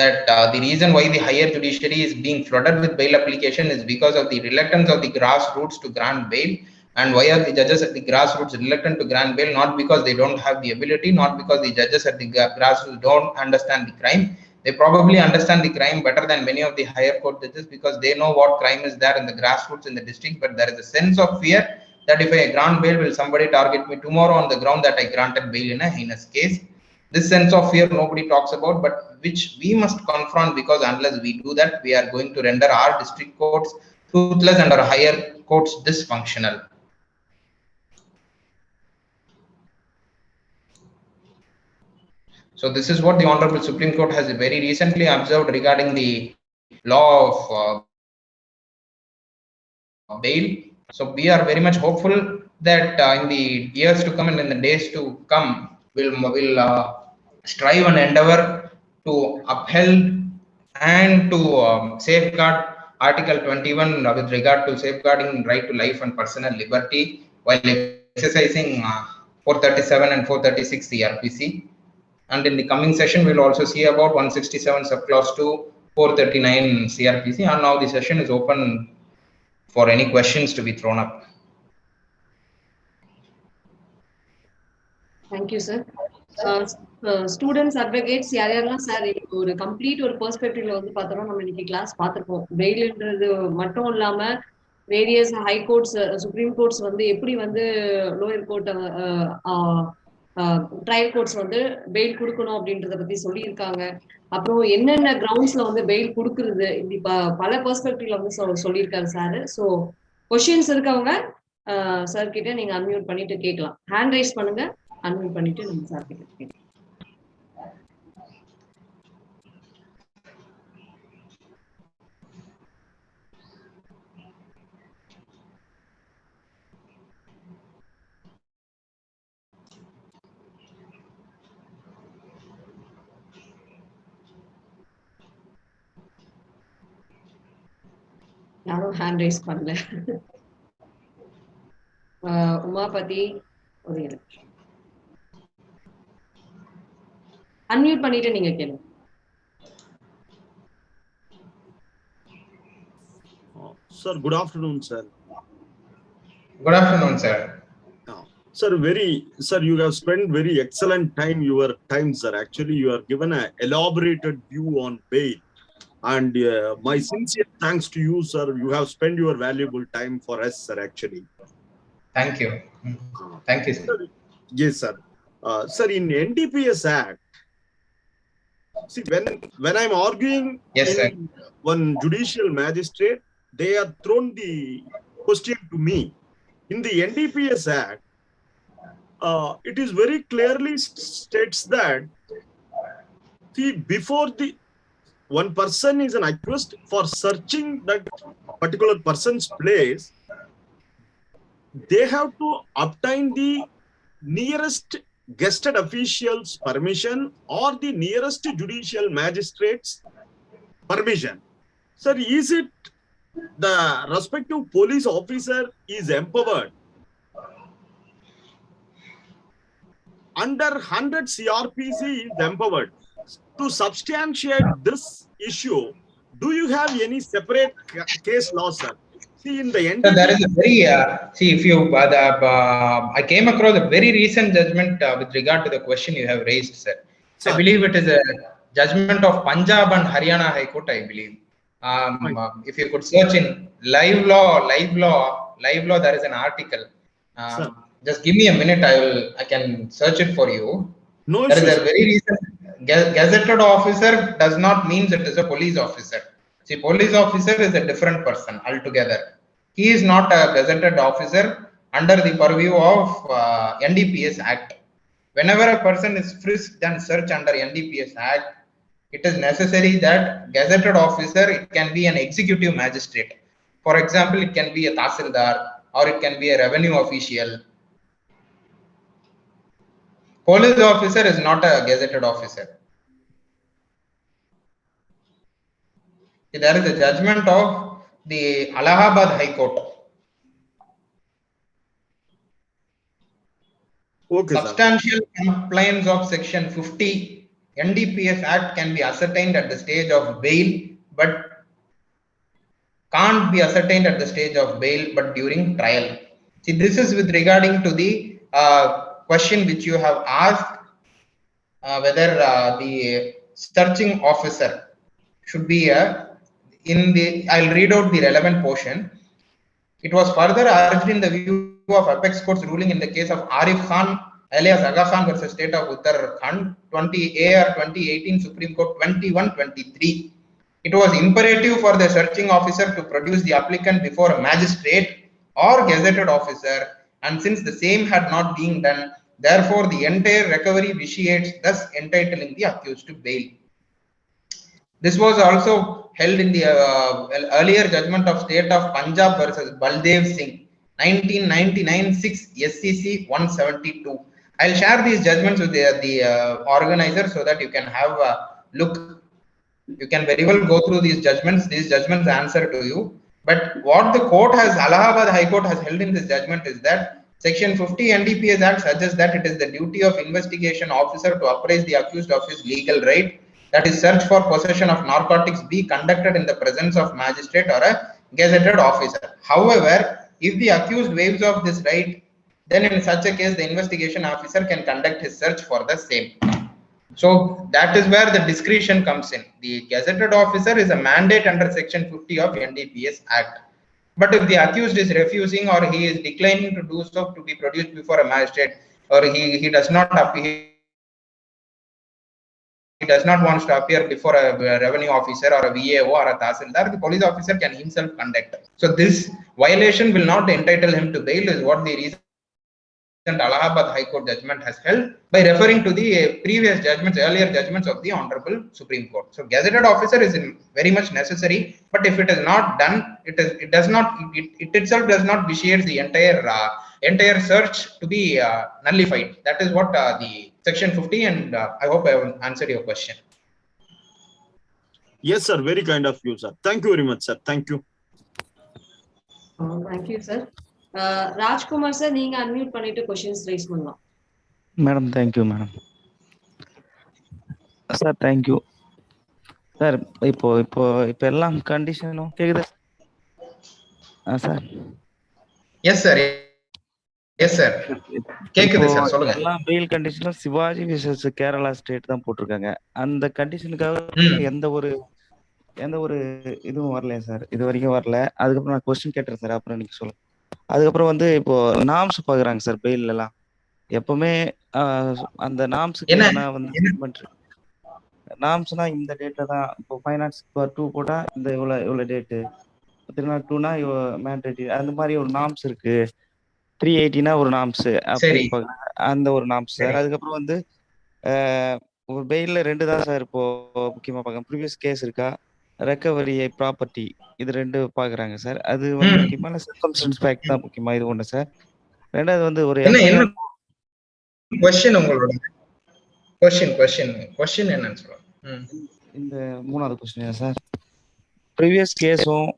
that the reason why the higher judiciary is being flooded with bail application is because of the reluctance of the grassroots to grant bail. And why are the judges at the grassroots reluctant to grant bail? Not because they don't have the ability, not because the judges at the grassroots don't understand the crime. They probably understand the crime better than many of the higher court judges, because they know what crime is there in the grassroots in the district. But there is a sense of fear that if I grant bail, will somebody target me tomorrow on the ground that I granted bail in a heinous case? This sense of fear nobody talks about, but which we must confront, because unless we do that, we are going to render our district courts toothless and our higher courts dysfunctional. So this is what the Honorable Supreme Court has very recently observed regarding the law of bail. So we are very much hopeful that in the years to come and in the days to come, we'll strive and endeavor to uphold and to safeguard Article 21 with regard to safeguarding right to life and personal liberty while exercising 437 and 436 CRPC. And in the coming session, we'll also see about 167 subclause 2, 439 CRPC. And now the session is open for any questions to be thrown up. Thank you, sir. Students, advocates, யாரெல்லாம் sir ஒரு complete ஒரு பெர்ஸ்பெக்டிவ்ல வந்து பார்த்தோம்னா நம்ம இன்னைக்கு class பார்த்துருப்போம். பெயில்ன்றது மட்டும் இல்லாம various high courts, supreme courts வந்து எப்படி வந்து லோயர் கோர்ட் ட்ரையல் கோர்ட்ஸ் வந்து பெயில் கொடுக்கணும் அப்படின்றத பத்தி சொல்லியிருக்காங்க. அப்புறம் என்னென்ன கிரவுண்ட்ஸ்ல வந்து பெயில் கொடுக்குறது, இப்படி பல பெர்ஸ்பெக்டிவ்ல வந்து சொல்லியிருக்காரு சார். ஸோ கொஸ்டின்ஸ் இருக்கவங்க சார் கிட்ட நீங்க அன்மியூட் பண்ணிட்டு கேட்கலாம். ஹேண்ட் ரைஸ் பண்ணுங்க, அன்மியூட் பண்ணிட்டு நம்ம சார் கிட்ட கேட்கலாம். யாரும் ஹேண்ட் ரைஸ் பண்ணல. உமாபதி ஒரு அன்மியூட் பண்ணிட்டு நீங்க கேளுங்க. Sir, good afternoon, sir. Good afternoon, sir. Sir, you have spent very excellent your time, sir. Actually, you are given an elaborated view on bail. And my sincere thanks to you, sir. You have spent your valuable time for us, sir, actually. Thank you. Thank you, sir. Yes, sir. Sir, in NDPS Act, see, when I'm arguing Yes, in sir. one judicial magistrate, they have thrown the question to me. In the NDPS Act, it is very clearly states that, see, before the one person is an accused, for searching that particular person's place, they have to obtain the nearest gazetted official's permission or the nearest judicial magistrate's permission. Sir, is it the respective police officer is empowered under 100 CRPC is empowered to substantiate this issue? Do you have any separate case law, sir? See, in the So NDP, there is a very see if you I came across a very recent judgment with regard to the question you have raised, sir. sir. I believe it is a judgment of Punjab and Haryana High Court, I believe. If you could search in live law, there is an article. Just give me a minute. I can search it for you. No there issues. is a very recent gazetted officer does not mean it is a police officer. See, police officer is a different person altogether. He is not a gazetted officer under the purview of NDPS Act. Whenever a person is frisked and searched under NDPS Act, it is necessary that gazetted officer, it can be an executive magistrate. For example, it can be a tahsildar or it can be a revenue official. Police officer is not a gazetted officer. There is a judgment of the Allahabad High Court. Okay, substantial compliance of section 50 NDPS Act can be ascertained at the stage of bail, but can't be ascertained at the stage of bail but during trial. See, this is with regarding to the question which you have asked, whether the searching officer should be I'll read out the relevant portion. It was further urged in the view of Apex Court's ruling in the case of Arif Khan alias Aga Khan versus State of Uttarakhand 20 AR 2018 Supreme Court 2123. It was imperative for the searching officer to produce the applicant before a magistrate or gazetted officer, and since the same had not been done, therefore the entire recovery vitiates, thus entitling the accused to bail. This was also held in the earlier judgment of State of Punjab versus Baldev Singh 1999 6 SCC 172. I'll share these judgments with the organizer so that you can have a look. You can very well go through these judgments. These judgments answer to you. But what the court has, Allahabad High Court has held in this judgment is that Section 50 NDPS Act suggests that it is the duty of investigation officer to apprise the accused of his legal right, that is search for possession of narcotics, be conducted in the presence of magistrate or a gazetted officer. However, if the accused waives off this right, then in such a case the investigation officer can conduct his search for the same. So that is where the discretion comes in. The gazetted officer is a mandate under Section 50 of NDPS Act. But if the accused is refusing or he is declining to do so, to be produced before a magistrate, or he does not appear, he does not want to appear before a revenue officer or a VAO or a tahsildar, the police officer can himself conduct. So this violation will not entitle him to bail, is what the reason Allahabad High Court judgment has held by referring to the previous judgments, earlier judgments of the Honorable Supreme Court. So gazetted officer is very much necessary, but if it is not done, it itself does not vitiate the entire search to be nullified. That is what the Section 50, and I hope I have answered your question. Yes, sir. Very kind of you, sir. Thank you very much, sir. Thank you. Thank you, sir. Rajkumar sir, நீங்க unmute பண்ணிட்டு questions raise பண்ணலாம். Madam, thank you, madam. Sir, thank you. Sir, இப்போ எல்லாம் கண்டிஷனும் கேக்குதா sir? Yes sir. Yes sir. கேக்குது sir, சொல்லுங்க. எல்லா பெயில் கண்டிஷனும் சிவாஜி விசஸ் கேரளா ஸ்டேட் தான் போட்டிருக்காங்க. அந்த கண்டிஷனுக்காக எந்த ஒரு இதுவும் வரலையா சார்? இது வரைக்கும் வரல. அதுக்கப்புறம் நான் क्वेश्चन கேட்டேன் சார், அப்புறம் நீங்க சொல்லுங்க. அதுக்கப்புறம் வந்து இப்போ நார்ம்ஸ் பாக்குறாங்க சார் பெயில் எல்லாம். எப்பவுமே அந்த நார்ம்ஸுக்கு என்ன எதனா வந்து செக்மெண்ட் நார்ம்ஸ்னா இந்த டேட்ல தான். இப்போ ஃபைனான்ஸ் 2 போட்டா இந்த இவ்வளவு டேட்டு, 302னா மேண்டேட்டரி, அந்த மாதிரி ஒரு நார்ம்ஸ் இருக்கு. 380னா ஒரு நார்ம்ஸ் சரி அப்படின்னு பாக்குறாங்க. அந்த ஒரு நார்ம்ஸ் சரி சார். அதுக்கப்புறம் வந்து ஒரு பெயில்ல 2 தான் சார் இப்போ முக்கியமா பார்க்கணும். ப்ரீவியஸ் கேஸ் இருக்கா, ரெக்கவரி ப்ராப்பர்ட்டி, இது 2 பார்க்குறாங்க சார். அது வந்து ம் முக்கியமா, இல்ல சர்க்கம்ஸ்டன்ஸ் ஃபேக்ட் தான் முக்கியமா, இது ஒண்ணு சார். 2வது வந்து ஒரு என்ன என்ன எஃப்ஐஆர். கொஸ்டின் உங்களோட கொஸ்டின் என்னன்னு சொல்லுங்க. இந்த 3வது கொஸ்டின் சார், ப்ரீவியஸ் கேஸும்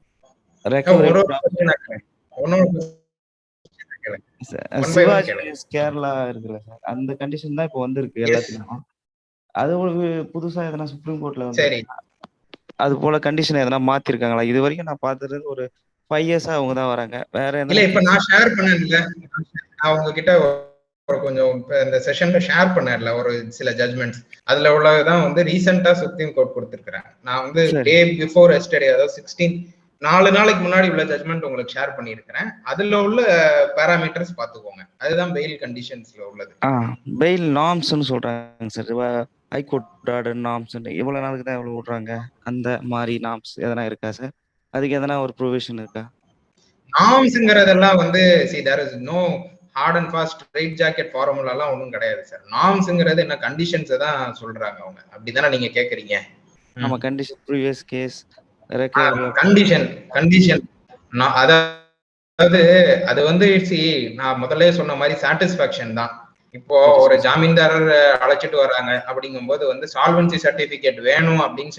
ஒரு ரெக்கவரி ஒரு question ஆ கேளுங்க. ஒன்னொரு question கேளுங்க. ஒன் பை ஒன் சிவாஜி கேளுங்க. கேரளா இருக்குல்ல சார், அந்த கண்டிஷன் தான் இப்போ வந்திருக்கு எஸ் எல்லாத்துலயும். அது உங்களுக்கு புதுசா எதனா சுப்ரீம் கோர்ட்ல வந்து சரி. அது போல கண்டிஷன் எதனா மாத்திருக்காங்களா? இது வரைக்கும் நான் பார்த்தது ஒரு 5 இயர்ஸா அவங்க தான் வராங்க. வேற இல்ல எதனா இப்ப கேஸ்? நான் ஷேர் பண்ணேன்ல, நான் உங்ககிட்ட ஒரு கொஞ்சம் இந்த செஷன்ல ஷேர் பண்ணேன்ல ஒரு சில ஜட்மெண்ட்ஸ், அதுல உள்ளதான் வந்து ரீசெண்டா சுப்ரீம் கோர்ட் கொடுத்திருக்கிறேன். நான் வந்து சரி. டே பிஃபோர் எஸ்டர்டே, அதாவது 4 நாளைக்கு முன்னாடி உள்ள ஜட்மெண்ட் உங்களுக்கு ஷேர் பண்ணியிருக்கிறேன். அதுல உள்ள பேராமீட்டர்ஸ் பாத்துக்கோங்க. அதுதான் பெயில் கண்டிஷன்ஸ்ல உள்ளது. பெயில் நார்ம்ஸ்னு சொல்றாங்க சார். ஹைகோர்ட் ஆர்டர் நார்ம்ஸ் இவ்வளவு நாளுக்கு தான் எவ்வளவு விடுறாங்க, அந்த மாதிரி நார்ம்ஸ் எதனா இருக்கா சார்? அதுக்கு எதனா ஒரு ப்ரொவிஷன் இருக்கா? நார்ம்ஸ்ங்கிறதெல்லாம் வந்து there is no hard and fast straitjacket formula எல்லாம் ஒன்றும் கிடையாது சார். நார்ம்ஸ்ங்கிறது என்ன கண்டிஷன்ஸ் தான் சொல்றாங்க அவங்க. அப்படிதானே நீங்க கேக்குறீங்க? ஆமா, condition previous case, recovery of condition condition அதாவது அது வந்து நான் முதல்ல சொன்ன மாதிரி சாட்டிஸ்பாக்சன் தான். இப்போ ஓகே ஒரு சார். ஜாமீன்தாரர் அழைச்சிட்டு வர்றாங்க அப்படிங்கும் போது வந்து சால்வன்சி சர்டிபிகேட் வேணும் அப்படின்னு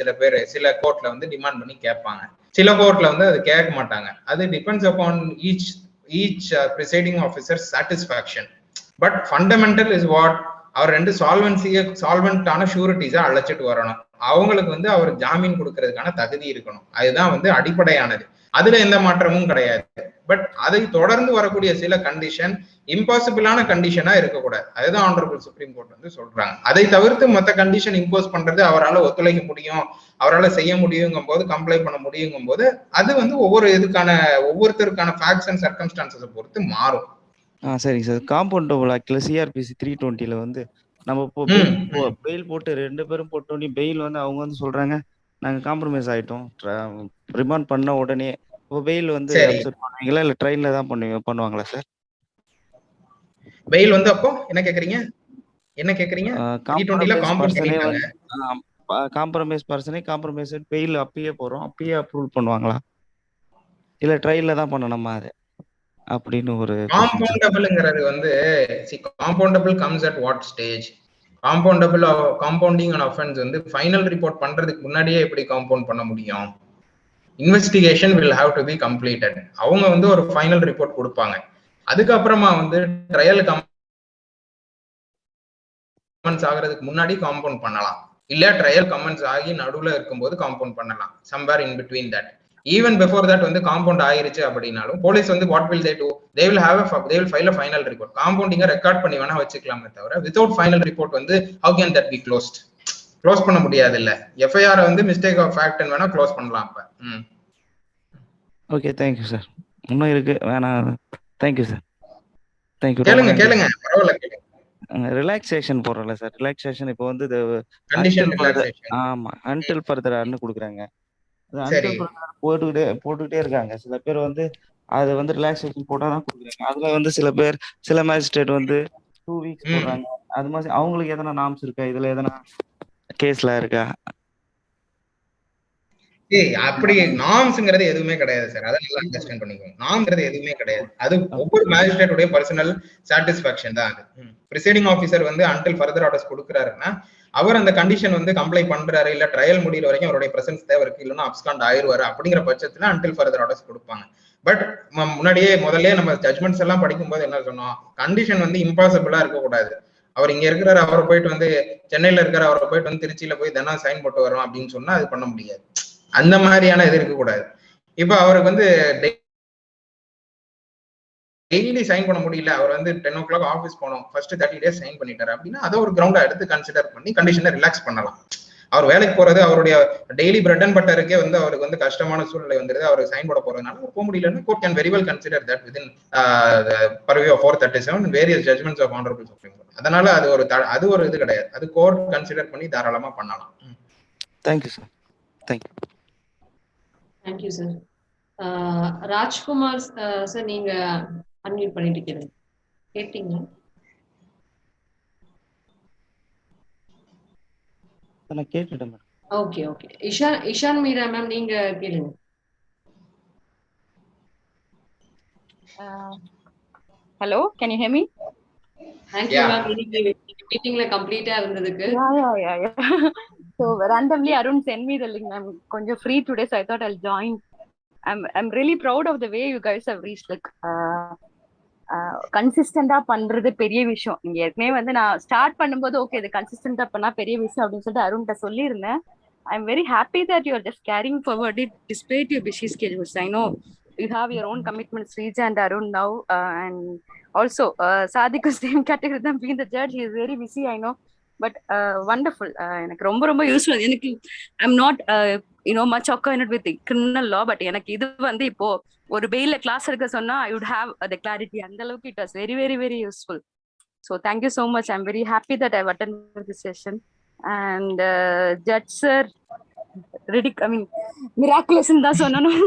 சில கோர்ட்ல வந்து டிமாண்ட் பண்ணி கேட்பாங்க. சில கோர்ட்ல வந்து அது கேட்க மாட்டாங்க. அது depends upon each presiding officer satisfaction. But fundamental is what, அவர் 2 சால்வெண்டான ஷூரிட்டிஸா அழைச்சிட்டு வரணும். அவங்களுக்கு வந்து அவர் ஜாமீன் கொடுக்கறதுக்கான தகுதி இருக்கணும். அதுதான் வந்து அடிப்படையானது. அதுல எந்த மாற்றமும் கிடையாது. பட் அதை தொடர்ந்து வரக்கூடிய சில கண்டிஷன் இம்பாசிபிளான கண்டிஷனா இருக்கக்கூடாது. அதுதான் ஆனரபிள் சுப்ரீம் கோர்ட் வந்து சொல்றாங்க. அதை தவிர்த்து மொத்த கண்டிஷன் இம்போஸ் பண்றது அவரால் ஒத்துழைக்க முடியும், அவரால் செய்ய முடியுங்கும் போது, கம்ப்ளை பண்ண முடியுங்கும் போது, அது வந்து ஒவ்வொருத்தருக்கான ஃபேக்ட்ஸ் அண்ட் சர்க்கம்ஸ்டான்சஸை பொறுத்து மாறும். சரிங்க சார். காம்பவுண்டபிள் ஆக்ட்ல சிஆர்பிசி 320ல வந்து நம்ம இப்போ பெயில் போட்டு 2 பேரும் போட்டோன்னே பெயில் வந்து அவங்க வந்து சொல்றாங்க நாங்க காம்ப்ரமைஸ் ஆயிட்டோம், ரிமாண்ட் பண்ண உடனே. இப்போ பெயில் வந்து அக்செப்ட் பண்ணுவீங்களா, இல்ல ட்ரையல்ல தான் பண்ணுவாங்களா சார்? பெயில் வந்து அப்போ என்ன கேக்குறீங்க? 320ல காம்பவுண்ட் பண்ணிட்டாங்க. காம்ப்ரமைஸ் பர்சனே காம்ப்ரமைஸ் பெயில் அப்பயே போறோம், அப்பயே அப்ரூவல் பண்ணுவாங்களா, இல்ல ட்ரையல்ல தான் பண்ணணுமா அது அப்படின்னு ஒரு காம்பவுண்டபிள்ங்கிறது வந்து compoundable comes at what stage? Compounding and offence வந்து ஃபைனல் ரிப்போர்ட் பண்றதுக்கு முன்னாடியே எப்படி காம்பவுண்ட் பண்ண முடியும்? Investigation will have to be completed. அவங்க வந்து ஒரு ஃபைனல் ரிப்போர்ட் கொடுப்பாங்க. அதுக்கப்புறமா வந்து ட்ரையல் கமெண்ட்ஸ் ஆகிறதுக்கு முன்னாடி காம்பவுண்ட் பண்ணலாம், இல்ல ட்ரையல் கமெண்ட்ஸ் ஆகி நடுவுல இருக்கும்போது காம்பவுண்ட் பண்ணலாம். Somewhere in between that. Even before that வந்து காம்பவுண்ட் ஆயிருச்சு அப்படின்னாலும் போலீஸ் வந்து what will they do, they will file a final report. காம்பவுண்டிங்கை ரெக்கார்ட் பண்ணி வேணா வச்சுக்கலாமே தவிர வித்வுட் ஃபைனல் ரிப்போர்ட் வந்து how can that be closed? Close பண்ண முடியாது. இல்ல எஃப்ஐஆர் வந்து மிஸ்டேக் ஆஃப் ஃபேக்ட் வேணா க்ளோஸ் பண்ணலாம். அப்ப ஓகே, தேங்க்யூ சார். இன்னும் இருக்கு வேணாம். Thank you sir. தேங்க்யூ. கேளுங்க பரவாயில்ல கேளுங்க. ரிலாக்ஸேஷன் போடுறல சார், ரிலாக்ஸேஷன் இப்போ வந்து கண்டிஷன் ரிலாக்ஸேஷன். ஆமா, அன்டில் ஃபர்தர்னு கொடுக்குறாங்க. சரி. அன்டில் ஃபர்தர் போட்டுக்கிட்டே இருக்காங்க. சில பேர் வந்து அது வந்து ரிலாக்ஸேஷன் போட்டா தான் கொடுக்குறாங்க. அதுல வந்து சில மேஜிஸ்ட்ரேட் வந்து 2 வீக்ஸ் போடுறாங்க. அது மாதிரி அவங்களுக்கு எதனா நார்ம்ஸ் இருக்கா, இதுல எதனா கேஸ்ல இருக்கா? அப்படி நார்ம்ஸ்ங்கிறது எதுவுமே கிடையாது சார். அதை நல்லா அண்டர்ஸ்டாண்ட் பண்ணிக்கோங்க. நார்ம்ங்கிறது எதுவுமே கிடையாது. அது ஒவ்வொரு மேஜிஸ்ட்ரேட்டுடைய பர்சனல் சாட்டிஸ்பாக்சன் தான் அது. பிரிசைடிங் ஆஃபீஸர் வந்து அன்டில் ஃபர்தர் ஆர்டர்ஸ் கொடுக்குறாருன்னா அவர் அந்த கண்டிஷன் வந்து கம்ப்ளை பண்றாரு, இல்ல ட்ரையல் முடிகிற வரைக்கும் அவருடைய பிரசன்ஸ் தேவை இருக்கு, இல்லைன்னா அப்ஸ்காண்ட் ஆயிடுவாரு அப்படிங்கிற பட்சத்துல அன்டில் ஃபர்தர் ஆர்டர்ஸ் கொடுப்பாங்க. பட் முதல்ல நம்ம ஜட்மெண்ட்ஸ் எல்லாம் படிக்கும்போது என்ன சொன்னோம், கண்டிஷன் வந்து இம்பாசிபிளா இருக்கக்கூடாது. அவர் இங்க இருக்கிறாரு, அவரை போயிட்டு வந்து சென்னையில இருக்கிற அவரை போயிட்டு வந்து திருச்சியில போய் தினம் சைன் போட்டு வரோம் அப்படின்னு சொன்னா அது பண்ண முடியாது. அந்த மாதிரியான இது இருக்கக்கூடாது. இப்ப அவருக்கு வந்து டெய்லி சைன் பண்ண முடியல, அவர் வந்து 10 o'clock ஆஃபீஸ் போனோம், ஃபர்ஸ்ட் 30 days சைன் பண்ணிட்டாரு அப்படின்னா அதை ஒரு கிரவுண்டா எடுத்து கன்சிடர் பண்ணி கண்டிஷனை ரிலாக்ஸ் பண்ணலாம். அவர் வேலைக்கு போறது அவருடைய டெய்லி பிரெட் அண்ட் பட்டருக்கே வந்து அவருக்கு வந்து கஷ்டமான சூழ்நிலை வந்துருது, அவர் சைன் போட போறதுனால போக முடியலன்னு court can very well consider that within purview of 437 various judgments of honorable supreme court. அதனால அது ஒரு இது கிடையாது, அது கோர்ட் கன்சிடர் பண்ணி தாராளமா பண்ணலாம். Thank you sir. Thank you sir. Rajkumar sir, நீங்க அன்மியூட் பண்ணிட்டு கேட்டீங்களா? நான் கேட்டுட்டேன் madam. Okay okay. Ishan Meera ma'am, நீங்க கேளுங்க. Hello, can you hear me? Thank you ma'am, மீட்டிங்ல கம்ப்ளீட்டா இருந்ததுக்கு. So randomly Arun sent me the link. I'm konja free today, so I thought I'll join. I'm really proud of the way you guys have reached, like கன்சிஸ்டண்டா பண்றது பெரிய விஷயம். நீங்க ஏற்கனவே வந்து நான் ஸ்டார்ட் பண்ணும்போது ஓகே இது கன்சிஸ்டண்டா பண்ணா பெரிய விஷயம் அப்படின்னு சொல்லிட்டு அருண்கிட்ட சொல்லியிருந்தேன். I am very happy that you are just carrying forward it despite your busy schedules. I know you have your own commitments, Rija and Arun now, and also Sadiq is same category than being the judge. He is very busy, I know, but wonderful. எனக்கு ரொம்ப useful. எனக்கு I'm not much acquainted with criminal law, but எனக்கு இது வந்து இப்போ ஒரு பெயில class எடுக்க சொன்னா I would have the clarity. அந்த அளவுக்கு it was very very very useful. So thank you so much. I'm very happy that I've attended this session. And judge sir, miraculous in தான் சொல்லணும்.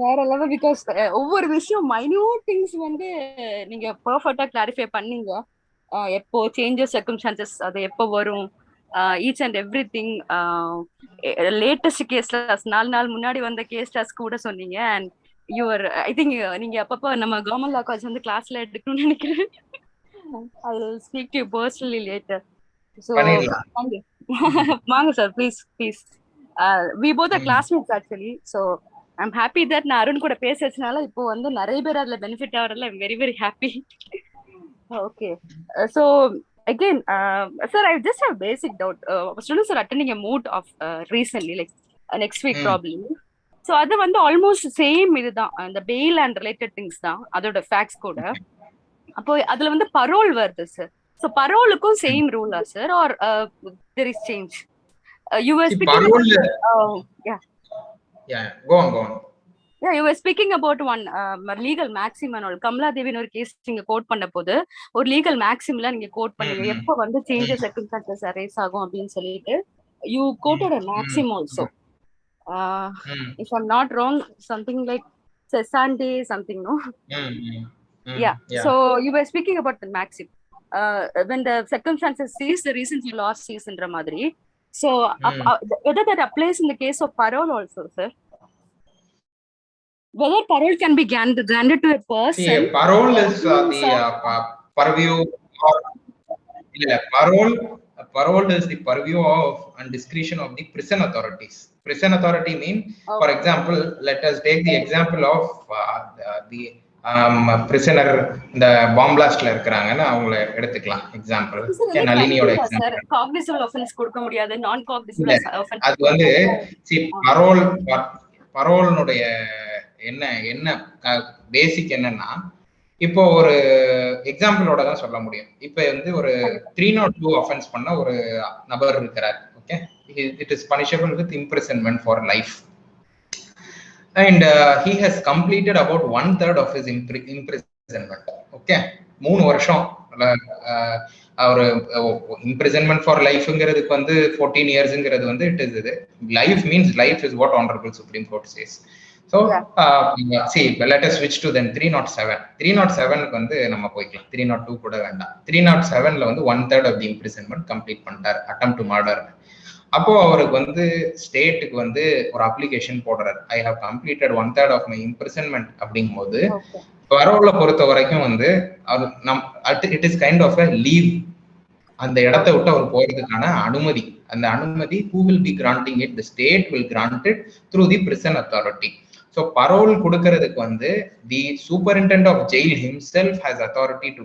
வேற லெவல். பிகாஸ் ஒவ்வொரு விஷயம் minute things வந்து நீங்க பெர்ஃபெக்ட்டா கிளாரிஃபை பண்ணீங்க. எப்போ சேஞ்சஸ் சர்க்கம்ஸ்டான்சஸ் அது எப்போ வரும், each and every thing. Latest கேஸ்ல 4 நாள் முன்னாடி வந்த கேஸ் டாஸ் கூட சொன்னீங்க. அண்ட் யுவர் ஐ திங்க் நீங்க அப்பப்போ நம்ம கவர்மெண்ட் லா காலேஜ் வந்து கிளாஸ்ல எடுக்கணும்னு நினைக்கிறேன். I will speak to you personally later. So வாங்க sir, please. We both are classmates actually. So I'm happy that நான் அருண் கூட பேச வச்சனால இப்போ வந்து நிறைய பேர் அதுல பெனிஃபிட் ஆகிறதுல I'm very very happy. Okay, so again sir, I just have basic doubt. Students are attending a moot of recently, like next week probably. So அது வந்து almost same இதுதான், the bail and related things தான் அதோட facts கூட. அப்போ அதுல வந்து parole வருது sir. So paroleக்கும் same rule ah sir, or there is change? You were speaking go on. Yeah, you were speaking about one legal maxim and all. Kamala Devi ஒரு case நீங்க code பண்ண போது ஒரு லீகல் மேக்ஸிம்ல நீங்க code பண்ணீங்க எப்போ வந்து changes circumstances arise ஆகும் அப்படின்னு சொல்லிட்டு. You quoted a maxim also. If I'm not wrong, something like cessante something, no? Yeah. So you were speaking about the maxim. When the circumstances cease, the reasons you lost cease என்ற மாதிரி. So whether that applies in the case of parole also, sir? Whether parole can be granted to a person? See, parole is the purview of parole is the purview of and discretion of the prison authorities. Prison authority mean, for example, let us take the example of the prisoner இந்த bomb blastல இருக்கறாங்கன்னு அவங்கள எடுத்துக்கலாம் example. நளினியோட example. Cognisable offence கொடுக்க முடியாது, நான் cognisable offence. அது வந்து பரோல்னுடைய என்ன பேசிக் என்னன்னா, இப்போ ஒரு எக்ஸாம்பிளோட தான் சொல்ல முடியும். இப்போ வந்து ஒரு 302 அஃபென்ஸ் பண்ண ஒரு நபர் இருக்கிறார். Okay, it is punishable with imprisonment for life. And he has completed about 1/3 of his imprisonment. Okay, 3 வருஷம் ஒரு imprisonment for lifeங்கிறதுக்கு வந்து 14 yearsங்கிறது வந்து it is இது life means life is what honorable Supreme Court says. So see, let us switch to then 307. 307க்கு வந்து நம்ம போய்க்கலாம், 302 கூட வேண்டாம். 307ல வந்து 1/3 of the imprisonment complete பண்ணிட்டார், attempt to murder. அப்போ அவருக்கு வந்து ஸ்டேட்டுக்கு வந்து ஒரு அப்ளிகேஷன் போடுறாரு, I have completed 1/3 of my imprisonment. அப்படிங்கும்போது பரோல பொறுத்த வரைக்கும் வந்து it is kind of a leave. அந்த இடத்தை விட்டு அவர் போறதுக்கான அனுமதி, அந்த அனுமதி who will be granting it? The state will grant it through the prison authority. So parole கொடுக்கிறதுக்கு வந்து the superintendent of jail himself has authority to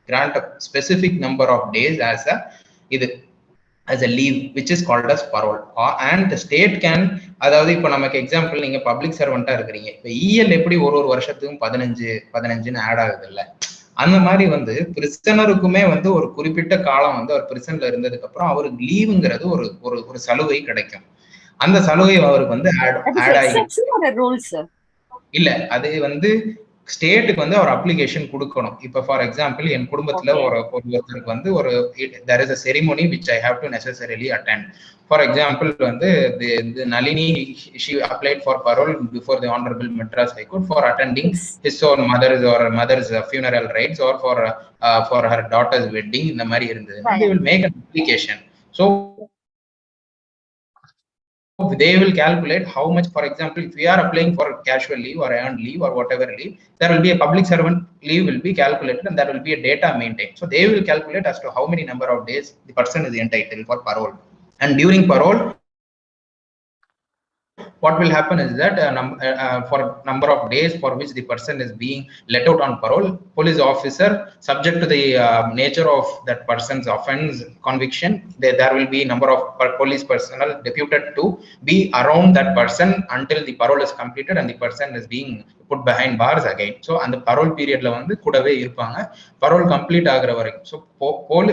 grant a specific number of days as a leave, which is called as parole. And the state can, அதாவது இப்போ நமக்கு example, நீங்க public சர்வெண்டா இருக்கிறீங்க, இப்போ EL எப்படி ஒரு வருஷத்துக்கும் 15 ஆட் ஆகுது இல்ல, அந்த மாதிரி வந்து பிரிசனருக்குமே வந்து ஒரு குறிப்பிட்ட காலம் வந்து அவர் பிரிசன்ல இருந்ததுக்கு அப்புறம் அவருக்கு லீவுங்கிறது ஒரு ஒரு சலுகை கிடைக்கும். அந்த சலுகை அவருக்கு வந்து ஆட் ஆகி இல்ல, அது வந்து ஸ்டேட்டுக்கு வந்து ஒரு அப்ளிகேஷன் கொடுக்கணும். இப்ப ஃபார் எக்ஸாம்பிள் என் குடும்பத்துல ஒருத்தருக்கு வந்து ஒரு there is a ceremony which I have to necessarily attend. For example, வந்து the Nalini, she applied for parole before the Honorable Madras High Court for attending his or mother's funeral rites or for her daughter's wedding. இந்த மாதிரி இருந்தது. They will make an application. So they will calculate how much. For example, if we are applying for casual leave or earned leave or whatever leave, there will be a public servant leave will be calculated and there will be a data maintained. So they will calculate as to how many number of days the person is entitled for parole. And during parole, what will happen is that for number of days for which the person is being let out on parole, police officer, subject to the nature of that person's offense conviction, there will be number of police personnel deputed to be around that person until the parole is completed and the person is being put behind bars again. So அந்த parole periodல வந்து கூடவே இருப்பாங்க parole complete ஆகுற வரைக்கும். So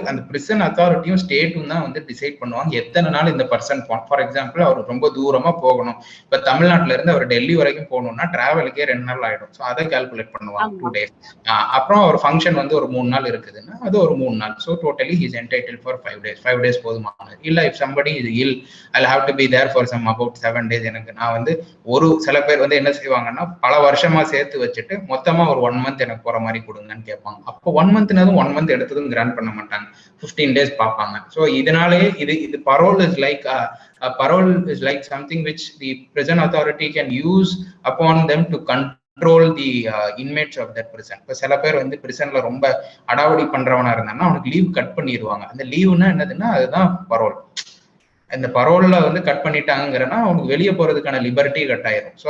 அந்த prison authorityயும் ஸ்டேட்டும் தான் வந்து decide பண்ணுவாங்க எத்தனை நாள் இந்த பர்சன். ஃபார் எக்ஸாம்பிள் அவர் ரொம்ப தூரமா போகணும், இப்ப தமிழ்நாட்டுல இருந்து அவர் டெல்லி வரைக்கும் போகணும்னா டிராவலுக்கே 2 நாள் ஆயிடும். ஸோ அதை கால்குலேட் பண்ணுவாங்க 2 days. அப்புறம் ஒரு ஃபங்க்ஷன் வந்து ஒரு 3 நாள் இருக்குதுன்னா அது ஒரு 3 நாள். So totally he is entitled for 5 days. 5 days போதுமானது. இல்ல if somebody is ill I have to be there for some about 7 days. எனக்கு நான் வந்து சில பேர் வந்து என்ன செய்வாங்கன்னா பல வருஷமா சேர்த்து வச்சுட்டு மொத்தமா ஒரு 1 month எனக்கு போற மாதிரி கொடுங்கன்னு கேட்பாங்க. அப்போ 1 monthனதும் 1 month எடுத்ததும் கிராண்ட் பண்ண மாட்டாங்க, 15 days பார்ப்பாங்க. ஸோ இதனாலே இது parole is like parole is like something which the prison authority can use upon them to control the inmates of that prison. இப்போ சில பேர் வந்து பிரிசன்ல ரொம்ப அடாவடி பண்றவனா இருந்தாங்கன்னா அவனுக்கு லீவ் கட் பண்ணிடுவாங்க. அந்த லீவுனா என்னதுன்னா அதுதான் பரோல். அந்த பரோல்ல வந்து கட் பண்ணிட்டாங்கிறனா அவனுக்கு வெளியே போறதுக்கான லிபர்ட்டி கட் ஆயிரும். ஸோ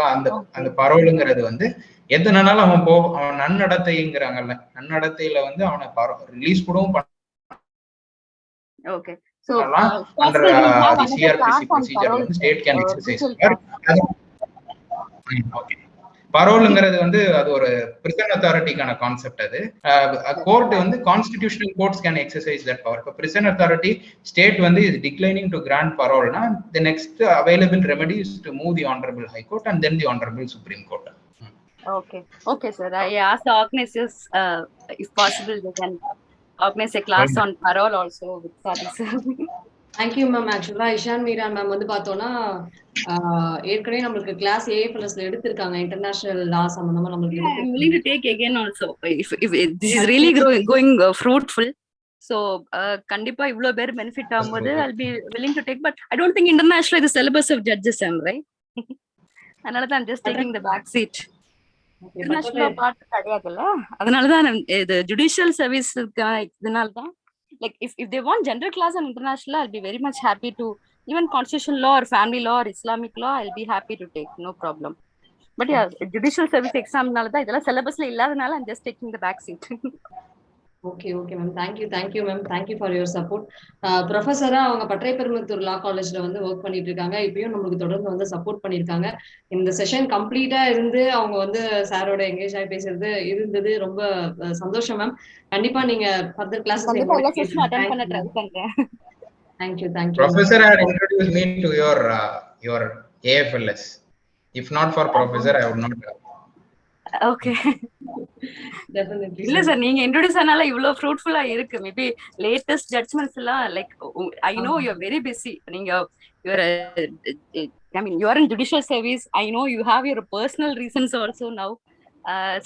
அந்த பரோலுங்கிறது வந்து எதுனாலும் அவன் நன்னடத்தைங்கிறாங்கல்ல, நன்னடத்தையில வந்து அவனை ரிலீஸ் கூடவும் Okay. So under the CRPC procedure வந்து state can exercise. Okay. பரோலுங்கிறது வந்து அது ஒரு பிரிசன் அத்தாரிட்டிக்கான கான்செப்ட். அது கோர்ட் வந்து constitutional courts can exercise that power. இப்போ பிரிசன் அத்தாரிட்டி ஸ்டேட் வந்து இஸ் டிக்ளைனிங் டு கிராண்ட் பரோல்னா the next available remedy is to move the honourable high court and then the honourable supreme court. Okay sir, I asked the organizers if possible they can organize a class on parole also with Sadiq sir. Thank you ma'am. Actually Ishan Meera ma'am வந்து பார்த்தோம்னா ஏற்கனவே நம்மளுக்கு class AFLS-ல எடுத்திருக்காங்க, international லா சம்பந்தமா நம்மளுக்கு. I am willing to take again also if this is really going fruitful. So கண்டிப்பா இவ்ளோ பேர் பெனிஃபிட் ஆகும்போது I'll be willing to take, but I don't think internationally the syllabus of judges am right. அதனால தான் I'm just taking the back seat. International part கிடையாதுல்ல, அதனால தான் இது ஜுடிஷியல் சர்வீஸ்க்கு இதனால தான் like if they want general class on international I'll be very much happy to, even constitutional law or family law or Islamic law I'll be happy to take, no problem. But yeah, judicial service exam nala da idella syllabus la illadanaala I'm just taking the back seat. Okay ma'am, thank you ma'am, thank you for your support. ப்ரொஃபஸரா அவங்க பட்டறைப்பெரும்புத்தூர் லா காலேஜ்ல வந்து work பண்ணிட்டு இருக்காங்க. இப்பயும் நம்மளுக்கு தொடர்ந்து வந்து support பண்ணிருக்காங்க. இந்த செஷன் கம்ப்ளீட்டா இருந்து அவங்க வந்து சாரோட எங்கேஜ் ஆகி பேசுறது இருந்தது ரொம்ப சந்தோஷம் மேம். கண்டிப்பா நீங்க ஃபர்தர் கிளாஸஸ் அட்டெண்ட் பண்ண ட்ரை பண்றேன். Thank you Professor had introduced me to your AFLS. If not for professor I would not have. Okay. Definitely இல்ல சார், நீங்க இன்ட்ரோடியூஸ் ஆனால இவ்வளவு ஃப்ரூட்ஃபுல்லா இருக்கு. மேபி லேட்டஸ்ட் ஜட்ஜ்மெண்ட்ஸ் எல்லாம் like I know you are very busy. நீங்க you are in judicial service. I know you have your personal reasons also now.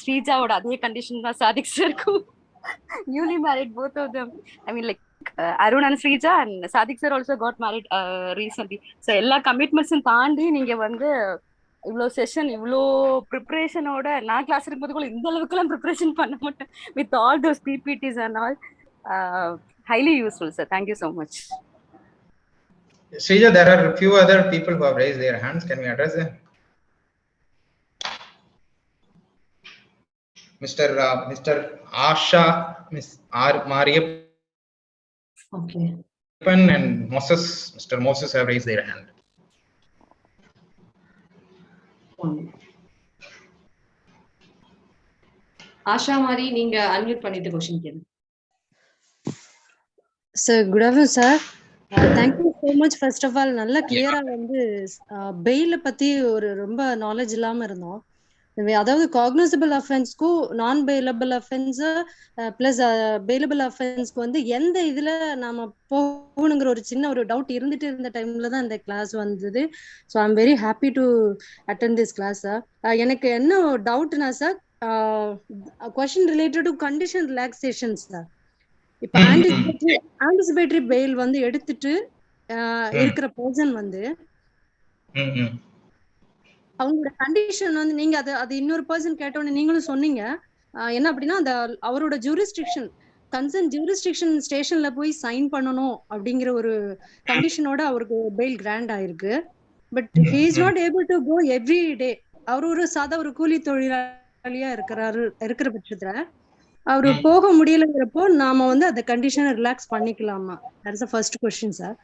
ஸ்ரீஜாவோட அதே condition தான் Sadiq சார்க்கும். Newly married both of them. I mean like Arun and Srija and Sadiq sir also got married recently. So எல்லா கமிட்மெண்ட்ஸும் தாண்டி நீங்க வந்து இவ்வளோ session இவ்வளோ ப்ரிப்பரேஷனோட, நான் class இருக்கும்போது இந்த அளவுக்குலாம் ப்ரிப்பரேஷன் பண்ண மாட்டேன். With all those PPTs and all, highly useful sir. Thank you so much. Srija, there are a few other people who have raised their hands. Can we address them? Mr. Asha, Miss Maria, okay, and Mr. Moses have raised their hand. Asha மாதிரி நீங்க unmute பண்ணிட்டு question கேளுங்க. Sir, good afternoon, sir. Thank you so much. First of all, நல்ல கிளியரா வந்து பெயில பத்தி ஒரு ரொம்ப நாலேஜ் இல்லாம இருந்தோம். அதாவது காக்னிசபிள் அஃபென்ஸ்க்கும் non bailable offence plus bailable அஃபென்ஸ்க்கு வந்து எந்த இதுல நாம போகணுங்கிற ஒரு சின்ன ஒரு டவுட் இருந்துட்டு இருந்த டைம்ல தான் இந்த கிளாஸ் வந்தது. So I am very happy to attend this class sir. எனக்கு என்ன டவுட்னா sir, question related to condition relaxation sir. இப்ப ஆன்டிசிபேட்டரி பெயில் வந்து எடுத்துட்டு இருக்கிற பர்சன் வந்து அவங்களோட கண்டிஷன் வந்து நீங்க அது இன்னொரு பர்சன் கேட்டோன்னு நீங்களும் சொன்னீங்க. என்ன அப்படின்னா அந்த அவரோட ஜூரிஸ்டிக்ஷன் கன்சர்ன் ஜூரிஸ்டிக்ஷன் ஸ்டேஷன்ல போய் சைன் பண்ணணும் அப்படிங்கிற ஒரு கண்டிஷனோட அவருக்கு பெயில் கிராண்ட் ஆயிருக்கு. But he is not able to go every day. அவர் ஒரு சாதா ஒரு கூலி தொழிலாளியா இருக்கிற பட்சத்துல அவரு போக முடியலங்கிறப்போ நாம வந்து அந்த கண்டிஷனை ரிலாக்ஸ் பண்ணிக்கலாமா? That's the first question sir.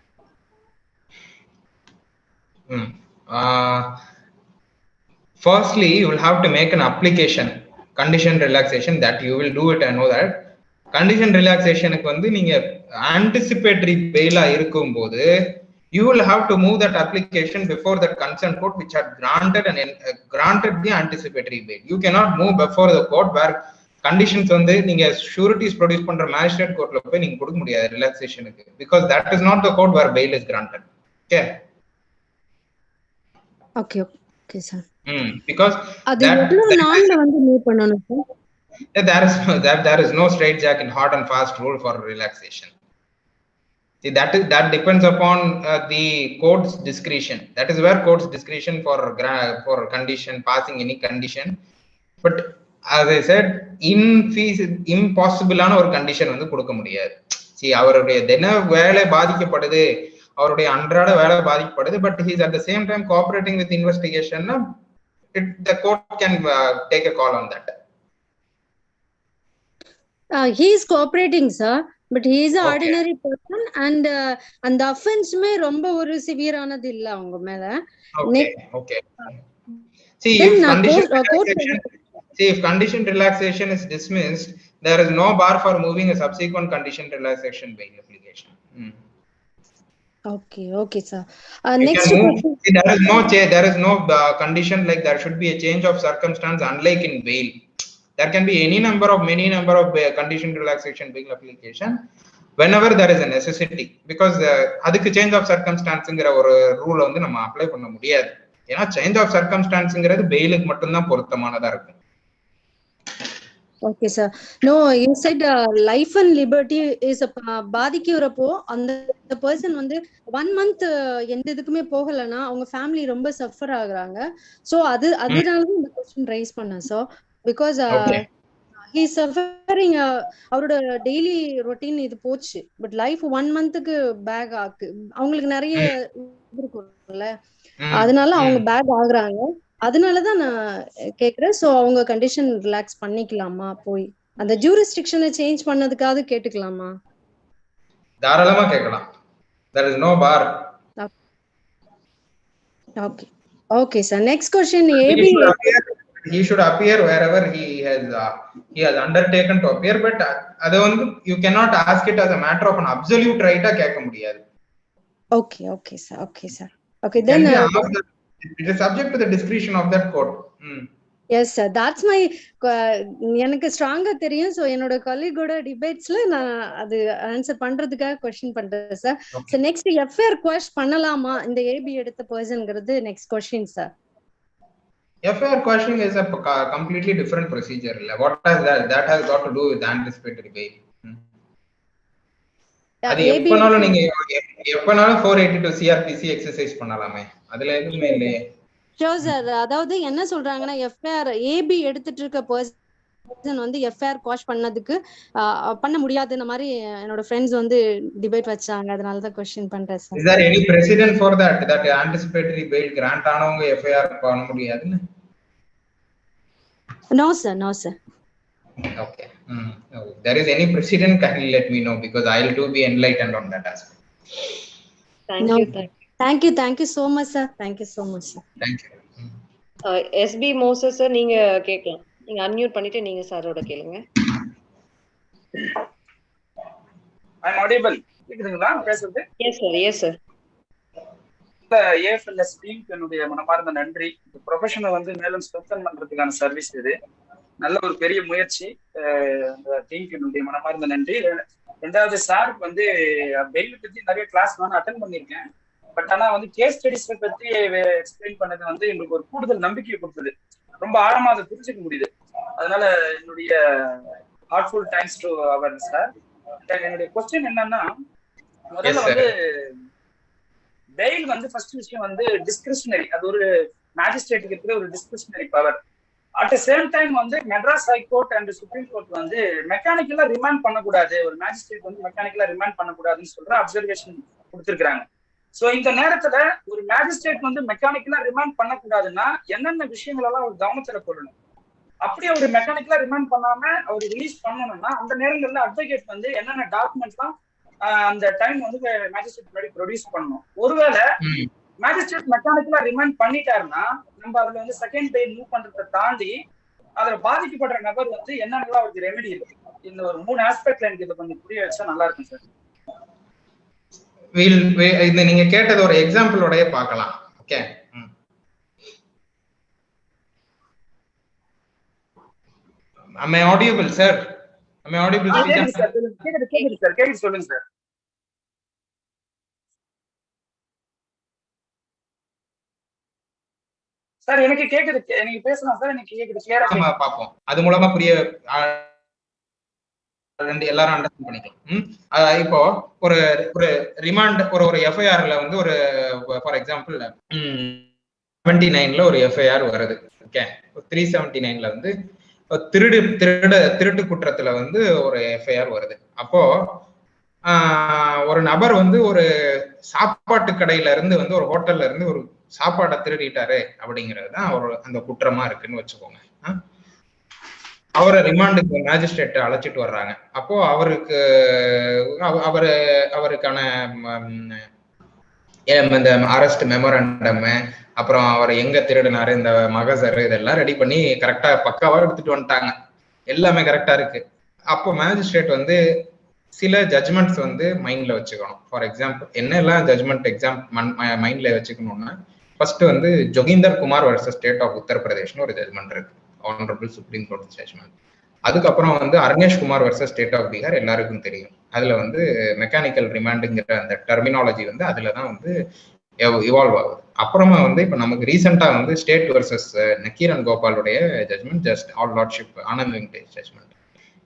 Firstly, you will have to make an application condition relaxation that you will do it. I know that condition relaxation க்கு வந்து நீங்க anticipatory bail இருக்கும்போது you will have to move that application before that concerned court which had granted granted the anticipatory bail. You cannot move before the court where conditions வந்து நீங்க sureties produce பண்ற magistrate கோர்ட்ல போய் நீங்க கொடுக்க முடியாது ரிலாக்ஸேஷனுக்கு, because that is not the court where bail is granted. Okay, okay sir. Because அது எவ்வளவு நாள்ல வந்து மூவ் பண்ணனும் sir? there is no straight jack and hard and fast rule for relaxation. See, that depends upon the court's discretion. That is where court's discretion for condition passing any condition. But as I said, impossible-ஆன ஒரு condition வந்து கொடுக்க முடியாது. See, அவருடைய தின வேலை பாதிக்கப்படுது, அவருடைய அன்றாட வேலை பாதிக்கப்படுது, but he is at the same time cooperating with investigation. The court can take a call on that. He is cooperating, sir, but he is an ordinary person and the offense may ரொம்ப ஒரு severe ஆனது இல்ல அவங்க மேல. Okay. See, if condition relaxation is dismissed, there is no bar for moving a subsequent condition relaxation bail application. Okay sir. Next question. See, there is no condition like there should be a change of circumstance unlike in bail. There can be many number of condition relaxation bail application whenever there is a necessity, because அதுக்கு change of circumstanceங்கிற ஒரு rule வந்து நம்ம apply பண்ண முடியாது. ஏன்னா change of circumstanceங்கிறது பெயிலுக்கு மட்டும் தான் பொருத்தமானதா இருக்கும். Okay sir. No, you said life and liberty is பாதிக்கிறப்போ அந்த பர்சன் வந்து 1 month எந்த இதுக்குமே போகலன்னா அவங்க ஃபேமிலி ரொம்ப சஃபர் ஆகுறாங்க. சோ அதனால இந்த क्वेश्चन ரைஸ் பண்ணேன் sir. because he is suffering. அவரோட டெய்லி ரொட்டீன் இது போச்சு, பட் லைஃப் 1 monthக்கு பேக் ஆக்கு அவங்களுக்கு நிறைய இருக்கும்ல, அதனால அவங்க பேக் ஆகுறாங்க. அதனாலதான் நான் கேக்குறேன். சோ அவங்க கண்டிஷன் ரிலாக்ஸ் பண்ணிக்கலாமா? போய் அந்த ஜூரிஸ்டிக்ஷனை சேஞ்ச் பண்ணதுக்காக கேட்டுக்கலாமா? தாராளமா கேட்கலாம். there is no bar. Okay sir. Next question. He should appear wherever he has undertaken to appear, but அது வந்து you cannot ask it as a matter of an absolute right ஆ கேட்க முடியாது. Okay sir. Okay, then it is subject to the discretion of that court. Yes sir, that's my எனக்கு ஸ்ட்ராங்கா தெரியும். So என்னோட கலீகோட டிபேட்ஸ்ல நான் அது ஆன்சர் பண்றதுக்காக क्वेश्चन பண்றேன் sir. So next FIR quash பண்ணலாமா இந்த ஏபி எடுத்த பர்சன்ங்கிறது next question sir. FIR quashing is a completely different procedure. What has that has got to do with anticipatory bail? அது எப்பனாலும் நீங்க எப்பனாலும் 482 CRPC எக்ஸர்சைஸ் பண்ணலாமே, அதுல எதுவுமே இல்லையே. Sure sir. அதாவது என்ன சொல்றாங்கன்னா எஃப்ஐஆர் ஏபி எடுத்துட்டு இருக்க பர்சன் வந்து எஃப்ஐஆர் குவாஷ் பண்ணதுக்கு பண்ண முடியாதுன்ற மாதிரி என்னோட ஃப்ரெண்ட்ஸ் வந்து டிபேட் வச்சாங்க. அதனால தான் क्वेश्चन பண்றேன் sir. Is there any precedent for that anticipatory bail grant ஆனவங்க FIR பண்ண முடியாதுன்னு? No sir. Okay. There is any precedent, can you let me know, because I'll too be enlightened on that aspect. Thank you so much sir. Thank you. Thank you. SB Moses sir, நீங்க கேக்கலாம். நீங்க unmute பண்ணிட்டு நீங்க சாரோட கேளுங்க. ஐ அம் audible. கேக்குதுங்களா பேசுறது? Yes sir, yes sir. AFLS டீமுக்கு என்னுடைய மனமார்ந்த நன்றி. இந்த ப்ரொஃபஷனை வந்து மேலும் ஸ்ட்ரென்தன் பண்றதுக்கான சர்வீஸ் இது. நல்ல ஒரு பெரிய முயற்சி. அந்த டீமுக்கு என்னுடைய மனமார்ந்த நன்றி. ரெண்டாவது சாருக்கு வந்து பெயில் பத்தி நிறைய கிளாஸ் நான் அட்டென்ட் பண்ணியிருக்கேன். பட் ஆனா வந்து கேஸ் ஸ்டடிஸ் பத்தி எக்ஸ்பிளைன் பண்ணது வந்து எங்களுக்கு ஒரு கூடுதல் நம்பிக்கையை கொடுத்தது. ரொம்ப ஆழமா அதை புரிஞ்சுக்க முடியுது. அதனால என்னுடைய ஹார்ட்ஃபுல் தேங்க்ஸ் டு அவர் சார். என்னுடைய கொஸ்டின் என்னன்னா, முதல்ல வந்து பெயில் வந்து ஃபர்ஸ்ட் விஷயம் வந்து டிஸ்கிரிஷனரி. அது ஒரு மேஜிஸ்ட்ரேட்டுக்கு இருக்கிற ஒரு discretionary power. At the same time வந்து Madras high court and supreme court வந்து மெக்கானிக்கலா ரிமாண்ட் பண்ணக்கூடாது, ஒரு மேஜிஸ்ட்ரேட் வந்து மெக்கானிக்கலா ரிமாண்ட் பண்ணக்கூடாதுன்னு சொல்ற அப்சர்வேஷன் கொடுத்திருக்காங்க. சோ இந்த நேரத்துல ஒரு மேஜிஸ்ட்ரேட் வந்து மெக்கானிக்கலா ரிமாண்ட் பண்ணக்கூடாதுன்னா என்னென்ன விஷயங்கள் எல்லாம் ஒரு கவனத்துல கொள்ளணும்? அப்படி அவர் மெக்கானிக்கலா ரிமாண்ட் பண்ணாம அவர் ரிலீஸ் பண்ணணும்னா அந்த நேரங்கள்ல அட்வொகேட் வந்து என்னென்ன டாக்குமெண்ட்ஸ்லாம் அந்த டைம் வந்து மேஜிஸ்ட்ரேட் முன்னாடி ப்ரொடியூஸ் பண்ணணும். ஒருவேளை மேஜிஸ்ட்ரேட் மெக்கானிக்கலா ரிமாண்ட் பண்ணிட்டாருன்னா நம்ம அதுல வந்து செகண்ட் பெயில் மூவ் பண்றதை தாண்டி அதுல பாதிக்கப்படுற நபர் வந்து என்னென்னலாம் அவருக்கு ரெமெடி இருக்கு? இந்த ஒரு 3 ஆஸ்பெக்ட்ல எனக்கு இதை கொஞ்சம் புரிய வச்சா நல்லா இருக்கும் சார். இது நீங்க கேட்டது ஒரு எக்ஸாம்பிளோடய பார்க்கலாம். Okay, am I audible sir? Am I audible? கேக்குது சார், கேக்குது சொல்லுங்க சார். சார் எனக்கு கேக்குது, நீங்க பேசலாம் சார், எனக்கு கேக்குது கிளியரா. ஆமா பாப்போம், அது மூலமா புரிய எல்லாரும் அண்டர்ஸ்டாண்ட் பண்ணிக்கலாம். இப்போ ஒரு ஒரு ரிமாண்ட் ஒரு எஃப்ஐஆர்ல வந்து ஒரு ஃபார் எக்ஸாம்பிள் 79ல ஒரு எஃப்ஐஆர் வருது. ஓகே, 379ல வந்து திருட்டு குற்றத்துல வந்து ஒரு எஃப்ஐஆர் வருது. அப்போ ஒரு நபர் வந்து ஒரு சாப்பாட்டு கடையில இருந்து வந்து ஒரு ஹோட்டல்ல இருந்து ஒரு சாப்பாடை திருடிட்டாரு அப்படிங்கிறது தான் அந்த குற்றமா இருக்குன்னு வச்சுக்கோங்க. அவரை ரிமாண்டுக்கு மேஜிஸ்ட்ரேட் அழைச்சிட்டு வர்றாங்க. அப்போ அவருக்கான இந்த அரெஸ்ட் மெமரண்டம், அப்புறம் அவர் எங்க திருடினாரு, இந்த மகசர், இதெல்லாம் ரெடி பண்ணி கரெக்டா பக்காவா எடுத்துட்டு வந்துட்டாங்க. எல்லாமே கரெக்டா இருக்கு. அப்போ மேஜிஸ்ட்ரேட் வந்து சில ஜட்மெண்ட்ஸ் வந்து மைண்ட்ல வச்சுக்கணும். ஃபார் எக்ஸாம்பிள் என்னெல்லாம் ஜட்மெண்ட் மைண்ட்ல வச்சுக்கணும்னா, ஃபர்ஸ்ட் வந்து Joginder Kumar versus state of உத்தரப்பிரதேஷ்னு ஒரு ஜட்மெண்ட் இருக்கு, ஆனரபிள் சுப்ரீம் கோர்ட் ஜட்மெண்ட். அதுக்கப்புறம் வந்து Arnesh Kumar versus state of Bihar எல்லாருக்கும் தெரியும். அதுல வந்து மெக்கானிக்கல் ரிமாண்டுங்கிற அந்த டெர்மினாலஜி வந்து அதுலதான் வந்து இவால்வ் ஆகுது. அப்புறமா வந்து இப்ப நமக்கு ரீசெண்டா வந்து ஸ்டேட் வர்சஸ் நக்கீரன் கோபாலுடைய judgement, just all lordship Anand Venkatesh judgement.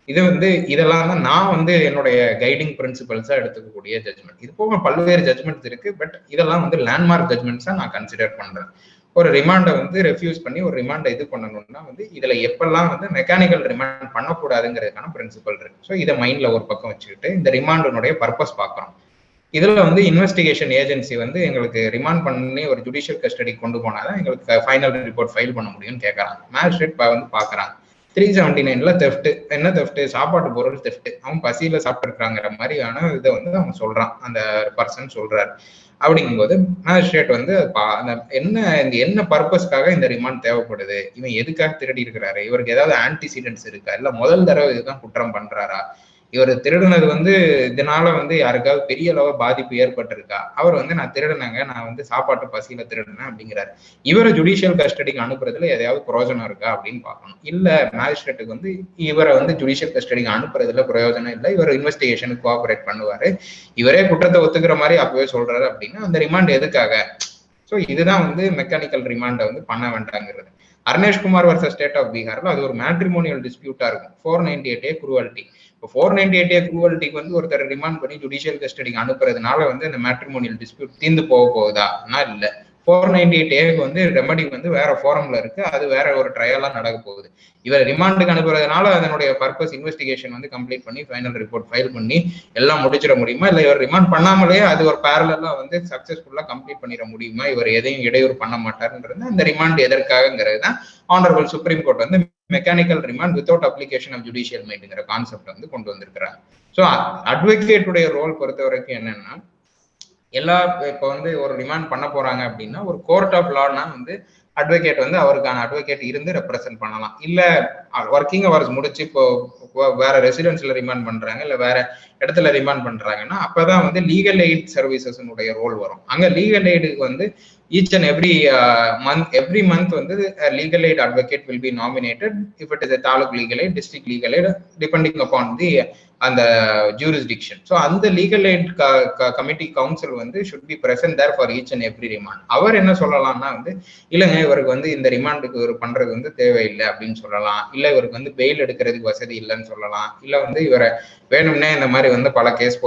இது வந்து இதெல்லாம் தான் நான் வந்து என்னுடைய கைடிங் பிரின்சிபல்ஸா எடுத்துக்கக்கூடிய ஜட்மெண்ட். இது போக பல்வேறு ஜட்மெண்ட்ஸ் இருக்கு, பட் இதெல்லாம் வந்து லேண்ட்மார்க் ஜட்மெண்ட்ஸா நான் கன்சிடர் பண்றேன். ஒரு ரிமாண்டை வந்து ரெஃப்யூஸ் பண்ணி ஒரு ரிமாண்டை இது பண்ணணும்னா வந்து இதுல எப்பெல்லாம் வந்து மெக்கானிக்கல் ரிமாண்ட் பண்ணக்கூடாதுங்கிறதுக்கான பிரின்சிபல் இருக்கு. ஸோ இதை மைண்ட்ல ஒரு பக்கம் வச்சுக்கிட்டு இந்த ரிமாண்டினுடைய பர்பஸ் பார்க்கறோம். இதுல வந்து இன்வெஸ்டிகேஷன் ஏஜென்சி வந்து எங்களுக்கு ரிமாண்ட் பண்ணி ஒரு ஜுடிஷியல் கஸ்டடி கொண்டு போனாதான் எங்களுக்கு ஃபைனல் ரிப்போர்ட் ஃபைல் பண்ண முடியும்னு கேட்கறாங்க. மேஜிஸ்ட்ரேட் வந்து பாக்குறாங்க 379ல தெஃப்ட், என்ன தெஃப்ட், சாப்பாட்டு பொருள் தெஃப்ட், அவன் பசியில சாப்பிட்டு இருக்காங்கிற மாதிரியான இதை வந்து அவன் சொல்றான், அந்த பர்சன் சொல்றாரு. அப்படிங்கும்போது மேஜிஸ்ட்ரேட் வந்து என்ன பர்பஸ்க்காக இந்த ரிமாண்ட் தேவைப்படுது, இவன் எதுக்காக திருடி இருக்கிறாரு, இவருக்கு ஏதாவது ஆன்டிசிடென்ட்ஸ் இருக்கா, இல்ல முதல் தடவை இதுதான் குற்றம் பண்றாரா, இவர் திருடுனது வந்து இதனால வந்து யாருக்காவது பெரிய அளவு பாதிப்பு ஏற்பட்டிருக்கா, அவர் வந்து நான் திருடுனாங்க, நான் வந்து சாப்பாட்டு பசியில திருடுனேன் அப்படிங்கிறாரு. இவரை ஜுடிஷியல் கஸ்டடிக்கு அனுப்புறதுல எதையாவது பிரயோஜனம் இருக்கா அப்படின்னு பார்க்கணும். இல்ல மேஜிஸ்ட்ரேட்டுக்கு வந்து இவரை வந்து ஜுடிஷியல் கஸ்டடிக்கு அனுப்புறதுல பிரயோஜனம் இல்லை, இவர் இன்வெஸ்டிகேஷனுக்கு கோஆபரேட் பண்ணுவாரு, இவரே குற்றத்தை ஒத்துக்கிற மாதிரி அப்பவே சொல்றாரு அப்படின்னா அந்த ரிமாண்ட் எதுக்காக? ஸோ இதுதான் வந்து மெக்கானிக்கல் ரிமாண்டை வந்து பண்ண வேண்டாங்கிறது. Arnesh Kumar versus state of பீகார்ல அது ஒரு மேட்ரிமோனியல் டிஸ்பியூட்டா இருக்கும். 498A cruelty. இப்போ 498A குரூவல்டிக்கு வந்து ஒருத்தர் ரிமாண்ட் பண்ணி ஜுடிஷியல் கஸ்டடிக்கு அனுப்புறதுனால வந்து இந்த மேட்ரிமோனியல் டிஸ்பியூட் தீர்ந்து போகுதான்னா இல்லை. 498Aக்கு வந்து ரெமடி வந்து வேற ஃபாரம்ல இருக்கு, அது வேற ஒரு ட்ரையலா நடக்க போகுது. இவர் ரிமாண்டுக்கு அனுப்புறதுனால அதனுடைய பர்பஸ் இன்வெஸ்டிகேஷன் வந்து கம்ப்ளீட் பண்ணி ஃபைனல் ரிப்போர்ட் ஃபைல் பண்ணி எல்லாம் முடிச்சிட முடியுமா, இல்லை இவர் ரிமாண்ட் பண்ணாமலே அது ஒரு பேரலா வந்து சக்சஸ்ஃபுல்லா கம்ப்ளீட் பண்ணிட முடியுமா, இவர் எதையும் இடையூறு பண்ண மாட்டாருன்றது அந்த ரிமாண்ட் எதற்காகங்கிறது தான் ஆனரபிள் சுப்ரீம் கோர்ட் வந்து mechanical remand without application of judicial மைண்டுங்கிற கான்செப்ட் வந்து கொண்டு வந்திருக்கிறாங்க. ஸோ அட்வொகேட்டுடைய ரோல் பொறுத்த வரைக்கும் என்னன்னா, எல்லா இப்போ வந்து ஒரு ரிமாண்ட் பண்ண போறாங்க அப்படின்னா ஒரு கோர்ட் ஆஃப் லானா வந்து அட்வொகேட் வந்து அவருக்கான அட்வொகேட் இருந்து ரெப்ரசென்ட் பண்ணலாம். இல்ல ஒர்க்கிங் ஹவர்ஸ் முடிச்சு இப்போ வேற ரெசிடென்ஸ்ல ரிமாண்ட் பண்றாங்க இல்ல வேற இடத்துல ரிமாண்ட் பண்றாங்கன்னா அப்பதான் வந்து லீகல் எய்ட் சர்வீசஸ் ரோல் வரும். அங்க லீகல் எய்டுக்கு வந்து each and every month வந்து legal aid advocate will be nominated if it is a taluk legal aid, district legal aid, depending upon the அந்த jurisdiction. So அந்த legal aid committee council வந்து should be present there for each and every remand. அவர் என்ன சொல்லலாம்னா வந்து இல்லைங்க இவருக்கு வந்து இந்த ரிமாண்டுக்கு இவர் பண்றது வந்து தேவையில்லை அப்படின்னு சொல்லலாம். இல்ல இவருக்கு வந்து பெயில் எடுக்கிறதுக்கு வசதி இல்லைன்னு சொல்லலாம். இல்ல வந்து இவரை வேணும்னே இந்த மாதிரி வந்து பல கேஸ்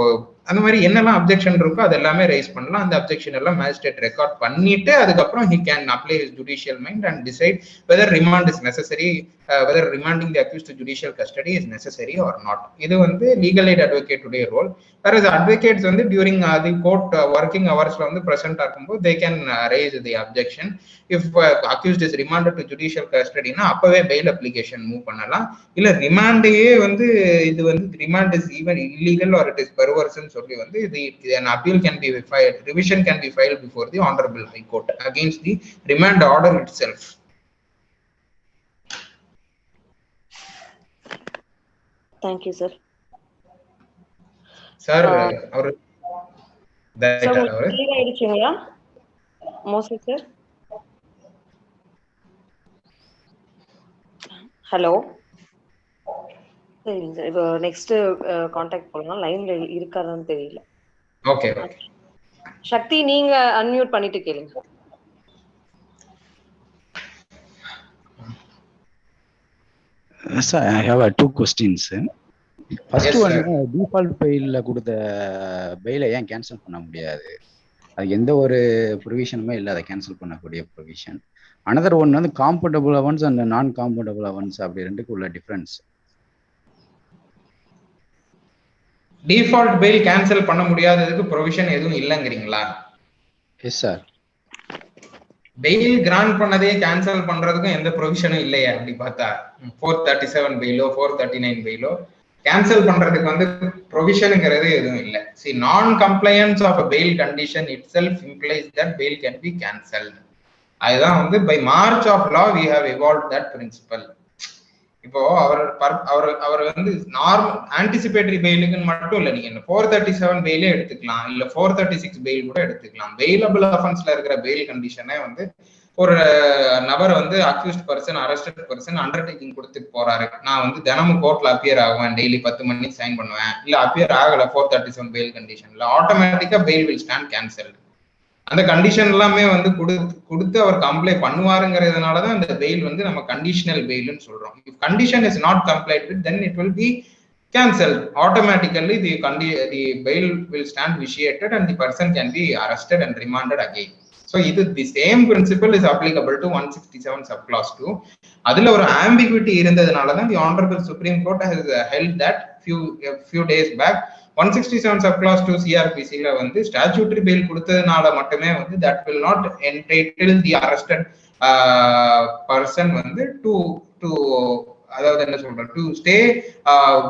அந்த மாதிரி என்னெல்லாம் அப்ஜெக்ஷன் இருக்கோ அது எல்லாமே ரைஸ் பண்ணலாம். அந்த அப்ஜெக்ஷன் எல்லாம் மேஜிஸ்ட்ரேட் ரெக்கார்ட் பண்ணிட்டு அதுக்கப்புறம் he can apply his judicial mind and decide whether remand is necessary, whether remanding the accused to judicial custody is necessary or not. இது வந்து legal aid advocate உடைய ரோல். whereas advocates வந்து during the court working hoursல வந்து present ஆகும்போது they can raise the objection. if accused is remanded to judicial custody னா அப்பவே bail application move பண்ணலாம். இல்ல ரிமாண்டையே வந்து இது வந்து remand is even illegal or it is perverse சொல்லி வந்து an appeal can be filed, revision can be filed before the honorable high court against the remand order itself. Thank you sir. Sir அவர் clear ஆயிடுச்சுங்களா mostly sir? Hello சரிங்க sir. இப்போ next contact பண்ணலாம். லைன்ல இருக்காதான்னு தெரியல. Okay சக்தி நீங்க unmute பண்ணிட்டு கேளுங்க. Sir, I have two questions. First one, default bail கொடுத்த bail ஏன் கேன்சல் பண்ண முடியாது? அது எந்த ஒரு ப்ரொவிஷனுமே இல்லை அதை கேன்சல் பண்ணக்கூடிய ப்ரொவிஷன். another one வந்து காம்பவுண்டபிள் அஃபென்ஸ் அண்ட் நான் காம்பவுண்டபிள் அஃபென்ஸ் அப்படி ரெண்டுக்கு உள்ள டிஃபரன்ஸ். டிஃபால்ட் பெயில் கேன்சல் பண்ண முடியாததுக்கு ப்ரொவிஷன் எதுவும் இல்லைங்கிறீங்களா? Yes sir. பெயில் கிராண்ட் பண்ணதே கேன்சல் பண்றதுக்கும் எந்த ப்ரொவிஷனும் இல்லையா? அப்படி பார்த்தா 437 பெயிலோ 439 பெயிலோ கேன்சல் பண்றதுக்கு வந்து ப்ரொவிஷனுங்கிறது எதுவும் இல்லை. See, non-compliance of a bail condition itself implies that bail can be cancelled. அதுதான் வந்து by march of law we have evolved that principle. இப்போ அவர் வந்து நார்மல் ஆன்டிசிபேட்டரி பெயிலுக்குன்னு மட்டும் இல்லை, நீங்க 437 பெயிலே எடுத்துக்கலாம், இல்ல 436 பெயில் கூட எடுத்துக்கலாம். பெயிலபிள் அஃபென்ஸ்ல இருக்கிற பெயில் கண்டிஷனே வந்து ஒரு நபர் வந்து accused person arrested person undertaking கொடுத்துட்டு போறாரு, நான் வந்து தினமும் கோர்ட்ல அப்பியர் ஆகுவேன், டெய்லி 10 மணிக்கு சைன் பண்ணுவேன், இல்ல அப்பியர் ஆகல 437 பெயில் கண்டிஷன்ல, ஆட்டோமேட்டிக்கா பெயில் வில் ஸ்டாண்ட் கேன்சல்டு. அந்த கண்டிஷன் எல்லாமே வந்து கொடுத்து அவர் கம்ப்ளை பண்ணுவாருங்கிறதுனாலதான் அந்த பெயில் வந்து நம்ம கண்டிஷனல் பெயில்னு சொல்றோம். if condition is not complied with, then it will be cancelled automatically. The bail will stand vitiated and the person can be arrested and remanded again. So the same principle is applicable to 167 subclause 2. அதுல ஒரு ambiguity இருந்ததுனாலதான் the honorable supreme court has held that few days back 167 subclause 2 CRPC ல வந்து statutory bail கொடுத்ததுனால மட்டுமே வந்து that will not entitle the arrested person வந்து to அதாவது என்ன சொல்ற to stay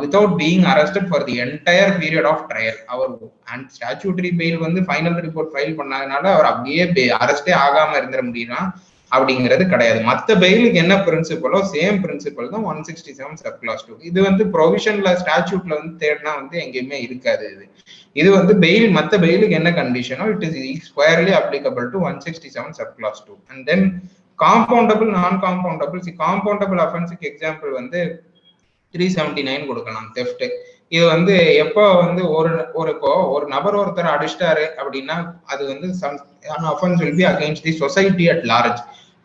without being arrested for the entire period of trial. Our statutory bail வந்து final report file பண்ணாதனால அவர் அப்படியே அரஸ்டே ஆகாம இருந்துட முடியுமா அப்படிங்கிறது கிடையாது. மற்ற பெயிலுக்கு என்ன பிரின்சிபலோ சேம் பிரின்சிபல் தான் 167 சப்கிளாஸ் 2. இது வந்து ப்ரொவிஷன்ல ஸ்டாட்யூட்ல வந்து தேடினா வந்து எங்கேயுமே இருக்காது. இது வந்து பெயில் மற்ற பெயிலுக்கு என்ன கண்டிஷனோ it is squarely applicable to 167 subclause 2. And then compoundable non compoundable. Compoundable அஃபென்ஸுக்கு எக்ஸாம்பிள் வந்து 379 கொடுக்கலாம், தெஃப்ட். இது வந்து எப்போ வந்து ஒரு நபர் ஒருத்தர் அடிச்சிட்டாரு அப்படின்னா அது வந்து offense will be against the society at large.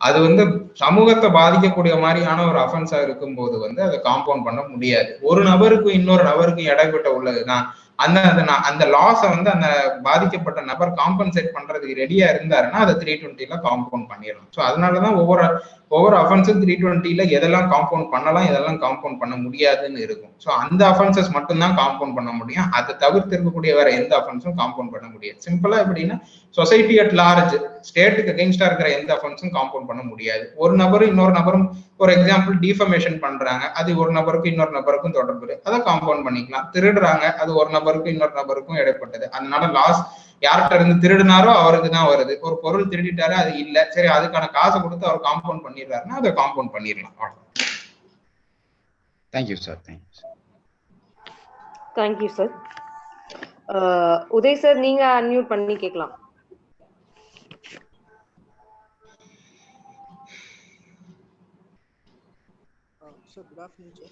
அது வந்து சமூகத்தை பாதிக்கக்கூடிய மாதிரியான ஒரு அஃபென்ஸா இருக்கும் போது வந்து அதை காம்பவுண்ட் பண்ண முடியாது. ஒரு நபருக்கும் இன்னொரு நபருக்கும் இடைப்பட்ட உள்ளதுதான் அந்த லாஸை வந்து அந்த பாதிக்கப்பட்ட நபர் காம்பன்சேட் பண்றதுக்கு ரெடியா இருந்தாருன்னா அதை 320ல காம்பவுண்ட் பண்ணிடலாம். ஸோ அதனாலதான் ஒவ்வொரு அஃபென்ஸும் 320ல எதெல்லாம் காம்பவுண்ட் பண்ணலாம் எதெல்லாம் காம்பவுண்ட் பண்ண முடியாதுன்னு இருக்கும். ஸோ அந்த அஃபென்சஸ் மட்டும்தான் காம்பவுண்ட் பண்ண முடியும். அதை தவிர்த்து இருக்கக்கூடிய வேற எந்த அஃபென்ஸும் காம்பவுண்ட் பண்ண முடியாது. சிம்பிளா எப்படின்னா சொசைட்டி அட் லார்ஜ் ஸ்டேட்டுக்கு அகெயின்ஸ்டா இருக்கிற எந்த அஃபென்ஸும் காம்பவுண்ட் பண்ண முடியாது. ஒரு நபரும் இன்னொரு நபரும் ஒரு எக்ஸாம்பிள் டிஃபமேஷன் பண்றாங்க, அது ஒரு நபருக்கும் இன்னொரு நபருக்கும் தொடர்பு, அதை காம்பவுண்ட் பண்ணிக்கலாம். திருடுறாங்க, அது ஒரு நபருக்கும் இன்னொரு நபருக்கும் இடைப்பட்டது, அதனால லாஸ் யார்கிட்ட இருந்து திருடினாரோ அவருக்கு தான் வருது. ஒரு பொருள் திருடிட்டாரு அது இல்ல, சரி அதுக்கான காசை கொடுத்து அவர் காம்பவுண்ட் பண்ணிடுறாருன்னா அதை காம்பவுண்ட் பண்ணிடலாம். Thank you sir. Thank you sir. Uday sir நீங்க அன்மியூட் பண்ணி கேட்கலாம். Sir, good afternoon, sir.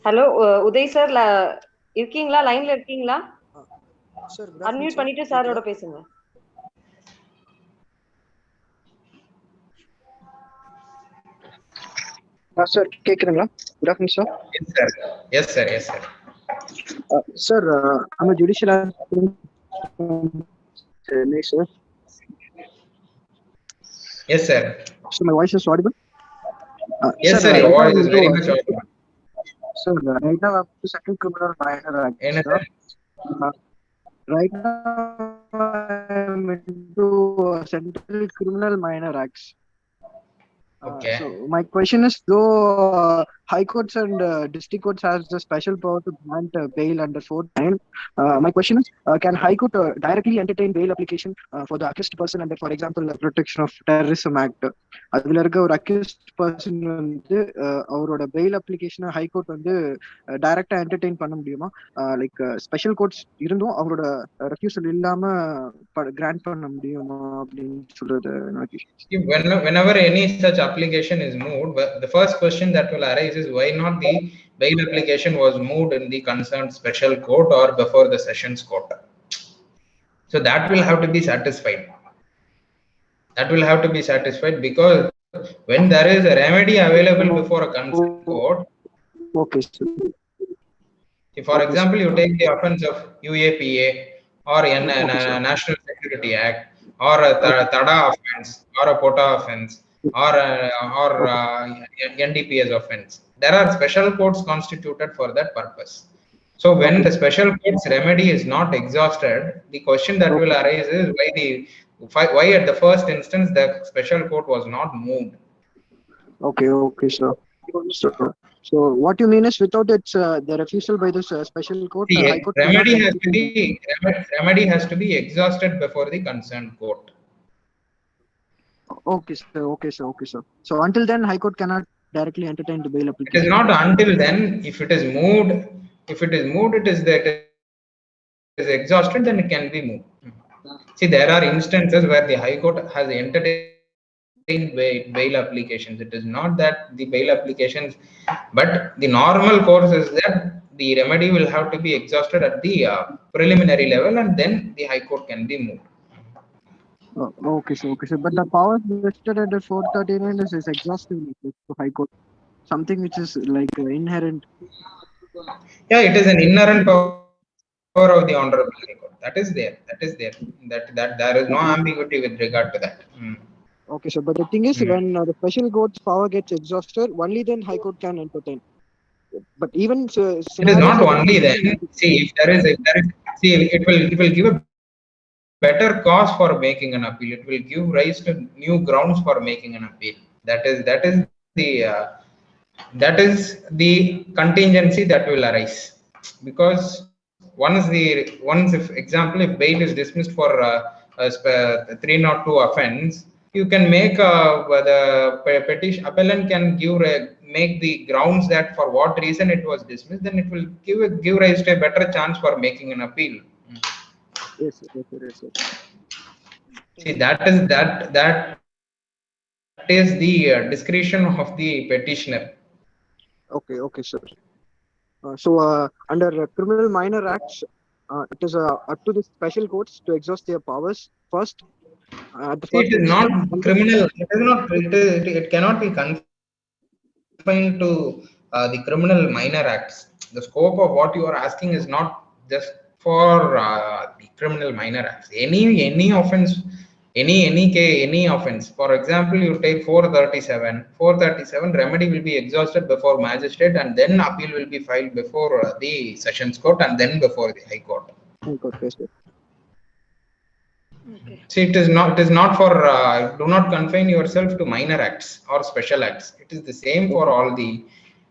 Hello Uday sir இருக்கீங்களா? லைன்ல இருக்கீங்களா? Sir, good afternoon. அன்மியூட் பண்ணிட்டு சாரோட பேசுங்க. Sir, கேக்குதுங்களா? Good afternoon, sir. Yes, sir. Sir, I'm a judicial assistant from Chennai, sir. Yes, sir. So my voice is audible? Yes, sir. Your voice is very much audible. Sir, right now I'm to second criminal minor act. Right now I'm into central criminal minor acts. Okay. So my question is, though high courts and district courts has the special power to grant bail under 409, my question is, can high court directly entertain bail application for the accused person under, for example, Protection of Terrorism Act? அதுல இருக்க ஒரு accused person வந்து அவரோட bail application high court வந்து டைரக்டா entertain பண்ண முடியுமா? Like special courts இருந்தும் அவரோட ரெஃப்யூசல் இல்லாம கிராண்ட் பண்ண முடியுமா அப்படின்னு சொல்றது. Whenever any such application is moved, the first question that will arise is why not the bail application was moved in the concerned special court or before the sessions court. So that will have to be satisfied. Because when there is a remedy available before a concerned court. Okay, sir. If, for example, you take the offense of UAPA or National Security Act or a TADA offense or a POTA offense or NDPS offense, there are special courts constituted for that purpose. So when the special court's remedy is not exhausted, the question that will arise is why at the first instance the special court was not moved. Okay, sir. So what you mean is, without its the refusal by this special court, the high court remedy has to be exhausted before the concerned court. Okay, sir. So until then, high court cannot directly entertain the bail application. It is not until then. If it is moved, it is that it is exhausted, then it can be moved. See, there are instances where the high court has entertained bail applications. It is not that the bail applications, but the normal course is that the remedy will have to be exhausted at the preliminary level, and then the high court can be moved. Okay, sir. But the power vested under 439 is exhaustive to high court. Something which is like inherent. Yeah, it is an inherent power of the honorable high court. That is there. That there is no ambiguity with regard to that. Okay, sir. But the thing is, when the special court's power gets exhausted, only then high court can entertain. But even it is not only then. See, if there is, it will give a better cause for making an appeal. It will give rise to new grounds for making an appeal. That is the contingency that will arise, because once if example, if bail is dismissed for a 302 offense, you can make the petition appellant can make the grounds that for what reason it was dismissed, then it will give rise to a better chance for making an appeal. Yes, sir. See, that is the discretion of the petitioner. Okay, sir. So under criminal minor acts, it is up to the special courts to exhaust their powers first. It is not criminal. It cannot be confined to the criminal minor acts. The scope of what you are asking is not just for the criminal minor acts. Any offense, any offense. For example, you take 437 remedy will be exhausted before magistrate, and then appeal will be filed before the sessions court, and then before the high court. Okay. See, it is not for do not confine yourself to minor acts or special acts. It is the same for all the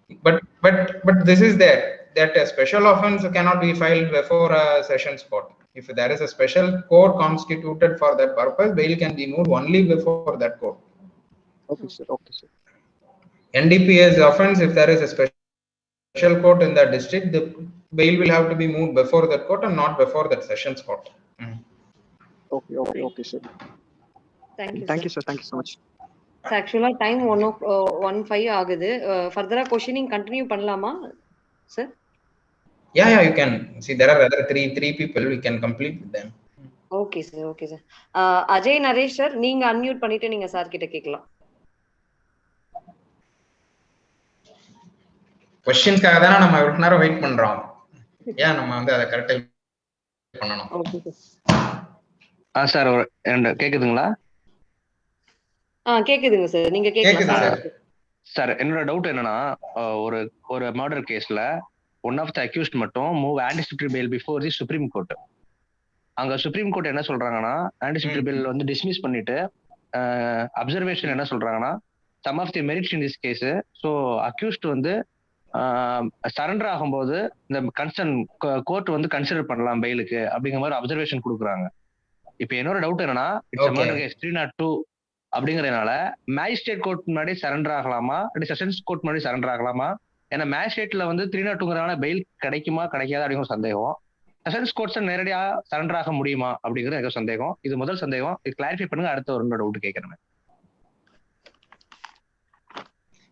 But this is there that a special offense cannot be filed before a sessions court. If there is a special court constituted for that purpose, bail can be moved only before that court. Okay, sir. Okay, sir. NDPS offense, if there is a special court in that district, the bail will have to be moved before that court and not before that sessions court. Okay, sir. Thank you, Thank sir. you, sir. Thank you so much. ஆக்சுவலா time 1:05 ஆகுது. ஃபர்தரா questioning continue பண்ணலாமா sir? Yeah, you can. See, there are other three people. We can complete with them. Okay sir, okay sir. Ajay Naresh sir, நீங்க unmute பண்ணிட்டு நீங்க sir கிட்ட கேட்கலாம். क्वेश्चंसக்காக தான நம்ம இவ்வளவு நேரம் வெயிட் பண்றோம். ஏன் நம்ம வந்து அத கரெக்ட்டா பண்ணனும். Okay sir. சார் கேக்குதுங்களா? கேக்குதுங்க சார், நீங்க கேக்கலாம் சார். என்னோட டவுட் என்னன்னா, ஒரு மர்டர் கேஸ்ல ஒன் ஆஃப் தி அக்யூஸ்ட் மட்டும் move anticipatory bail before the supreme court. அங்க சுப்ரீம் கோர்ட் என்ன சொல்றாங்கன்னா, ஆன்டிசிபேட்டரி பெயில் வந்து டிஸ்மிஸ் பண்ணிட்டு அப்சர்வேஷன் என்ன சொல்றாங்கன்னா, some of the merits in this case, so accused வந்து சரண்டர் ஆகும்போது இந்த கன்சர்ன் கோர்ட் வந்து கன்சிடர் பண்ணலாம் பெயிலுக்கு அப்படிங்கிற மாதிரி அப்சர்வேஷன் கொடுக்குறாங்க. இப்போ என்னோட டவுட் என்னன்னா, இட்ஸ் மர்டர் கேஸ் 302 அப்படிங்கறதுனால மேஜிஸ்ட்ரேட் கோர்ட் முன்னாடி சரண்டர் ஆகலாமா, அப்படி செஷன்ஸ் கோர்ட் முன்னாடி சரண்டர் ஆகலாமா? ஏன்னா மேஜிஸ்ட்ரேட்ல வந்து 302ங்கிறதுனால பெயில் கிடைக்குமா கிடைக்காது அப்படிங்கிற சந்தேகம். செஷன்ஸ் கோர்ட்ஸ் நேரடியா சரண்டர் ஆக முடியுமா அப்படிங்கிற எனக்கு சந்தேகம். இது முதல் சந்தேகம். இது கிளாரிஃபை பண்ணுங்க. அடுத்த ஒரு டவுட் கேட்கறேன்.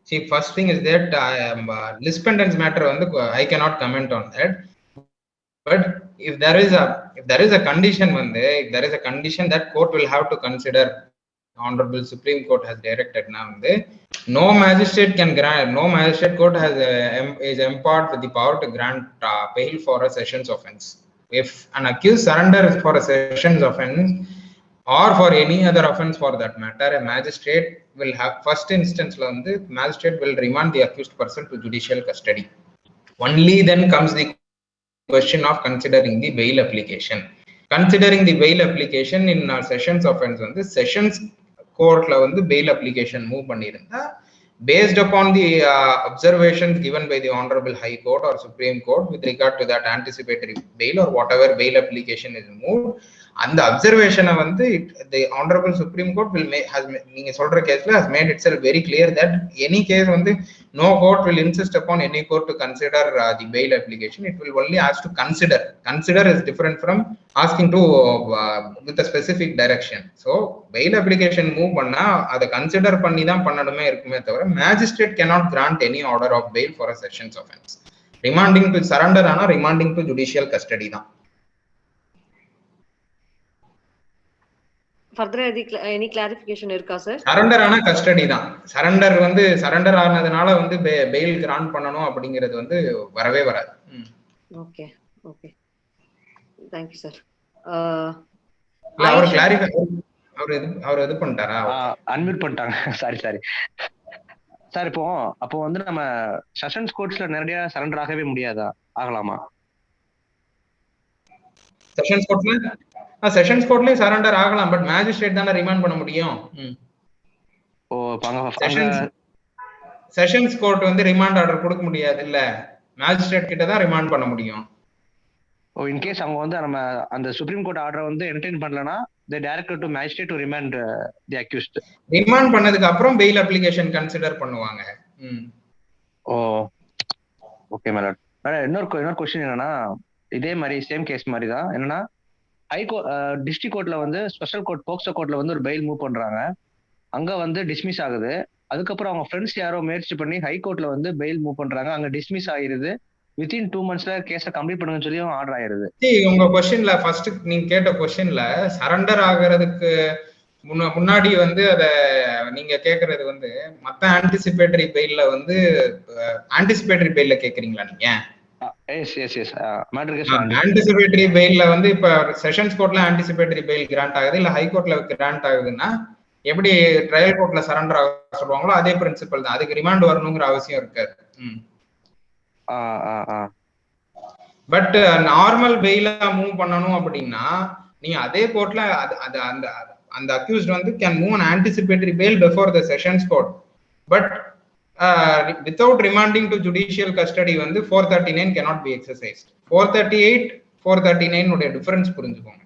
See, first thing is that list pendants matter வந்து I cannot comment on that. But if there is a condition வந்து, if there is a condition that court will have to consider, Honorable Supreme Court has directed now, no magistrate can grant, no magistrate court is empowered with the power to grant bail for a sessions offense. If an accused surrenders for a sessions offense or for any other offense for that matter, a magistrate will have, first instance magistrate will remand the accused person to judicial custody. Only then comes the question of considering the bail application. Considering the bail application in sessions offense, sessions court la bail application move பண்ணிருந்தா, based upon the observations given by the Honorable High Court or Supreme Court with regard to that anticipatory bail or whatever bail application is moved, and the observation the Honorable Supreme Court will நீங்க சொல்ற கேஸ்ல has made itself very clear that any case no court will insist upon any court to consider the bail application. It will only ask to consider. Consider is different from asking to with a specific direction. So bail application move பண்ணா அதை consider பண்ணி தான் பண்ணணுமே இருக்குமே தவிர magistrate cannot grant any order of bail for a sessions offense. Remanding to surrender ஆனா remanding to judicial custody தான். further any clarification இருக்கா சார்? சரண்டர் ஆனா கஸ்டடி தான். சரண்டர் ஆனதுனால பெயில் கிராண்ட் பண்ணனும் அப்படிங்கிறது வரவே வராது. Okay okay, thank you sir. அவர் கிளாரிஃபை அவர் இது பண்ணிட்டாரா? அன்மியூட் பண்ணிட்டாங்க. Sorry sir. அப்போ நம்ம செஷன்ஸ் கோர்ட்ஸ்ல நேரடியா சரண்டர் ஆகவே முடியாதா? ஆகலாமா? செஷன்ஸ் கோர்ட்லயும் சரண்டர் ஆகலாம், பட் மேஜிஸ்ட்ரேட் தான ரிமாண்ட் பண்ண முடியும். செஷன்ஸ் கோர்ட் ரிமாண்ட் ஆர்டர் கொடுக்க முடியாது இல்ல, மேஜிஸ்ட்ரேட் கிட்ட தான் ரிமாண்ட் பண்ண முடியும். இன் கேஸ் அவங்க நம்ம அந்த சுப்ரீம் கோர்ட் ஆர்டர் என்டர்டெயின் பண்ணலனா they directed to magistrate to remand the accused. Remand பண்ணதுக்கு அப்புறம் பெயில் அப்ளிகேஷன் கன்சிடர் பண்ணுவாங்க. Okay madam. இன்னொரு क्वेश्चन என்னன்னா, இதே மாதிரி சேம் கேஸ் மாதிரி தான். என்னன்னா டிஸ்ட்ரிக்ட் கோர்ட்ல ஸ்பெஷல் கோர்ட் போக்சோ கோர்ட்ல ஒரு பெயில் மூவ் பண்றாங்க. அங்க டிஸ்மிஸ் ஆகுது. அதுக்கப்புறம் அவங்க ஃப்ரெண்ட்ஸ் யாரோ முயற்சி பண்ணி ஹை கோர்ட்ல பெயில் மூவ் பண்றாங்க. அங்க டிஸ்மிஸ் ஆயிருது. within 2 monthsல கேஸை கம்ப்ளீட் பண்ணுங்கன்னு சொல்லி ஆர்டர் ஆயிருது. உங்க क्वेश्चनல ஃபர்ஸ்ட் நீங்க கேட்ட क्वेश्चनல சரண்டர் ஆகிறதுக்கு முன்னாடி அத நீங்க கேக்குறது மத்த ஆன்டிசிபேட்டரி பெயில்ல ஆன்டிசிபேட்டரி பெயில்ல கேக்குறீங்களா நீங்க? ஆன்டிசிபேட்டரி பெயில்ல இப்ப செஷன்ஸ் கோர்ட்ல ஆன்டிசிபேட்டரி பெயில் கிராண்ட் ஆகுது இல்ல ஹை கோர்ட்ல கிராண்ட் ஆகுதுன்னா எப்படி ட்ரையல் கோர்ட்ல சரண்டர் ஆக சொல்றாங்களோ அதே பிரின்சிபல் தான். அதுக்கு ரிமாண்ட் வரணுங்கிற அவசியம் இருக்காது. பட் நார்மல் பெயிலா மூவ் பண்ணணும் அப்படின்னா நீங்க அதே கோர்ட்ல அந்த accused can move an anticipatory bail before the sessions court. But without remanding to judicial custody வந்து 439 cannot be exercised. 438 439 உடைய டிஃபரன்ஸ் புரிஞ்சுக்கோங்க.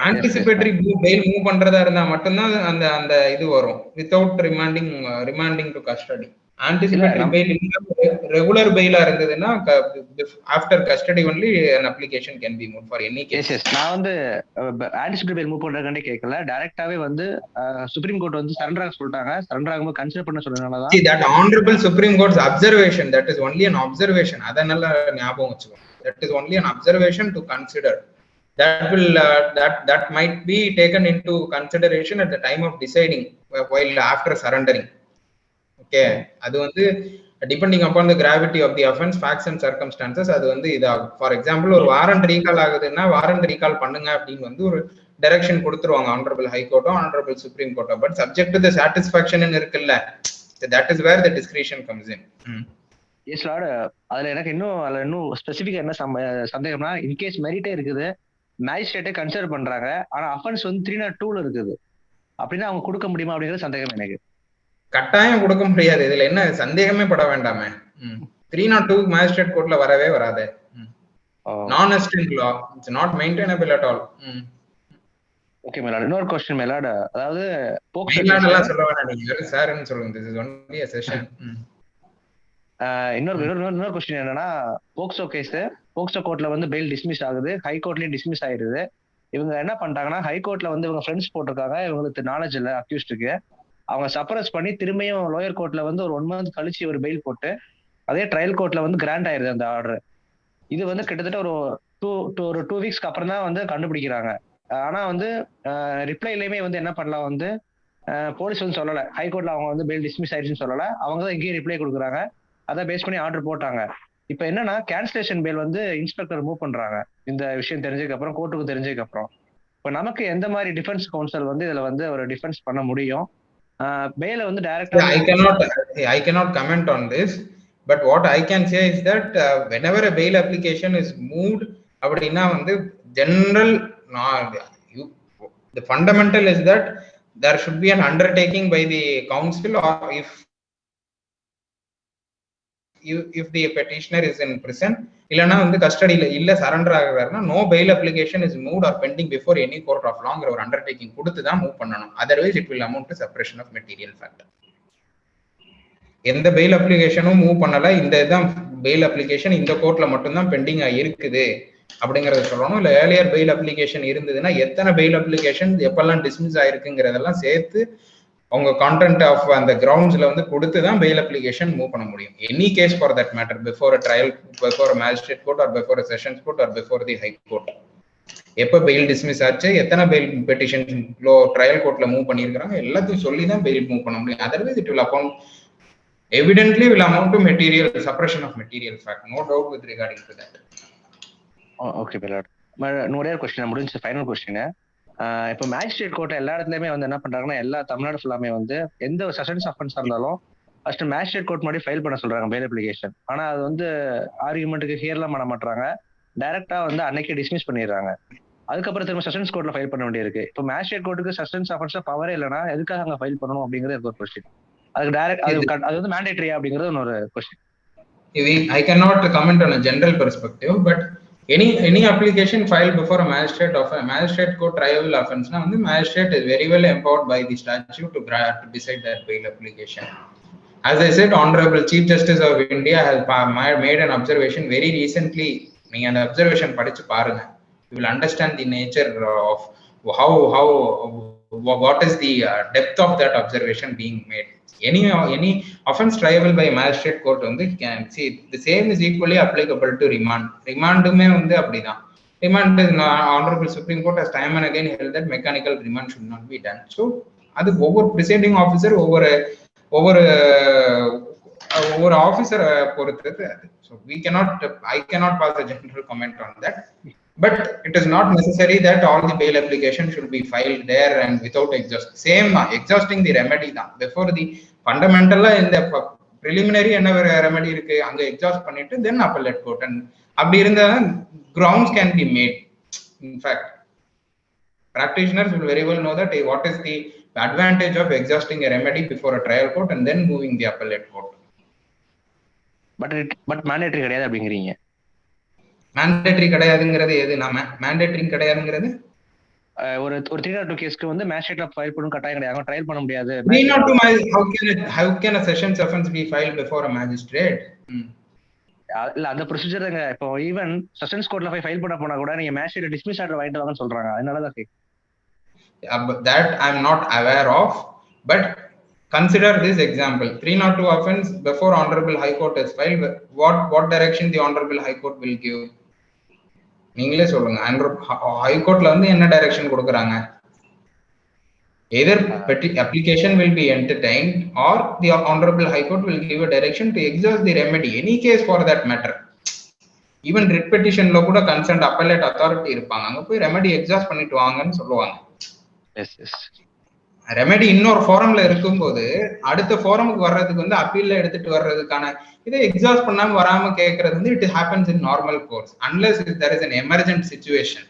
ஆன்டிசிபேட்டரி பெயில் மூவ் பண்றதா இருந்தா மட்டும்தான் அந்த அந்த இது வரும், without remanding to custody. Anticipatory bail இல்ல ரெகுலர் பெயிலா இருந்ததுன்னா after custody only an application can be moved for any case. நான் வந்து ஆன்டிசிபேட்டரி பெயில் மூவ் பண்றதுக்காண்டி கேட்கல, டைரக்டாவே வந்து சுப்ரீம் கோர்ட் வந்து சரண்டர் ஆக சொல்லிட்டாங்க. சரண்டர் ஆகும்போது கன்சிடர் பண்ண சொன்னதுனால தான். See that honorable Supreme Court's observation, that is only an observation. அதனால ஞாபகம் வச்சுக்கோ, that is only an observation to consider. That will that might be taken into consideration at the time of deciding while after surrendering. Okay, அது வந்து depending upon the gravity of the offense, facts and circumstances, அது வந்து இதாகும். For example ஒரு warrant recall ஆகுதுன்னா warrant recall பண்ணுங்க அப்படின்னு வந்து ஒரு டைரக்ஷன் கொடுத்துருவாங்க ஆனரபிள் ஹைகோர்ட்டோ ஆனரபிள் சுப்ரீம் கோர்ட்டோ. But subject to the satisfaction இருக்குல்ல, that is where the discretion comes in. Yes lord, அதுல எனக்கு இன்னும் ஸ்பெசிஃபிக்கா என்ன சந்தேகம்னா, இன்கேஸ் மெரிட்டே இருக்குது, மேஜிஸ்ட்ரேட்டே கன்சிடர் பண்றாங்க, ஆனா அஃபென்ஸ் வந்து 302 இருக்குது அப்படின்னா அவங்க கொடுக்க முடியுமா அப்படிங்கிற சந்தேகம் எனக்கு. கட்டாயம் கொடுக்க முடியாது, இதுல என்ன சந்தேகமே பட வேண்டாமே. 302 மேஜிஸ்ட்ரேட் கோர்ட்ல வரவே வராது. Non existent law, it's not maintainable at all. Okay my lord, இன்னொரு क्वेश्चन மேலாட், அதாவது போக்சோ மேலாட்லாம் சொல்ல வேண்டாம், நீங்க வெறும் சார்னு சொல்லுங்க. This is only a session. இன்னொரு क्वेश्चन என்னன்னா, போக்சோ கோர்ட்ல வந்து பெயில் டிஸ்மிஸ் ஆகுது, ஹை கோர்ட்லயும் டிஸ்மிஸ் ஆயிருது. இவங்க என்ன பண்ணிட்டாங்கன்னா, ஹை கோர்ட்ல வந்து இவங்க ஃப்ரெண்ட்ஸ் போட்டிருக்காங்க, இவங்களுக்கு நாலேஜ் இல்ல அக்யூஸ்டுக்கு, அவங்க சப்ரஸ் பண்ணி திரும்பியும் லோயர் கோர்ட்ல வந்து ஒரு 1 month கழிச்சு ஒரு பெயில் போட்டு அதே ட்ரையல் கோர்ட்ல வந்து கிராண்ட் ஆயிருது அந்த ஆர்டர். இது வந்து கிட்டத்தட்ட ஒரு 2 வீக்ஸ்க்கு அப்புறம் தான் வந்து கண்டுபிடிக்கிறாங்க. ஆனா வந்து ரிப்ளைலயுமே வந்து என்ன பண்ணலாம், வந்து போலீஸ் வந்து சொல்லலை, ஹைகோர்ட்ல அவங்க வந்து பெயில் டிஸ்மிஸ் ஆயிடுச்சுன்னு சொல்லலை, அவங்க தான் இங்கேயே ரிப்ளை கொடுக்குறாங்க, அதை பேஸ் பண்ணி ஆர்டர் போட்டாங்க. இப்போ என்னன்னா, கேன்சலேஷன் பெயில் வந்து இன்ஸ்பெக்டர் மூவ் பண்றாங்க இந்த விஷயம் தெரிஞ்சதுக்கு அப்புறம், கோர்ட்டுக்கு தெரிஞ்சதுக்கு அப்புறம். இப்போ நமக்கு எந்த மாதிரி டிஃபென்ஸ் கவுன்சில் வந்து இதுல வந்து ஒரு டிஃபென்ஸ் பண்ண முடியும்? பெயில வந்து டைரக்டா I cannot comment on this, but what I can say is that whenever a bail application is moved, அப்படின்னா வந்து general the fundamental is that there should be an undertaking by the council, or if the petitioner is in prison இல்லனா வந்து கஸ்டடியில இல்ல surrender ஆகுறாருன்னா no bail application is moved or pending before any court of law ஒரு undertaking கொடுத்து தான் move பண்ணணும். otherwise it will amount to suppression of material fact. எந்த fail அப்ளிகேஷனும் move பண்ணல, இந்த இதான் பெயில் அப்ளிகேஷன் இந்த கோர்ட்ல மட்டும்தான் பெண்டிங் இருக்குது அப்படிங்கறத சொல்லணும். இல்ல ஏர்லியர் பெயில் அப்ளிகேஷன் இருந்ததுன்னா எத்தனை பெயில் அப்ளிகேஷன் எப்பெல்லாம் டிஸ்மிஸ் ஆயிருக்குங்கிறதெல்லாம் சேர்த்து அவங்க கான்டென்ட் ஆஃப் அந்த கிரவுண்ட்ஸ்ல வந்து கொடுத்து தான் பெயில் அப்ளிகேஷன் மூவ் பண்ண முடியும். Any case for that matter, before a trial, before a magistrate court, or before a sessions court, or before the high court. எப்ப பெயில் டிஸ்மிஸ் ஆச்சு, எத்தனை பெயில் பெட்டிஷன் ட்ரையல் கோர்ட்ல மூவ் பண்ணிருக்காங்க, எல்லாத்தையும் சொல்லி தான் பெயில் மூவ் பண்ண முடியும். Otherwise it will account evidently will amount to material suppression of material fact, no doubt with regarding to that. Okay my lord, ஒரே ஒரு क्वेश्चन முடிஞ்சு, ஃபைனல் क्वेश्चन. இப்போ மேஜிஸ்ட்ரேட் கோர்ட் எல்லா இடத்துலயுமே வந்து என்ன பண்றாங்கன்னா, எல்லா தமிழ்நாடு ஃபுல்லாமே வந்து எந்த ஒரு செஷன்ஸ் அஃபென்ஸா இருந்தாலும் ஃபர்ஸ்ட் மேஜிஸ்ட்ரேட் கோர்ட் முன்னாடி ஃபைல் பண்ண சொல்றாங்க பெயில் அப்ளிகேஷன். ஆனா அது வந்து ஆர்குமெண்ட்டுக்கு ஹியர்லாம் பண்ண மாட்டாங்க, டைரக்டா வந்து அன்னைக்கு டிஸ்மிஸ் பண்ணிடுறாங்க. அதுக்கப்புறம் திரும்ப செஷன்ஸ் கோர்ட்ல ஃபைல் பண்ண வேண்டியிருக்கு. இப்போ மேஜிஸ்ட்ரேட் கோர்ட்டுக்கு செஷன்ஸ் அஃபென்ஸா பவரே இல்லைன்னா எதுக்காக அங்க ஃபைல் பண்ணணும் அப்படிங்கிறது ஒரு கொஸ்டின். அதுக்கு டைரக்ட் அது வந்து மேண்டேட்டரியா அப்படிங்கிறது இன்னொரு question. I cannot comment on a general perspective, but any application filed before a magistrate of a magistrate court trial offense na the magistrate is very well empowered by the statute to decide that bail application. As I said, Honorable Chief Justice of India has made an observation very recently. நீங்க அந்த observation படிச்சு பாருங்க, you will understand the nature of how what is the depth of that observation being made. Any offense triable by magistrate court வந்து can see the same is equally applicable to remand. Remandமே வந்து அப்படிதான். Remand is Honorable Supreme Court has time and again held that mechanical remand should not be done. So அது ஒவ்வொரு presiding officer ஒவ்வொரு officer பொறுத்தது அது. So I cannot pass a general comment on that. But it is not necessary that all the bail application should be filed there and without exhausting the remedy தான். Before the fundamental in the preliminary என்ன remedy இருக்கு அங்க exhaust பண்ணிட்டு then appellate court, and அப்படி இருந்தா grounds can be made. In fact, practitioners will very well know that what is the The advantage of exhausting a remedy before a trial court and then moving the appellate court. But mandatory கிடையாது அப்படிங்கிறீங்க. Mandatory கிடையாதுங்கிறது எது? நாம mandatory கிடையாதுங்கிறது ஒரு 302 கேஸ்க்கு வந்து மேஜிஸ்ட்ரேட்ல file பண்ணனும் கட்டாயம் கிடையாது. Trial பண்ண முடியாது. 302 how can a sessions offense be filed before a magistrate? இல்ல அந்த ப்ரொசீஜர் தாங்க. இப்போ ஈவன் செஷன்ஸ் கோர்ட்ல போய் ஃபைல் பண்ண போனா கூட நீங்க மேஜிஸ்ட்ரேட் டிஸ்மிஸ் ஆர்டர் வாங்கிட்டு வாங்கன்னு சொல்றாங்க. அதனால தான் that I am not aware of, but consider this example. 302 offense before Honorable High Court is filed. What direction the Honorable High Court will give? நீங்களே சொல்லுங்க. ஹை கோர்ட்ல வந்து என்ன டைரக்ஷன் கொடுக்கறாங்க? Either application will be entertained or the Honorable High Court will give a direction to exhaust the remedy. Any case for that matter. Even writ petition lo kuda concerned appellate authority irupanga. Anga poi remedy exhaust பண்ணிட்டு வாங்கன்னு சொல்லுவாங்க. Yes. Remedy இன்னொரு ஃபாரம்ல இருக்கும்போது அடுத்த ஃபாரமுக்கு வர்றதுக்கு வந்து அப்பீல்ல எடுத்துட்டு வர்றதுக்கான இதை எக்ஸாஸ்ட் பண்ணாம வராம கேட்கறது வந்து it happens in normal course unless there is an emergent situation.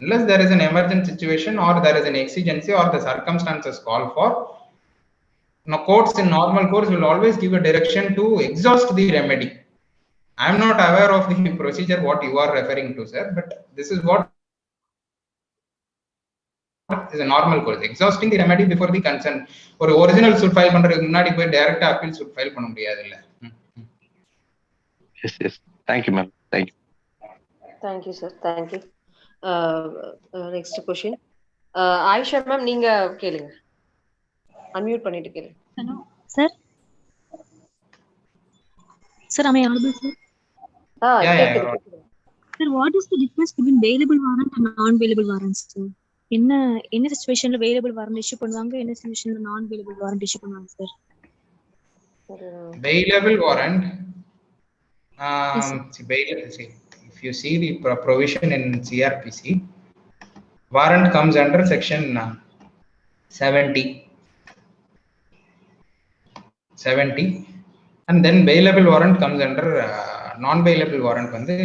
Unless there is an emergent situation or there is an exigency or the circumstances call for, courts in normal course will always give a direction to exhaust the remedy. I am not aware of the procedure what you are referring to, sir, but this is what is a normal course. Exhausting the remedy before the consent. Or original suit file பண்றதுக்கு முன்னாடி போய் டைரக்டா appeal suit file பண்ண முடியாது இல்ல. Yes. Thank you, ma'am. Thank you, sir. Thank you. Next question. Aisha ma'am, நீங்க கேளுங்க. Unmute பண்ணிட்டு கேளுங்க. Hello, sir. Sir, am I audible, sir? Yeah. Sir, what is the difference between bailable warrant and non-bailable warrants, sir? என்ன சிச்சுவேஷன்ல bailable warrant issue பண்ணுவாங்க, என்ன சிச்சுவேஷன்ல non-bailable warrant issue பண்ணுவாங்க, sir? Bailable warrant if you see the provision in CRPC, warrant comes under section 70 and then bailable warrant comes under non-bailable warrant வந்து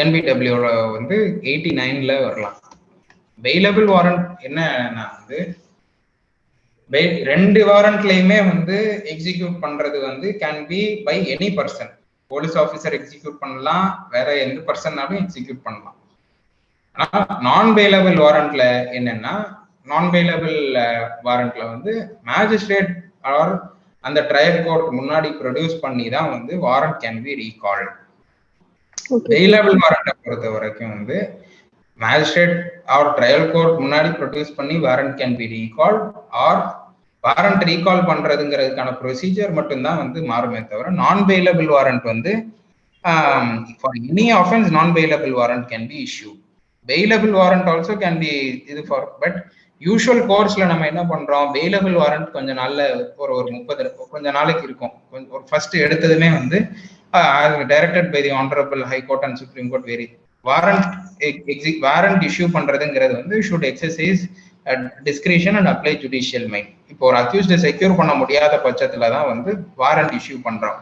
NBW வந்து 89ல வரலாம். bailable warrant என்னன்னா வந்து ரெண்டு வாரண்ட்லயுமே வந்து எக்ஸிக்யூட் பண்றது வந்து can be by any person. Police officer execute பண்ணலாம், வேற எந்த பர்சன்னாலும் எக்ஸிக்யூட் பண்ணலாம். ஆனா நான் பெயிலபிள் வாரண்ட்ல என்னன்னா, நான் பெயிலபிள் வாரண்ட்ல வந்து மேஜிஸ்ட்ரேட் ஆர் அந்த ட்ரையல் கோர்ட் முன்னாடி ப்ரொடியூஸ் பண்ணி தான் வந்து warrant can be recalled. Bailable வாரண்ட்டை பொறுத்த வரைக்கும் வந்து மேஜிஸ்ட்ரேட் ஆர் ட்ரையல் கோர்ட் முன்னாடி ப்ரொடியூஸ் பண்ணி warrant can be recalled or warrant recall பண்றதுங்கிறதுக்கான ப்ரொசீஜர் மட்டும்தான் வந்து மாறுமே தவிர நான் பெயிலபிள் வாரண்ட் வந்து for any offence non bailable warrant can be issue. Bailable warrant also can be இது ஃபார் பட் யூஷுவல் கோர்ஸ்ல நம்ம என்ன பண்றோம், பெயிலபிள் வாரண்ட் கொஞ்ச நாள்ல ஒரு 30 கொஞ்ச நாளைக்கு இருக்கும். ஒரு ஃபர்ஸ்ட் எடுத்ததுமே வந்து directed by the honourable high court and supreme court very warrant issue பண்றதுங்கிறது வந்து should exercise discretion and apply judicial mind. இப்போ ஒரு அக்யூஸ்டை செக்யூர் பண்ண முடியாத பட்சத்துல தான் வந்து வாரண்ட் இஷ்யூ பண்றோம்.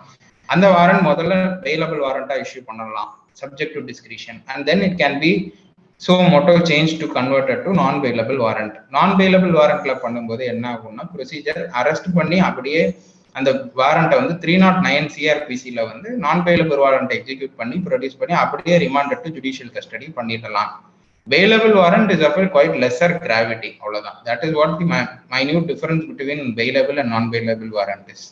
அந்த வாரண்ட் முதல்ல பெயிலபிள் வாரண்டா இஷ்யூ பண்ணலாம் subject to discretion and then it can be so motto change to converted to non bailable warrant. Non bailable warrantல பண்ணும்போது என்ன ஆகும்னா ப்ரொசீஜர் அரெஸ்ட் பண்ணி அப்படியே அந்த வாரண்ட்டை வந்து 309 CRPCல வந்து நான் bailable warrant எக்ஸிக்யூட் பண்ணி ப்ரொடியூஸ் பண்ணி அப்படியே ரிமாண்டட் டு ஜுடிஷியல் கஸ்டடி பண்ணிடலாம். bailable warrant is of a quite lesser gravity. அவ்வளவுதான். that is what the minute difference between bailable and non bailable warrant is.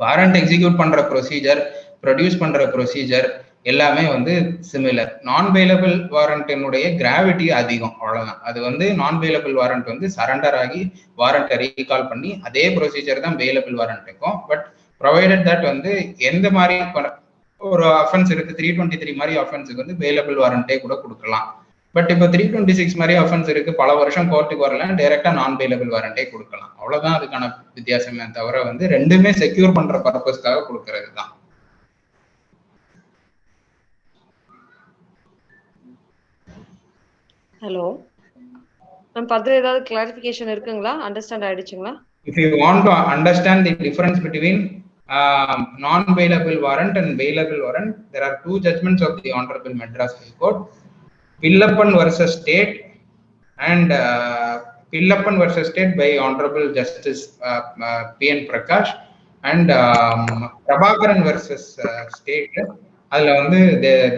Warrant execute பண்ற procedure, produce பண்ற procedure எல்லாமே வந்து similar. நான் bailable வாரண்டினுடைய gravity அதிகம், அவ்வளவுதான். அது வந்து நான் பெயிலபிள் வாரண்ட் வந்து சரண்டர் ஆகி வாரண்ட்டை ரீகால் பண்ணி அதே ப்ரொசீஜர் தான் பெயிலபிள் வாரண்ட் இருக்கும். பட் ப்ரொவைடட் தட் வந்து எந்த மாதிரி ஒரு அஃபென்ஸ் இருக்கு 323 மாதிரி அஃபென்ஸுக்கு வந்து பெயிலபிள் வாரண்டே கூட கொடுக்கலாம். பட் இப்போ 326 மாதிரி அஃபென்ஸ் இருக்கு, பல வருஷம் கோர்ட்டுக்கு வரல, டைரக்டா நான் பெயிலபிள் வாரண்டே கொடுக்கலாம். அவ்வளவுதான் அதுக்கான வித்தியாசமே தவிர வந்து ரெண்டுமே செக்யூர் பண்ற பர்பஸ்க்காக கொடுக்கறது தான். ஹலோ மேம், ஃபர்தர் ஏதாவது கிளாரிஃபிகேஷன் இருக்குங்களா? Understand ஆயிடுச்சுங்களா? If you want to understand the difference between non-bailable warrant and bailable warrant, there are two judgments of the Honorable Madras High Court, Villappan versus State and Pillappan versus State by Honorable Justice P.N. Prakash, and Prabhakaran versus State. அதில் வந்து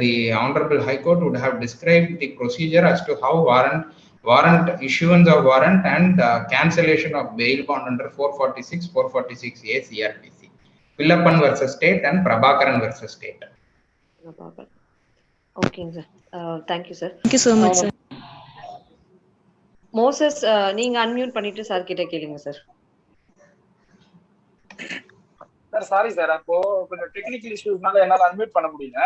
the Honorable High Court would have described the procedure as to how warrant issuance of warrant and cancellation of bail bond under 446, 446A CRPC. Pillappan versus State and Prabhakaran versus State. ஓகேங்க sir. Thank you sir. Thank you so much, sir. Moses, நீங்க unmute பண்ணிட்டு sir கிட்ட கேளுங்க sir. Sir sorry sir, அப்போ கொஞ்சம் technical இஷ்யூஸ்னால என்னால unmute பண்ண முடியல.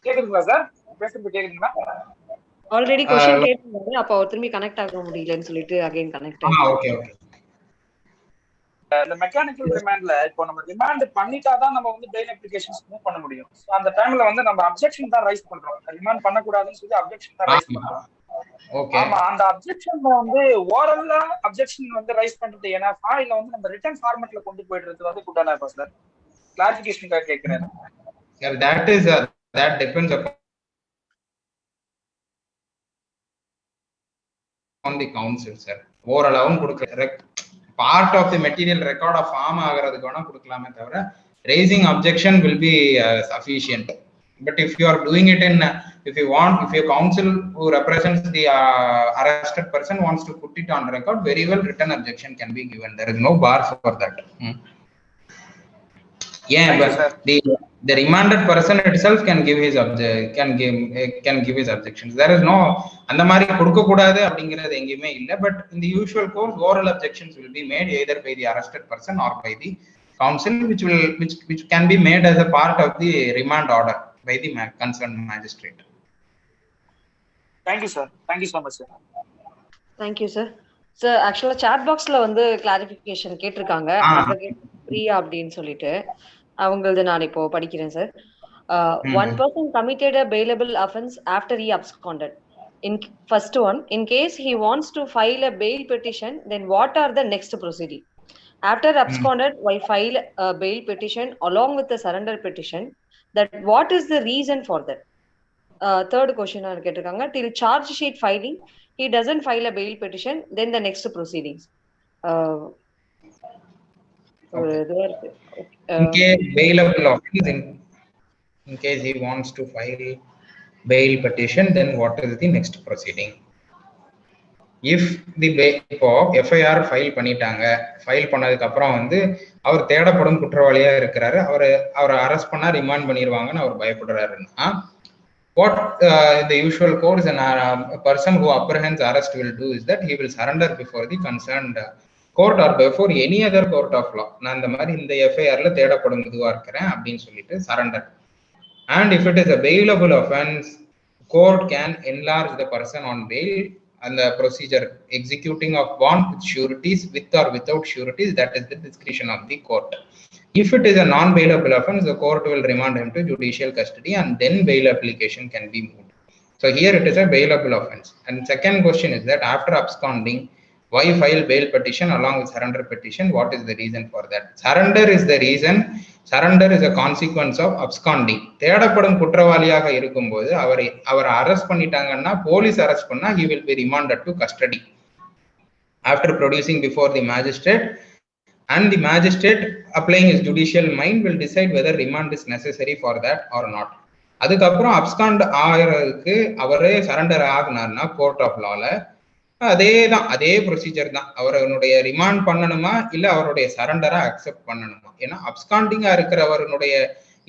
கேக்குதுங்களா சார்? பேசுறது கேக்குதுங்களா? ஆல்ரெடி क्वेश्चन கேட்டிருந்தாரு, அப்ப அவர் திரும்பி கனெக்ட் ஆக முடியலன்னு சொல்லிட்டு அகைன் கனெக்ட் ஆயிடுச்சு. Okay okay. இந்த மெக்கானிக்கல் ரிமாண்ட்ல இப்போ நம்ம ரிமாண்ட் பண்ணிட்டாதான் நம்ம வந்து பெயில் அப்ளிகேஷன்ஸ் மூவ் பண்ண முடியும். சோ அந்த டைம்ல வந்து நம்ம அப்ஜெக்ஷன் தான் ரைஸ் பண்றோம். ரிமாண்ட் பண்ண கூடாதுன்னு சொல்லி அப்ஜெக்ஷன் தான் ரைஸ் பண்றோம். ஓகே. ஆமா, அந்த அப்ஜெக்ஷன் வந்து ஓரல்ல அப்ஜெக்ஷன் வந்து ரைஸ் பண்றது ஏனாஃபா இல்ல வந்து நம்ம ரிட்டன் ஃபார்மட்ல கொண்டு போயிடுறது வந்து குட் ஆஃபா சார்? கிளாரிஃபிகேஷனுக்காக கேக்குறேன். That depends on the council, sir. ஓரளவும் கொடுக்க part of the material record of farm ஆகிறதுக்கு வேணா கொடுக்கலாமே தவிர raising objection will be sufficient. But if you are doing it in if your counsel who represents the arrested person wants to put it on record, very well written objection can be given. There is no bar for that. Yeah, but the remanded person itself can give his objections. There is no அந்த மாதிரி கொடுக்க கூடாது அப்படிங்கிறது எங்கேயுமே இல்லை. But in the usual course, oral objections will be made either by the arrested person or by the counsel, which can be made as a part of the remand order by the concerned magistrate. Thank you sir. Thank you so much sir. Thank you sir. Sir, actually chat boxல வந்து clarification கேட்டிருக்காங்க. பிரியா அப்படின்னு சொல்லிட்டு அவங்களது நான் இப்போ படிக்கிறேன் sir. One person committed a bailable offense after he absconded. In first one, in case he wants to file a bail petition, then what are the next proceeding? After absconded, why file a bail petition along with the surrender petition? That what is the reason for that? Third question கேட்டிருக்காங்க. Till charge sheet filing, he doesn't file a bail petition, then the next proceedings. In case bailable offense, in case he wants to file bail petition, then what is the next proceeding? If the இப்போ FIR file பண்ணிட்டாங்க, file பண்ணதுக்கு அப்புறம் வந்து அவர் தேடப்படும் குற்றவாளியா இருக்கிறாரு, அவரை arrest பண்ணா ரிமாண்ட் பண்ணிடுவாங்கன்னு அவர் பயப்படுறாருன்னா, what the usual course a person who apprehends arrest will do is that he will surrender before the concerned court or before any other court of law. நான் இந்த மாதிரி இந்த FIRல தேடப்படும் இதுவா இருக்கிறேன் அப்படின்னு சொல்லிட்டு surrender. And if it is a bailable offense, court can enlarge the person on bail and the procedure executing of bond with sureties, with or without sureties, that is the discretion of the court. If it is a non-bailable offense, the court will remand him to judicial custody and then bail application can be moved. So here it is a bailable offense. And second question is that after absconding, why file bail petition along with surrender petition? What is the reason for that? Surrender is the reason. Surrender is a consequence of absconding. தேடப்படும் குற்றவாளியாக இருக்கும்போது அவரை arrest பண்ணிட்டாங்கன்னா, police arrest பண்ணா, he will be remanded to custody after producing before the magistrate, and the magistrate applying his judicial mind will decide whether remand is necessary for that or not. அதுக்கப்புறம் abscond ஆகிறதுக்கு அவரே surrender ஆகினார்னா court of லால அதே procedure தான். அவருடைய remand பண்ணணுமா இல்ல அவருடைய சரண்டரா அக்செப்ட் பண்ணணுமா? ஏன்னா அப்ஸ்காண்டிங்கா இருக்கிறவருடைய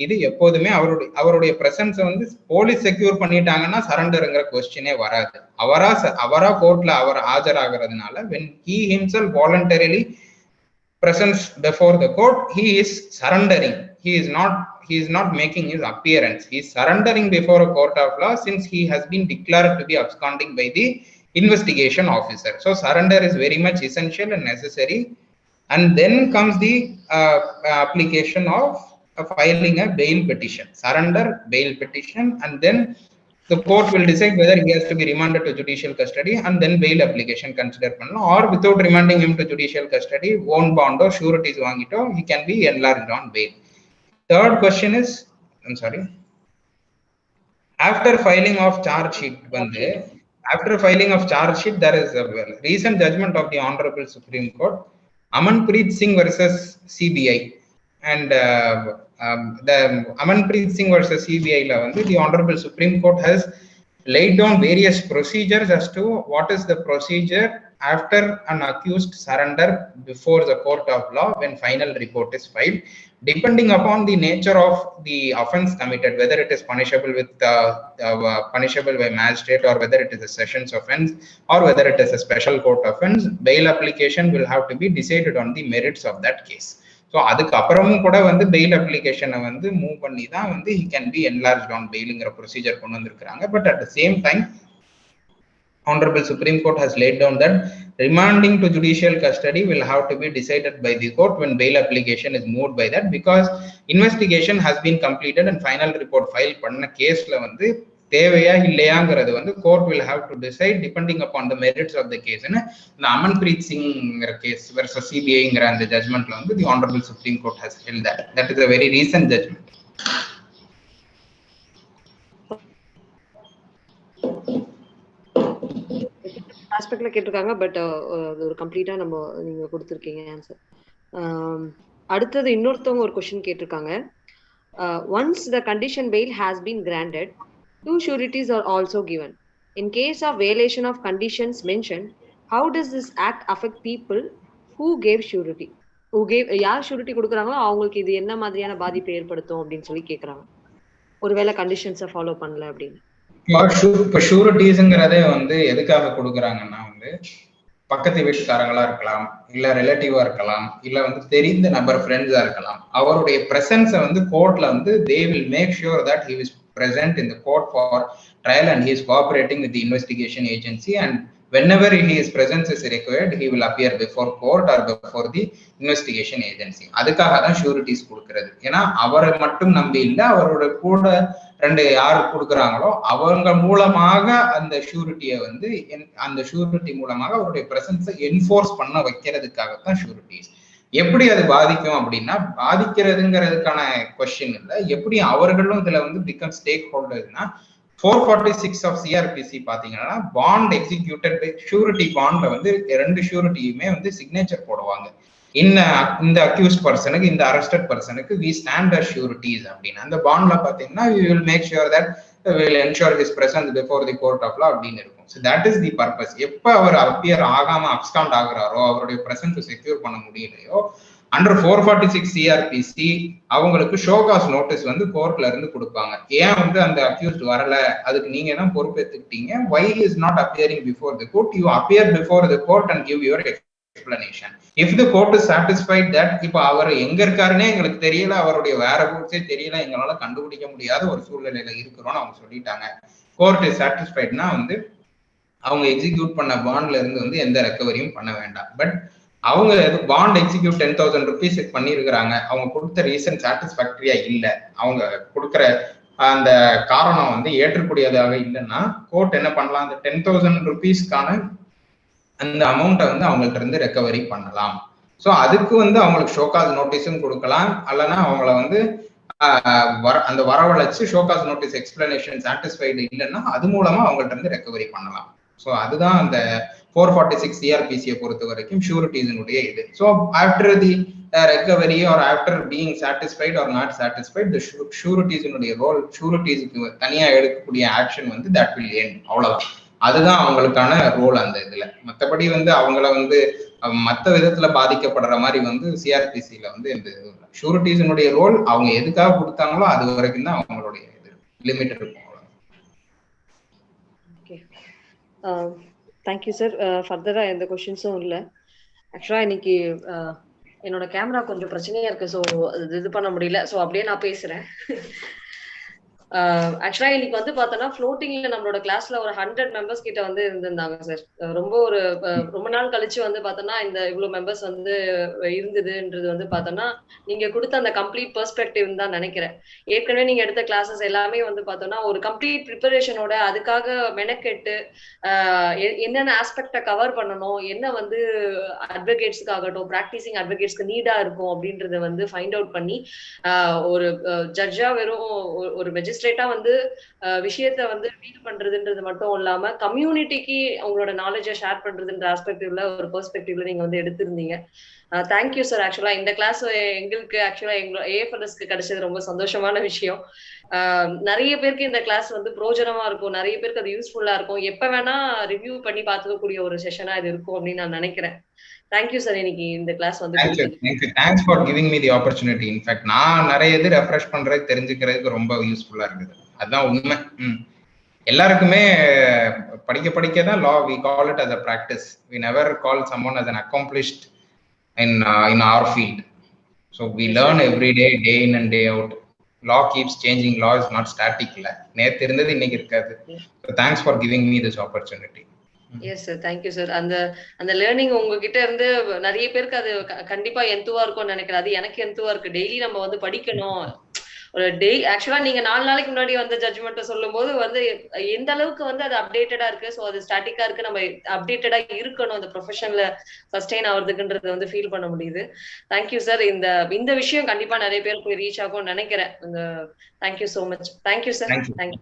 இது எப்போதுமே அவருடைய பிரசன்ஸ வந்து போலீஸ் செக்யூர் பண்ணிட்டாங்கன்னா சரண்டருங்கிற கொஸ்டினே வராது. அவரா கோர்ட்ல அவர் ஆஜராகிறதுனால when he himself voluntarily presence before the court, he is surrendering. He is not making his appearance. He is surrendering before a court of law since he has been declared to be absconding by the investigation officer. So surrender is very much essential and necessary. And then comes the application of filing a bail petition. Surrender, bail petition, and then the court will decide whether he has to be remanded to judicial custody and then bail application consider panna, or without remanding him to judicial custody, own bond or sureties vaangito, he can be enlarged on bail. Third question is, I'm sorry, after filing of charge sheet வந்து After filing of charge sheet, there is a recent judgment of the Honorable Supreme Court, Amanpreet Singh versus CBI, and the Amanpreet Singh versus CBI la vandu the Honorable Supreme Court has laid down various procedures as to what is the procedure after an accused surrender before the court of law when final report is filed, depending upon the nature of the offense committed, whether it is punishable with punishable by magistrate, or whether it is a sessions offense, or whether it is a special court offense. Bail application will have to be decided on the merits of that case. So அதுக்கு அப்புறமும் கூட வந்து fail அப்ளிகேஷனை வந்து move பண்ணி தான் வந்து he can be enlarged on பெயிலுங்கிற ப்ரொசீஜர் கொண்டு வந்திருக்காங்க. But at the same time Honorable Supreme Court has laid down that remanding to judicial custody will have to be decided by the court when bail application is moved by that, because investigation has been completed and final report file பண்ண கேஸ்ல வந்து தேவையா இல்லையாங்கிறது வந்து court will have to decide depending upon the merits of the case. இந்த Amanpreet சிங்ங்கிற case versus CBIங்கிற அந்த ஜட்ஜ்மெண்ட்ல வந்து the Honorable Supreme Court has held that. That is a very recent judgment. ஆஸ்பெக்ட்ல கேட்டிருக்காங்க, பட் ஒரு கம்ப்ளீட்டா நீங்க கொடுத்துருக்கீங்க ஆன்சர். அடுத்தது இன்னொருத்தவங்க ஒரு கொஸ்டின் கேட்டிருக்காங்க. Once the condition fail has been granted, 2 sureties are also given. In case of violation of conditions mentioned, how does this act affect people who gave surety? யார் ஷூரிட்டி கொடுக்குறாங்களோ அவங்களுக்கு இது என்ன மாதிரியான பாதிப்பை ஏற்படுத்தும் அப்படின்னு சொல்லி கேட்குறாங்க, ஒருவேளை கண்டிஷன்ஸை ஃபாலோ பண்ணல அப்படின்னு. இப்போ ஷூரிட்டிஸ்ங்கிறதே வந்து எதுக்காக கொடுக்குறாங்கன்னா வந்து பக்கத்து வீட்டுக்காரங்களா இருக்கலாம், இல்ல ரிலேட்டிவா இருக்கலாம், இல்ல வந்து தெரிந்த நபர் ஃப்ரெண்ட்ஸா இருக்கலாம். அவருடைய பிரசன்ஸை வந்து கோர்ட்ல வந்து they will make sure that he is present in the court for trial and he is cooperating with the investigation agency, and whenever his presence is required he will appear before court or before the investigation agency. அதுக்காக தான் sureties கொடுக்கிறது. ஏன்னா அவரை மட்டும் நம்பி இல்லை, அவரோட கூட ரெண்டு யார் கொடுக்குறாங்களோ அவங்க மூலமாக அந்த ஷூரிட்டியை வந்து அந்த ஷூரிட்டி மூலமாக அவருடைய பிரசன்ஸை என்ஃபோர்ஸ் பண்ண வைக்கிறதுக்காகத்தான் ஷூரிட்டிஸ். எப்படி அது பாதிக்கும் அப்படின்னா, பாதிக்கிறதுங்கிறதுக்கான கொஸ்டின் இல்லை, எப்படி அவர்களும் இதுல வந்து பிகம் ஸ்டேக் ஹோல்டர்ஸ்னா 446 ஆஃப் சிஆர்பிசி பாத்தீங்கன்னா பாண்ட் எக்ஸிக்யூட்டட் பை ஷூரிட்டி பாண்ட்ல வந்து 2 ஷூரிட்டியுமே வந்து சிக்னேச்சர் போடுவாங்க. இந்த அக்யூஸ்ட் பர்சனுக்கு, இந்த அரெஸ்டட் பர்சனுக்கு வி ஸ்டாண்ட் அஸ் ஷூரிட்டிஸ் அப்படின்னு அந்த பாண்ட்ல பாத்தீங்கன்னா we will make sure that we will ensure his presence before the court of law அப்படின்னு இருக்கும். So that is the purpose. எப்ப அவர் அப்பியர் ஆகாம அப்ஸ்காண்ட் ஆகுறாரோ, அவருடைய பிரசன்ஸ் செக்யூர் பண்ண முடியலையோ, அண்டர் 446 சிஆர்பிசி அவங்களுக்கு ஷோகாஸ் நோட்டீஸ் வந்து கோர்ட்ல இருந்து கொடுப்பாங்க. ஏன் வந்து அந்த அக்யூஸ்ட் வரல, அதுக்கு நீங்க தான் பொறுப்பேற்றுக்கிட்டீங்க, why he is not appearing before the court, you appear before the court and give your explanation. If the court is satisfied that இப்ப அவர் எங்க இருக்காருன்னே எங்களுக்கு தெரியல, அவருடைய வேற ரூட்ஸே தெரியல, எங்களால கண்டுபிடிக்க முடியாத ஒரு சூழ்நிலையில இருக்கிறோம்னு அவங்க சொல்லிட்டாங்க, கோர்ட் இஸ் சாட்டிஸ்ஃபைட்னா வந்து அவங்க எக்ஸிக்யூட் பண்ண பாண்ட்ல இருந்து வந்து எந்த ரெக்கவரியும் பண்ண வேண்டாம். பட் அவங்க பாண்ட் எக்ஸிக்யூட் 10,000 rupees பண்ணிருக்கிறாங்க, அவங்க கொடுத்த ரீசன் சாட்டிஸ்ஃபேக்டரியா இல்ல, அவங்க கொடுக்குற அந்த காரணம் வந்து ஏற்றக்கூடியதாக இல்லைன்னா கோர்ட் என்ன பண்ணலாம், அந்த 10,000 rupeesக்கான அந்த அமௌண்ட்டை வந்து அவங்கள்ட்ட இருந்து ரெக்கவரி பண்ணலாம். ஸோ அதுக்கு வந்து அவங்களுக்கு ஷோகாஸ் நோட்டீஸும் கொடுக்கலாம், அல்லனா அவங்கள வந்து அந்த வரவழைச்சு ஷோகாஸ் நோட்டீஸ் எக்ஸ்பிளனேஷன் சாட்டிஸ்ஃபைடு இல்லைன்னா அது மூலமா அவங்கள்ட்ட இருந்து ரெக்கவரி பண்ணலாம். ஸோ அதுதான் அந்த 446 சிஆர்பிசியை பொறுத்த வரைக்கும் ஷூரிட்டிஸினுடைய இது. So after the recovery or after being satisfied or not satisfied, the ஷூரிட்டிஸினுடைய ரோல், ஷூரிட்டிஸுக்கு தனியா எடுக்கக்கூடிய ஆக்ஷன் வந்து தட் வில் எண்ட், அவ்வளவுதான். அதுதான் அவங்களுக்கான ரோல் அந்த இதுல. மற்றபடி வந்து அவங்கள வந்து மற்ற விதத்துல பாதிக்கப்படுற மாதிரி வந்து சிஆர்பிசியில வந்து இந்த ஷூரிட்டிஸினுடைய ரோல் அவங்க எதுக்காக கொடுத்தாங்களோ அது வரைக்கும் தான் அவங்களுடைய இது லிமிட் இருக்கும். Thank you sir. ஃபர்தரா எந்த கொஸ்டின்ஸும் இல்லை. ஆக்சுவலா இன்னைக்கு என்னோட கேமரா கொஞ்சம் பிரச்சனையா இருக்கு, ஸோ இது பண்ண முடியல. ஸோ அப்படியே நான் பேசுறேன். ஆக்சுவலா இன்னைக்கு வந்து பார்த்தோன்னா ஃப்ளோட்டிங்ல நம்மளோட கிளாஸ்ல ஒரு 100 மெம்பர்ஸ் கிட்ட வந்து இருந்திருந்தாங்க சார். ரொம்ப நாள் கழிச்சு வந்து பார்த்தோன்னா இந்த இவ்வளவு மெம்பர்ஸ் வந்து இருந்ததுன்றது வந்து பார்த்தோன்னா நீங்க கொடுத்த அந்த கம்ப்ளீட் பெர்ஸ்பெக்டிவ் தான் நினைக்கிறேன். ஏற்கனவே நீங்க எடுத்த கிளாஸஸ் எல்லாமே வந்து பார்த்தோன்னா ஒரு கம்ப்ளீட் ப்ரிப்பரேஷனோட அதுக்காக மெனக்கெட்டு என்னென்ன ஆஸ்பெக்டை கவர் பண்ணணும், என்ன வந்து அட்வொகேட்ஸ்க்கு ஆகட்டும் பிராக்டிசிங் அட்வொகேட்ஸ்க்கு நீடா இருக்கும் அப்படின்றத வந்து ஃபைண்ட் அவுட் பண்ணி ஒரு ஜட்ஜா வெறும் ஒரு மெஜிஸ்ட்ரேட் ஸ்ட்ரெயிட்டா வந்து விஷயத்த வந்து ஃபீல் பண்றதுன்றது மட்டும் இல்லாம கம்யூனிட்டிக்கு அவங்களோட நாலேஜை ஷேர் பண்றதுன்ற ஆஸ்பெக்டிவ்ல ஒரு பெர்ஸ்பெக்டிவ்ல நீங்க வந்து எடுத்திருந்தீங்க. Thank you sir. ஆக்சுவலா இந்த கிளாஸ் எங்களுக்கு ஆக்சுவலா எங்களோட AFLS-க்கு கிடைச்சது ரொம்ப சந்தோஷமான விஷயம். நிறைய பேருக்கு இந்த கிளாஸ் வந்து பிரோஜனமா இருக்கும், நிறைய பேருக்கு அது யூஸ்ஃபுல்லா இருக்கும், எப்ப வேணா ரிவ்யூ பண்ணி பார்த்துக்கக்கூடிய ஒரு செஷனா இது இருக்கும் அப்படின்னு நான் நினைக்கிறேன். தேங்க்யூ சார் இன்னைக்கு இந்த கிளாஸ் வந்து thanks for giving me the opportunity. In fact நான் நிறைய இது ரெஃப்ரெஷ் பண்றது தெரிஞ்சுக்கிறதுக்கு ரொம்ப யூஸ்ஃபுல்லா இருக்குது. அதுதான் உண்மை. எல்லாருக்குமே படிக்க படிக்க தான் law we call it as a practice. We never call someone as an accomplished in our field. So we learn every day, day in and day out. Law keeps changing. Law is not static. நேத்து இருந்தது இன்னைக்கு இருக்காது. So thanks for giving me this opportunity. Yes sir, thank you sir. அந்த learning உங்ககிட்ட இருந்து நிறைய பேருக்கு அது கண்டிப்பா எந்துவா இருக்கும்னு நினைக்கிறேன். அது எனக்கு எந்துவா இருக்கு. டெய்லி நம்ம வந்து படிக்கணும். ஒரு ஆக்சுவலா நீங்க 4 நாளைக்கு முன்னாடி வந்து ஜட்ஜ்மெண்ட் சொல்லும் போது வந்து எந்த அளவுக்கு வந்து அது அப்டேட்டடா இருக்கு, ஸோ அது ஸ்டாட்டிக்கா இருக்கு, நம்ம அப்டேட்டடா இருக்கணும் அந்த ப்ரொஃபஷன்ல சஸ்டெயின் ஆகுறதுக்குன்றது வந்து ஃபீல் பண்ண முடியுது. Thank you sir. இந்த விஷயம் கண்டிப்பா நிறைய பேர் போய் ரீச் ஆகும்னு நினைக்கிறேன். Thank you so much. Thank you sir. Thank you.